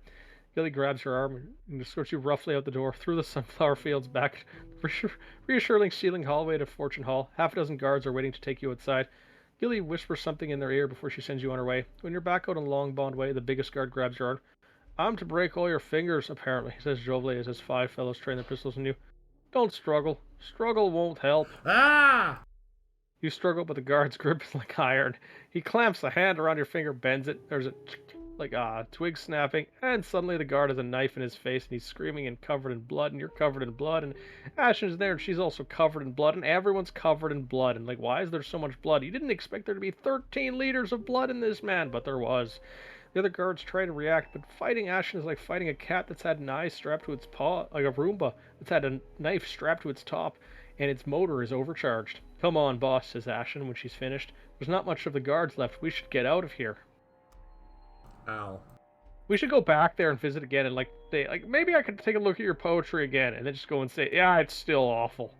S1: Gilly grabs your arm and escorts you roughly out the door, through the sunflower fields, back the reassuring ceiling hallway to Fortune Hall. Half a dozen guards are waiting to take you outside. Gilly whispers something in their ear before she sends you on her way. When you're back out on Long Bond Way, the biggest guard grabs your arm. I'm to break all your fingers, apparently, he says jovially as his 5 fellows train their pistols on you. Don't struggle. Struggle won't help.
S2: Ah!
S1: You struggle, but the guard's grip is like iron. He clamps a hand around your finger, bends it. There's a twig snapping, and suddenly the guard has a knife in his face, and he's screaming and covered in blood, and you're covered in blood, and Ashen's there, and she's also covered in blood, and everyone's covered in blood. And why is there so much blood? You didn't expect there to be 13 liters of blood in this man, but there was. The other guards try to react, but fighting Ashen is like fighting a cat that's had an eye strapped to its paw, like a Roomba that's had a knife strapped to its top, and its motor is overcharged. Come on, boss, says Ashen when she's finished. There's not much of the guards left. We should get out of here.
S2: Ow.
S1: We should go back there and visit again and say, maybe I could take a look at your poetry again, and then just go and say, yeah, it's still awful.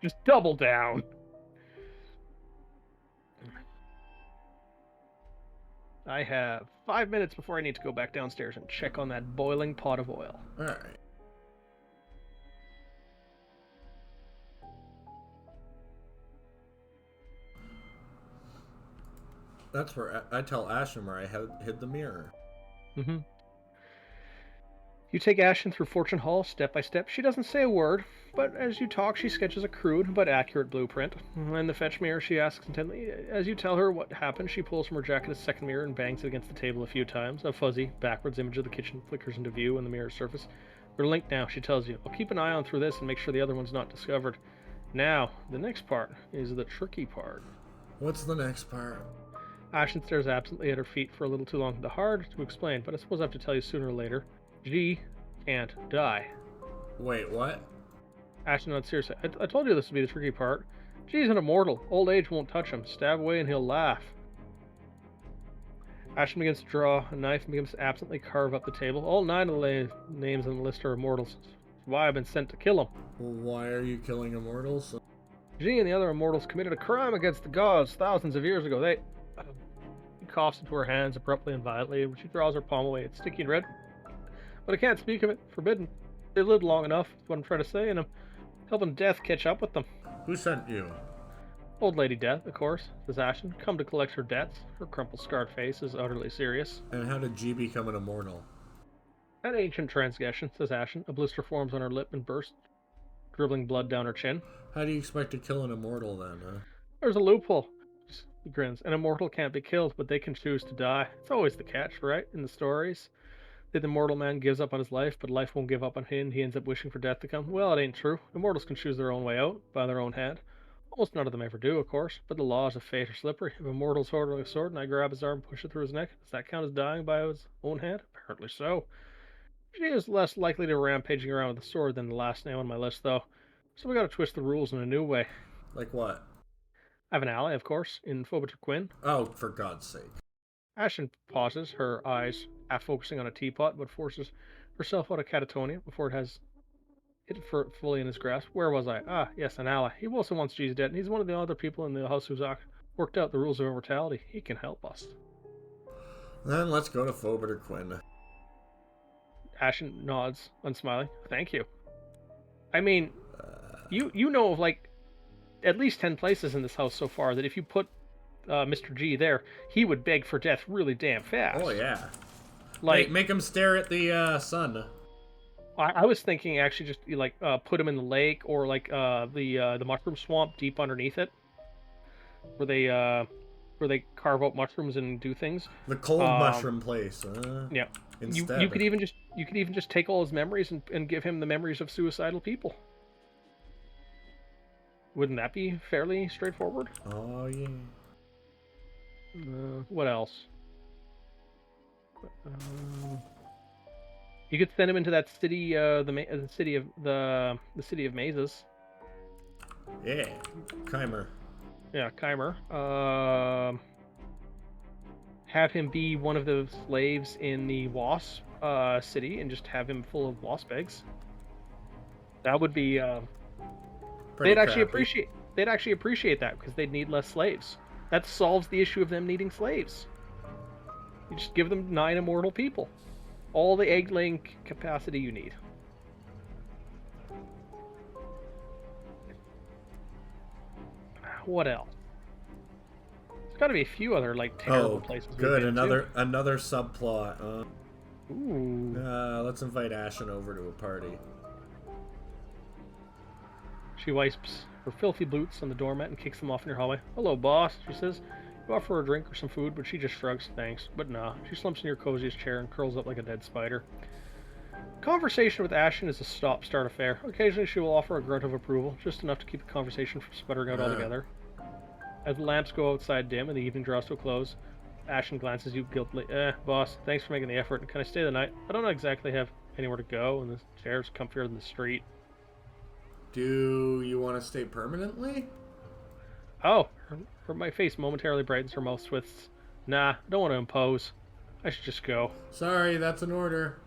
S1: Just double down. I have 5 minutes before I need to go back downstairs and check on that boiling pot of oil.
S2: Alright. That's where I tell Ashen where I hid the mirror.
S1: Mm-hmm. You take Ashen through Fortune Hall step by step. She doesn't say a word, but as you talk, she sketches a crude but accurate blueprint. In the fetch mirror, she asks intently. As you tell her what happened, she pulls from her jacket a second mirror and bangs it against the table a few times. A fuzzy, backwards image of the kitchen flickers into view on the mirror's surface. We're linked now, she tells you. I'll keep an eye on through this and make sure the other one's not discovered. Now, the next part is the tricky part.
S2: What's the next part?
S1: Ashen stares absently at her feet for a little too long. The hard to explain, but I suppose I have to tell you sooner or later. G can't die.
S2: Wait, what?
S1: Ashen nods seriously. I told you this would be the tricky part. G's an immortal. Old age won't touch him. Stab away and he'll laugh. Ashen begins to draw a knife and begins to absently carve up the table. All 9 of the names on the list are immortals. That's why I've been sent to kill him.
S2: Why are you killing immortals?
S1: G and the other immortals committed a crime against the gods thousands of years ago. He coughs into her hands abruptly and violently. When she draws her palm away, it's sticky and red. But I can't speak of it. Forbidden. They lived long enough, is what I'm trying to say, and I'm helping death catch up with them.
S2: Who sent you?
S1: Old Lady Death, of course, says Ashen, come to collect her debts. Her crumpled, scarred face is utterly serious.
S2: And how did G become an immortal?
S1: An ancient transgression, says Ashen. A blister forms on her lip and bursts, dribbling blood down her chin.
S2: How do you expect to kill an immortal then, huh?
S1: There's a loophole. He grins. An immortal can't be killed, but they can choose to die. It's always the catch, right, in the stories? The immortal man gives up on his life, but life won't give up on him. He ends up wishing for death to come. Well, it ain't true. Immortals can choose their own way out, by their own hand. Almost none of them ever do, of course, but the laws of fate are slippery. If a mortal's holding a sword and I grab his arm and push it through his neck, does that count as dying by his own hand? Apparently so. She is less likely to rampaging around with a sword than the last name on my list, though. So we gotta twist the rules in a new way.
S2: Like what?
S1: I have an ally, of course, in Phobiter Quinn.
S2: Oh, for God's sake.
S1: Ashen pauses, her eyes half focusing on a teapot, but forces herself out of catatonia before it has it fully in his grasp. Where was I? Ah, yes, an ally. He also wants G's dead, and he's one of the other people in the house who's worked out the rules of immortality. He can help us.
S2: Then let's go to Phobiter Quinn.
S1: Ashen nods, unsmiling. Thank you. I mean, you know of at least 10 places in this house so far that if you put Mr. G there, he would beg for death really damn fast.
S2: Oh yeah. Make him stare at the sun.
S1: I was thinking actually just put him in the lake or the mushroom swamp deep underneath it, where they carve out mushrooms and do things.
S2: The cold mushroom place.
S1: Yeah.
S2: Instead.
S1: You could even just take all his memories and give him the memories of suicidal people. Wouldn't that be fairly straightforward?
S2: Oh yeah.
S1: What else? You could send him into that city, the city of the city of mazes.
S2: Yeah, Keimer.
S1: Yeah, Keimer. Have him be one of the slaves in the wasp city, and just have him full of wasp eggs. That would be.
S2: Pretty crappy.
S1: They'd actually appreciate that because they'd need less slaves. That solves the issue of them needing slaves. You just give them 9 immortal people, all the egg laying capacity you need. What else? There's got to be a few other like terrible places.
S2: Good.
S1: We've been
S2: Another subplot.
S1: Ooh.
S2: Let's invite Ashen over to a party.
S1: She wipes her filthy boots on the doormat and kicks them off in her hallway. "Hello, boss," she says. You offer her a drink or some food, but she just shrugs. "Thanks." But nah, she slumps in her coziest chair and curls up like a dead spider. Conversation with Ashen is a stop-start affair. Occasionally she will offer a grunt of approval, just enough to keep the conversation from sputtering out altogether. As the lamps go outside dim and the evening draws to a close, Ashen glances you guiltily. Boss, thanks for making the effort. Can I stay the night? I don't exactly have anywhere to go, and the chair's comfier than the street.
S2: Do you want to stay permanently?
S1: Oh, my face momentarily brightens, her mouth twists. Nah, I don't want to impose. I should just go.
S2: Sorry, that's an order.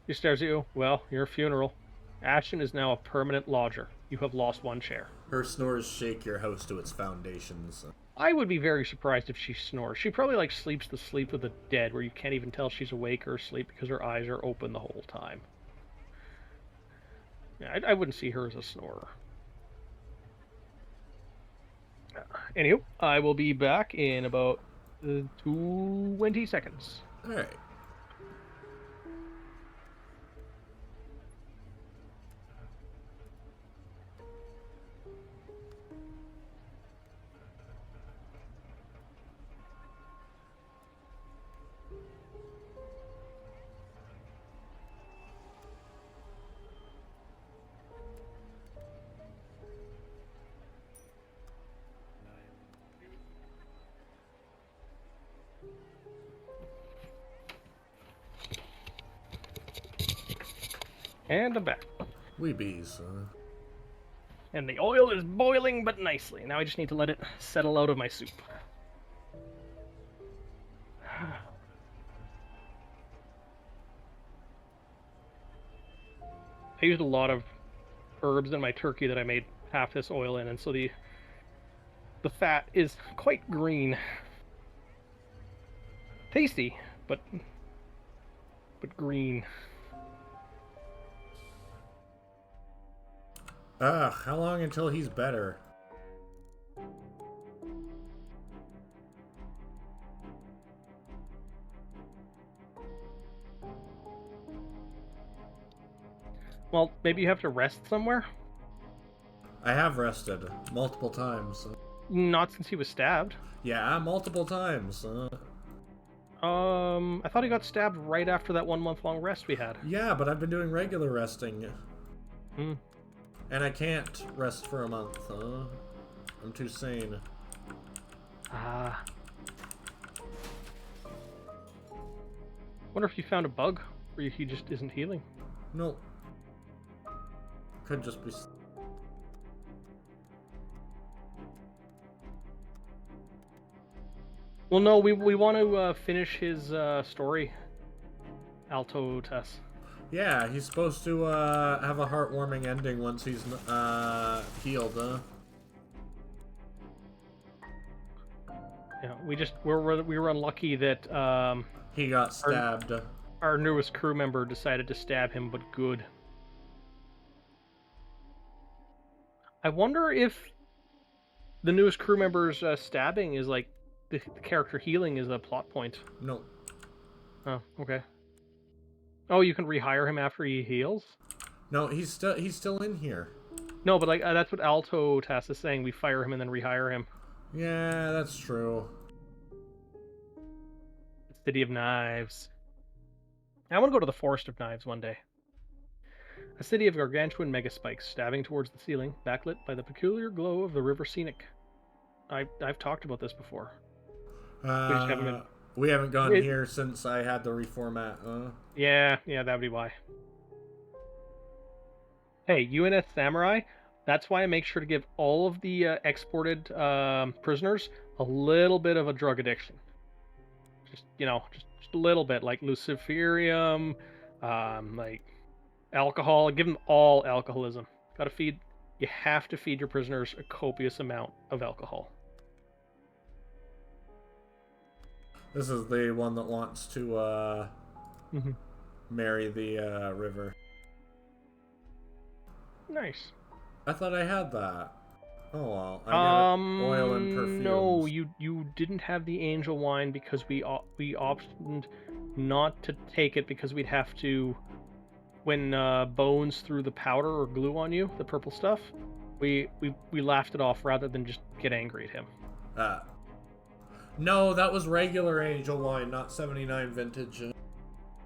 S1: She stares at you. Well, your funeral. Ashen is now a permanent lodger. You have lost 1 chair.
S2: Her snores shake your house to its foundations.
S1: I would be very surprised if she snores. She probably like sleeps the sleep of the dead, where you can't even tell she's awake or asleep because her eyes are open the whole time. Yeah, I wouldn't see her as a snorer. Anywho, I will be back in about 20 seconds.
S2: All right.
S1: And I'm back.
S2: We bees.
S1: And the oil is boiling, but nicely. Now I just need to let it settle out of my soup. I used a lot of herbs in my turkey that I made half this oil in, and so the fat is quite green. Tasty, but green.
S2: How long until he's better?
S1: Well, maybe you have to rest somewhere?
S2: I have rested multiple times.
S1: Not since he was stabbed.
S2: Yeah, multiple times.
S1: I thought he got stabbed right after that 1 month long rest we had.
S2: Yeah, but I've been doing regular resting.
S1: Hmm.
S2: And I can't rest for a month. I'm too sane.
S1: Ah. Wonder if you found a bug, or he just isn't healing.
S2: No. Could just be.
S1: Well, no, we want to finish his story. Alto Tess.
S2: Yeah, he's supposed to have a heartwarming ending once he's healed.
S1: Yeah, we were unlucky that
S2: He got stabbed.
S1: our newest crew member decided to stab him, but good. I wonder if the newest crew member's stabbing is like the character healing is a plot point.
S2: No.
S1: Oh, okay. Oh, you can rehire him after he heals?
S2: No, he's still in here.
S1: No, but like that's what Alto Tass is saying. We fire him and then rehire him.
S2: Yeah, that's true.
S1: City of Knives. I want to go to the Forest of Knives one day. A city of gargantuan megaspikes stabbing towards the ceiling, backlit by the peculiar glow of the River Scenic. I've talked about this before. We just haven't been.
S2: We haven't gone
S1: It,
S2: here since I had to reformat.
S1: yeah, that'd be why. Hey, UNS Samurai, that's why I make sure to give all of the exported prisoners a little bit of a drug addiction. Just a little bit, like luciferium, like alcohol. Give them all alcoholism. Gotta feed. You have to feed your prisoners a copious amount of alcohol.
S2: This is the one that wants to
S1: Mm-hmm.
S2: marry the river.
S1: Nice.
S2: I thought I had that. Oh well, I got it. Oil and
S1: No,
S2: perfumes.
S1: you didn't have the angel wine because we opted not to take it because we'd have to when Bones threw the powder or glue on you, the purple stuff. We laughed it off rather than just get angry at him.
S2: Ah. No, that was regular angel wine, not 79 vintage.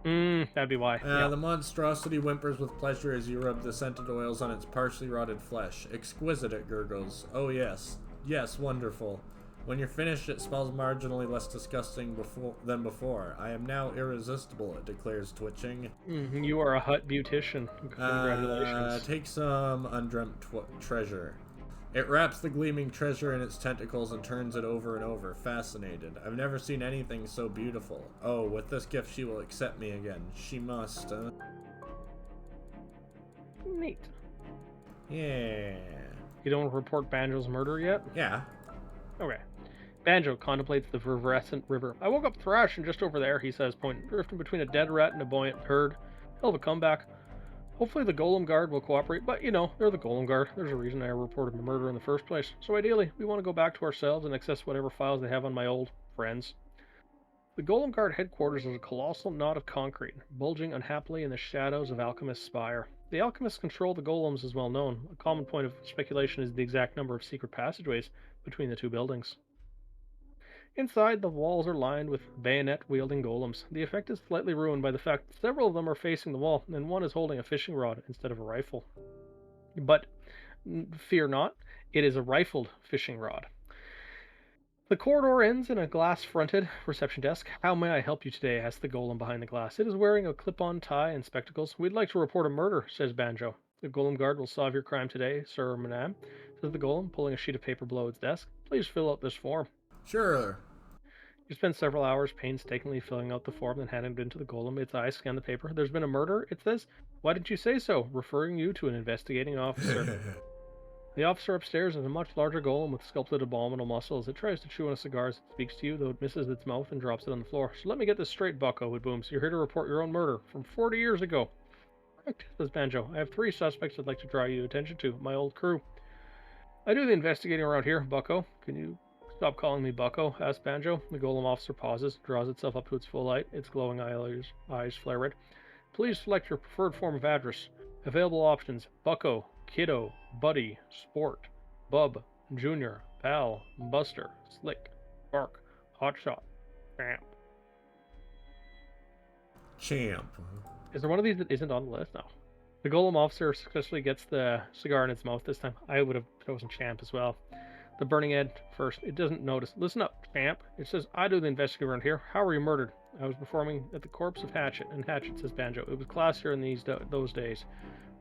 S1: That'd be why. Yeah.
S2: The monstrosity whimpers with pleasure as you rub the scented oils on its partially rotted flesh. Exquisite, it gurgles. Oh yes. Yes, wonderful. When you're finished, it smells marginally less disgusting than before. I am now irresistible, it declares, twitching.
S1: You are a hut beautician. Congratulations.
S2: Take some undreamt treasure. It wraps the gleaming treasure in its tentacles and turns it over and over, fascinated. I've never seen anything so beautiful. Oh, with this gift she will accept me again. She must,
S1: Neat.
S2: Yeah.
S1: You don't report Banjo's murder yet?
S2: Yeah.
S1: Okay. Banjo contemplates the reverescent river. I woke up thrashing just over there, he says, pointing, drifting between a dead rat and a buoyant herd. Hell of a comeback. Hopefully the Golem Guard will cooperate, but they're the Golem Guard. There's a reason I reported the murder in the first place. So ideally, we want to go back to ourselves and access whatever files they have on my old friends. The Golem Guard headquarters is a colossal knot of concrete, bulging unhappily in the shadows of Alchemist's Spire. The Alchemists control the Golems is well known. A common point of speculation is the exact number of secret passageways between the two buildings. Inside, the walls are lined with bayonet-wielding golems. The effect is slightly ruined by the fact that several of them are facing the wall, and one is holding a fishing rod instead of a rifle. But fear not, it is a rifled fishing rod. The corridor ends in a glass-fronted reception desk. How may I help you today? Asks the golem behind the glass. It is wearing a clip-on tie and spectacles. We'd like to report a murder, says Banjo. The Golem Guard will solve your crime today, Sir Manam, says the golem, pulling a sheet of paper below its desk. Please fill out this form.
S2: Sure.
S1: You spend several hours painstakingly filling out the form, then handing it into the golem. Its eyes scan the paper. There's been a murder, it says. Why didn't you say so? Referring you to an investigating officer. The officer upstairs is a much larger golem with sculpted abdominal muscles. It tries to chew on a cigar as it speaks to you, though it misses its mouth and drops it on the floor. So let me get this straight, bucko, it booms. You're here to report your own murder from 40 years ago. Correct, says Banjo. I have 3 suspects I'd like to draw your attention to. My old crew. I do the investigating around here, bucko. Can you stop calling me bucko? Asks Banjo. The golem officer pauses, draws itself up to its full height. Its glowing eyes flare red. Please select your preferred form of address. Available options: bucko, kiddo, buddy, sport, bub, junior, pal, buster, slick, bark, hotshot, champ.
S2: Champ.
S1: Is there one of these that isn't on the list? No. The golem officer successfully gets the cigar in its mouth this time. I would have chosen champ as well. The burning end first. It doesn't notice. Listen up, champ. It says, I do the investigating around here. How were you murdered? I was performing at the corpse of Hatchet. And Hatchet, says Banjo. It was classier in those days.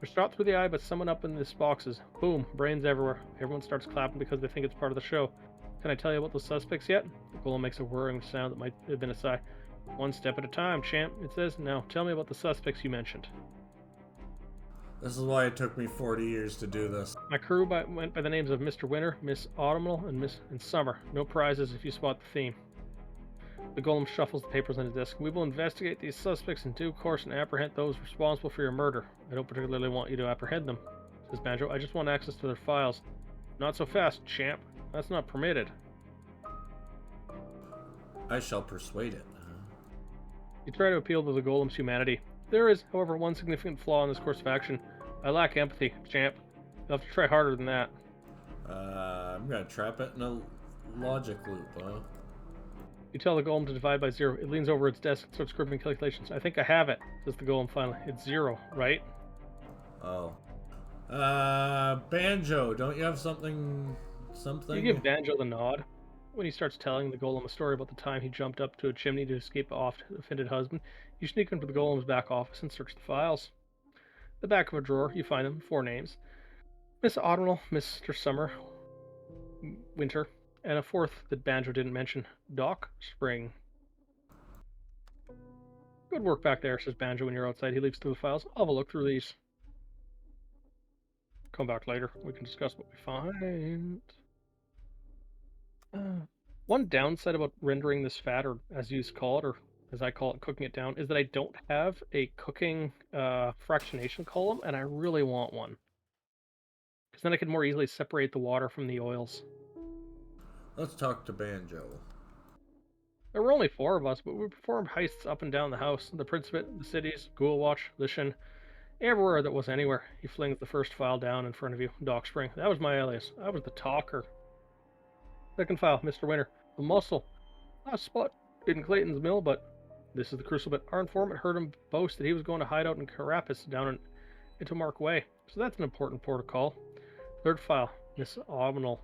S1: We're shot through the eye by someone up in these boxes. Boom. Brains everywhere. Everyone starts clapping because they think it's part of the show. Can I tell you about the suspects yet? The golem makes a whirring sound that might have been a sigh. One step at a time, champ, it says. Now, tell me about the suspects you mentioned.
S2: This is why it took me 40 years to do this.
S1: My crew went by the names of Mr. Winter, Miss Autumnal, and Summer. No prizes if you spot the theme. The golem shuffles the papers on his desk. We will investigate these suspects in due course and apprehend those responsible for your murder. I don't particularly want you to apprehend them, says Banjo. I just want access to their files. Not so fast, champ. That's not permitted.
S2: I shall persuade it.
S1: You try to appeal to the golem's humanity. There is, however, one significant flaw in this course of action. I lack empathy, champ. You'll have to try harder than that.
S2: I'm gonna trap it in a logic loop, huh?
S1: You tell the golem to divide by 0. It leans over its desk and starts scribbling calculations. I think I have it, says the golem finally. It's 0, right?
S2: Oh. Banjo, don't you have something?
S1: You give Banjo the nod. When he starts telling the golem a story about the time he jumped up to a chimney to escape an oft-offended husband, you sneak into the golem's back office and search the files. The back of a drawer, you find them, 4 names. Miss Autumnal, Mr. Summer, Winter, and a 4th that Banjo didn't mention, Doc Spring. Good work back there, says Banjo when you're outside. He leaves through the files. I'll have a look through these. Come back later. We can discuss what we find. One downside about rendering this fat, or as you call it, or as I call it, cooking it down, is that I don't have a cooking fractionation column, and I really want one. Because then I could more easily separate the water from the oils.
S2: Let's talk to Banjo.
S1: There were only 4 of us, but we performed heists up and down the house, the Principate, the cities, Ghoul Watch, Lishan, everywhere that was anywhere. He flings the first file down in front of you, Doc Spring. That was my alias. I was the talker. Second file, Mr. Winter. The muscle. Last spot in Clayton's mill, but this is the crucial bit. Our informant heard him boast that he was going to hide out in Carapis down into Mark Way. So that's an important protocol. Third file, Miss Autumnal.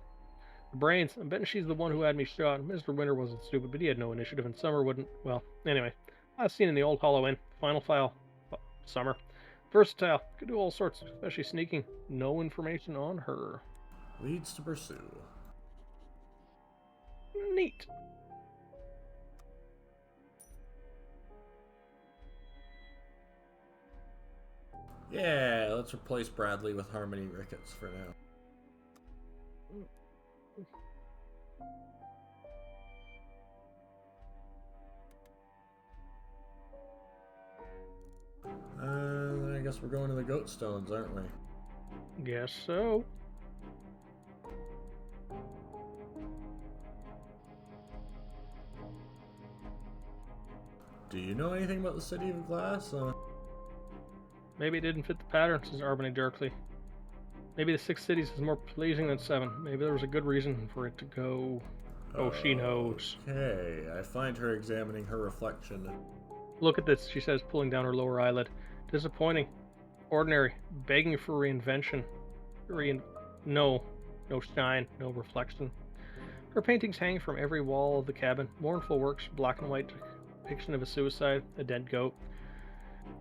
S1: The brains. I'm betting she's the one who had me shot. Mr. Winter wasn't stupid, but he had no initiative, and Summer wouldn't. Well, anyway. Last seen in the old Hollow Inn. Final file. Summer. Versatile. Could do all sorts, especially sneaking. No information on her.
S2: Leads to pursue.
S1: Neat.
S2: Yeah, let's replace Bradley with Harmony Ricketts for now. I guess we're going to the Goat Stones, aren't we?
S1: Guess so.
S2: Do you know anything about the City of Glass?
S1: Maybe it didn't fit the pattern, says Arbony darkly. Maybe the 6 cities is more pleasing than 7. Maybe there was a good reason for it to go. Oh, she knows.
S2: Okay, I find her examining her reflection.
S1: Look at this, she says, pulling down her lower eyelid. Disappointing. Ordinary. Begging for reinvention. No shine, no reflection. Her paintings hang from every wall of the cabin. Mournful works, black and white depiction of a suicide, a dead goat.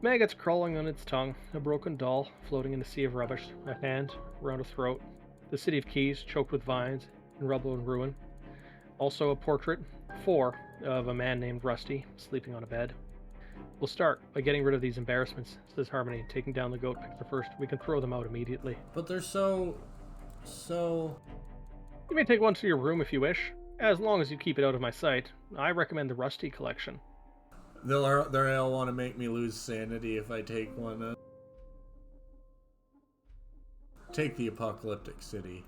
S1: Maggots crawling on its tongue, a broken doll floating in a sea of rubbish, a hand around a throat, the city of keys choked with vines and rubble and ruin. Also a portrait, 4, of a man named Rusty, sleeping on a bed. We'll start by getting rid of these embarrassments, says Harmony, taking down the goat picture first. We can throw them out immediately.
S2: But they're so...
S1: You may take one to your room if you wish, as long as you keep it out of my sight. I recommend the Rusty collection.
S2: They'll all want to make me lose sanity if I take one. Take the Apocalyptic City.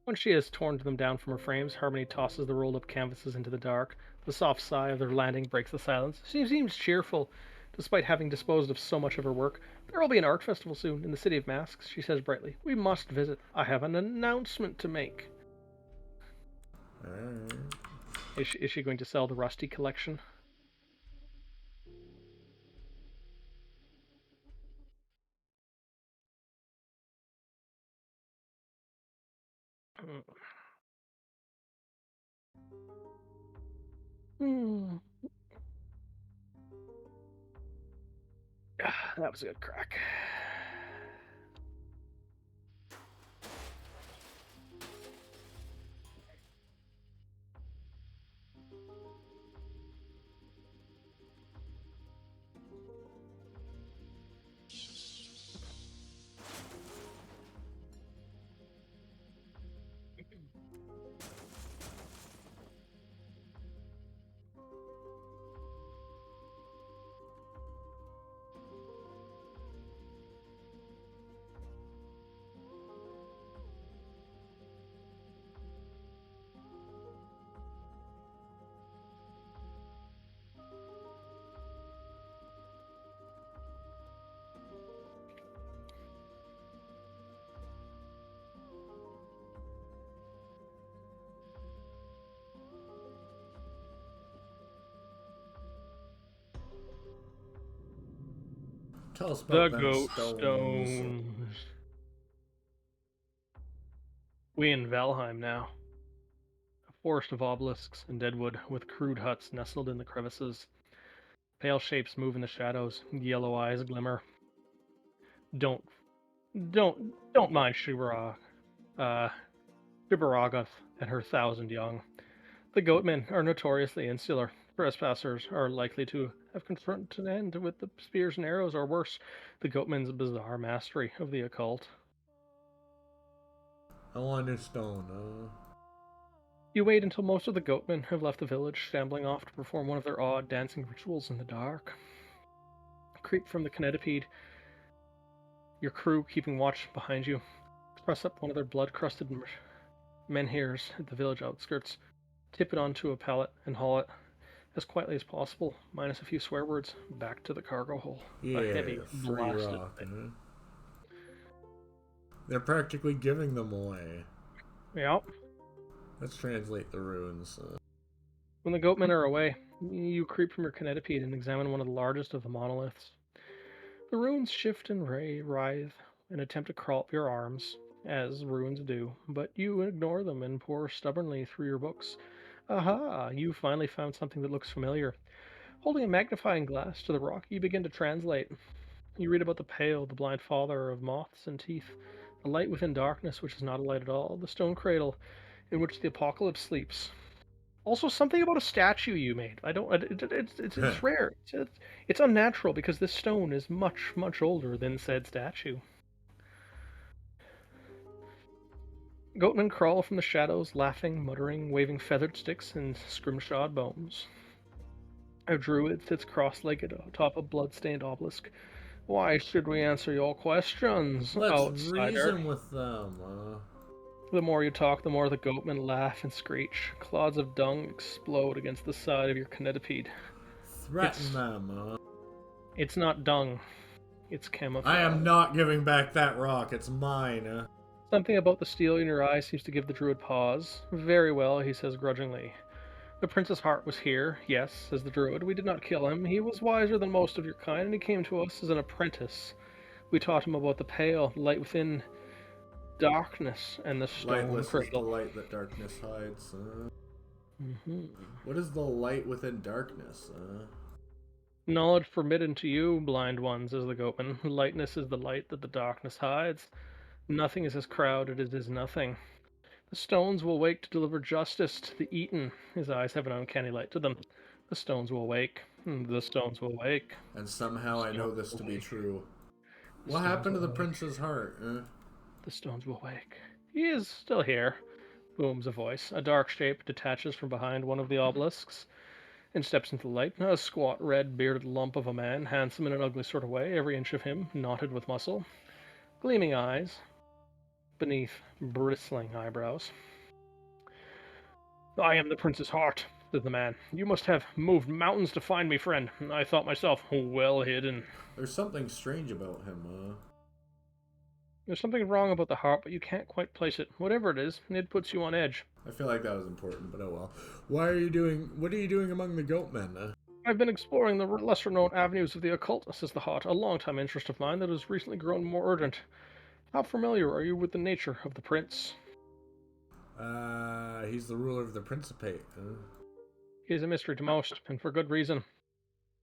S1: When she has torn them down from her frames, Harmony tosses the rolled-up canvases into the dark. The soft sigh of their landing breaks the silence. She seems cheerful, despite having disposed of so much of her work. There will be an art festival soon in the City of Masks, she says brightly. We must visit. I have an announcement to make. Is she going to sell the Rusty collection? That was a good crack.
S2: Tell us about
S1: The
S2: them
S1: Goat
S2: stones.
S1: Stones. We in Valheim now. A forest of obelisks and deadwood, with crude huts nestled in the crevices. Pale shapes move in the shadows, yellow eyes glimmer. Don't, don't mind uh, Shibaragath and her 1,000 young. The goatmen are notoriously insular. Trespassers are likely to have confronted an end with the spears and arrows, or worse, the goatmen's bizarre mastery of the occult.
S2: I want a stone.
S1: You wait until most of the goatmen have left the village, shambling off to perform one of their odd dancing rituals in the dark. Creep from the canetipede, your crew keeping watch behind you. Press up one of their blood-crusted menhirs at the village outskirts. Tip it onto a pallet and haul it as quietly as possible, minus a few swear words, back to the cargo hold.
S2: Yeah,
S1: A heavy,
S2: free
S1: blasted
S2: rock. They're practically giving them away.
S1: Yeah.
S2: Let's translate the runes.
S1: When the goatmen are away, you creep from your canetipede and examine one of the largest of the monoliths. The runes shift and writhe and attempt to crawl up your arms, as runes do, but you ignore them and pore stubbornly through your books. Aha! You finally found something that looks familiar. Holding a magnifying glass to the rock, you begin to translate. You read about the pale, the blind father of moths and teeth, the light within darkness, which is not a light at all, the stone cradle in which the apocalypse sleeps. Also, something about a statue you made. I don't. It's rare. It's unnatural because this stone is much, much older than said statue. Goatmen crawl from the shadows, laughing, muttering, waving feathered sticks and scrimshawed bones. A druid sits cross-legged atop a blood-stained obelisk. Why should we answer your questions,
S2: Let's
S1: outsider?
S2: reason with them.
S1: The more you talk, the more the goatmen laugh and screech. Clouds of dung explode against the side of your canetipede.
S2: Threaten them.
S1: It's not dung. It's camouflage.
S2: I am not giving back that rock. It's mine.
S1: Something about the steel in your eye seems to give the druid pause. Very well, he says grudgingly. The prince's heart was here, yes, says the druid. We did not kill him. He was wiser than most of your kind, and he came to us as an apprentice. We taught him about the pale, light within darkness, and the stone
S2: Lightless is
S1: cradle.
S2: the light that darkness hides.
S1: Mm-hmm.
S2: What is the light within darkness?
S1: Knowledge forbidden to you, blind ones, says the goatman. Lightness is the light that the darkness hides. Nothing is as crowded as is nothing. The stones will wake to deliver justice to the eaten. His eyes have an uncanny light to them. The stones will wake. The stones will wake.
S2: And somehow I know this to be true. What happened to the prince's heart?
S1: The stones will wake. He is still here, booms a voice. A dark shape detaches from behind one of the obelisks and steps into the light. A squat, red, bearded lump of a man, handsome in an ugly sort of way, every inch of him knotted with muscle. Gleaming eyes beneath bristling eyebrows. I am the prince's heart, said the man. You must have moved mountains to find me, friend. I thought myself well hidden.
S2: There's something strange about him.
S1: There's something wrong about the heart, but you can't quite place it. Whatever it is, it puts you on edge.
S2: I feel like that was important, but oh well. What are you doing among the goatmen?
S1: I've been exploring the lesser-known avenues of the occult, says the heart, a long-time interest of mine that has recently grown more urgent. How familiar are you with the nature of the prince?
S2: He's the ruler of the Principate.
S1: He is a mystery to most, and for good reason.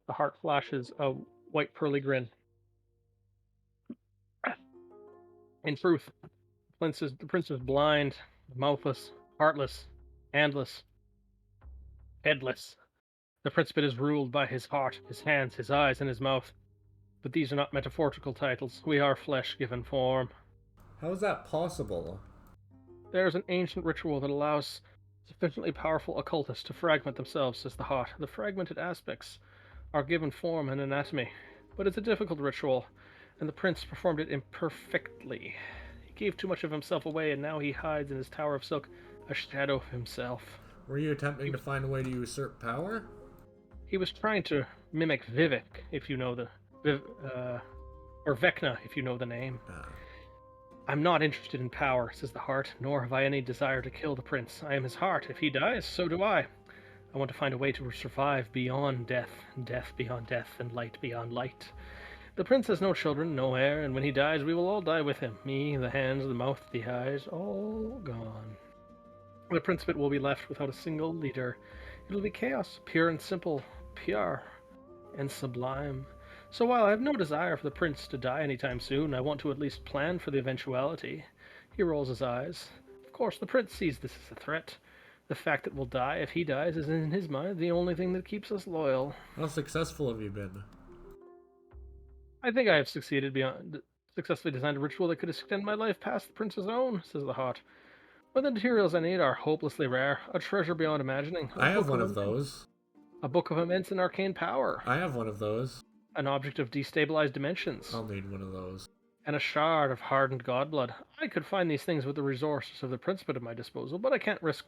S1: The heart flashes a white pearly grin. In truth, the prince is blind, mouthless, heartless, handless, headless. The Principate is ruled by his heart, his hands, his eyes, and his mouth. But these are not metaphorical titles. We are flesh given form.
S2: How is that possible?
S1: There is an ancient ritual that allows sufficiently powerful occultists to fragment themselves, says the heart. The fragmented aspects are given form and anatomy. But it's a difficult ritual, and the prince performed it imperfectly. He gave too much of himself away, and now he hides in his tower of silk, a shadow of himself.
S2: Were you attempting to find a way to usurp power?
S1: He was trying to mimic Vivek, if you know or Vecna, if you know the name. I'm not interested in power, says the heart, nor have I any desire to kill the prince. I am his heart. If he dies, so do I. I want to find a way to survive beyond death, death beyond death, and light beyond light. The prince has no children, no heir, and when he dies, we will all die with him. Me, the hands, the mouth, the eyes, all gone. The Principate will be left without a single leader. It'll be chaos, pure and simple, pure and sublime. So while I have no desire for the prince to die anytime soon, I want to at least plan for the eventuality. He rolls his eyes. Of course, the prince sees this as a threat. The fact that we'll die if he dies is in his mind the only thing that keeps us loyal.
S2: How successful have you been?
S1: I think I have successfully designed a ritual that could extend my life past the prince's own, says the Hot. But the materials I need are hopelessly rare, a treasure beyond imagining.
S2: I have one of those.
S1: A book of immense and arcane power.
S2: I have one of those.
S1: An object of destabilized dimensions.
S2: I'll need one of those.
S1: And a shard of hardened godblood. I could find these things with the resources of the Principate at my disposal, but I can't risk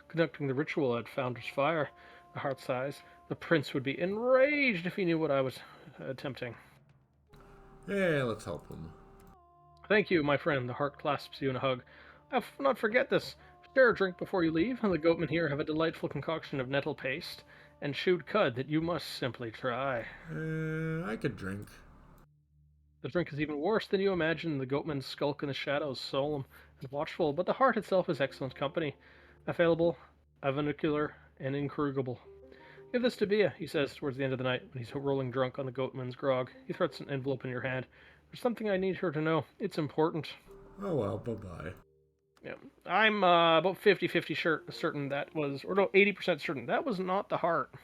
S1: conducting the ritual at Founder's Fire. The Heart sighs. The prince would be enraged if he knew what I was attempting.
S2: Yeah, let's help him.
S1: Thank you, my friend. The Heart clasps you in a hug. I'll not forget this. Share a drink before you leave, and the goatmen here have a delightful concoction of nettle paste and chewed cud that you must simply try.
S2: I could drink.
S1: The drink is even worse than you imagine. The goatmen skulk in the shadows, solemn and watchful, but the Heart itself is excellent company. Available, avuncular, and incorrigible. Give this to Bia, he says towards the end of the night when he's rolling drunk on the goatman's grog. He throws an envelope in your hand. There's something I need her to know. It's important.
S2: Oh well, bye-bye.
S1: Yeah, I'm about 50-50 certain that was, or no, 80% certain that was not the Heart.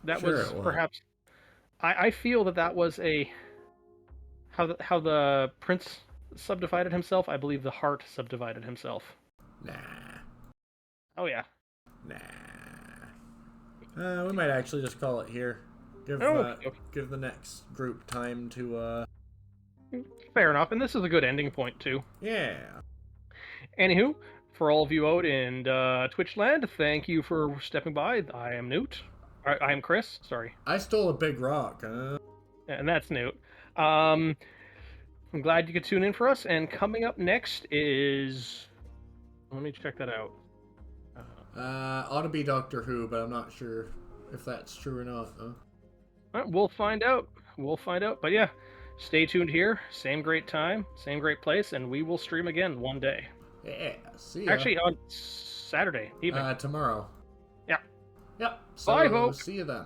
S1: That
S2: Sure
S1: was
S2: it was.
S1: perhaps. I feel that was a how the prince subdivided himself. I believe the Heart subdivided himself.
S2: Nah.
S1: Oh yeah.
S2: Nah. We might actually just call it here. Give give the next group time to
S1: Fair enough, and this is a good ending point too.
S2: Yeah.
S1: Anywho, for all of you out in Twitchland, thank you for stepping by. I am Noot. I am Chris. Sorry.
S2: I stole a big rock.
S1: And that's Noot. I'm glad you could tune in for us. And coming up next is, let me check that out.
S2: Ought to be Doctor Who, but I'm not sure if that's true or not.
S1: We'll find out. We'll find out. But yeah, stay tuned here. Same great time, same great place, and we will stream again one day.
S2: Yeah. See ya.
S1: Actually, on Saturday evening.
S2: Tomorrow.
S1: Yeah.
S2: Yep. So
S1: Bye, folks.
S2: see you then.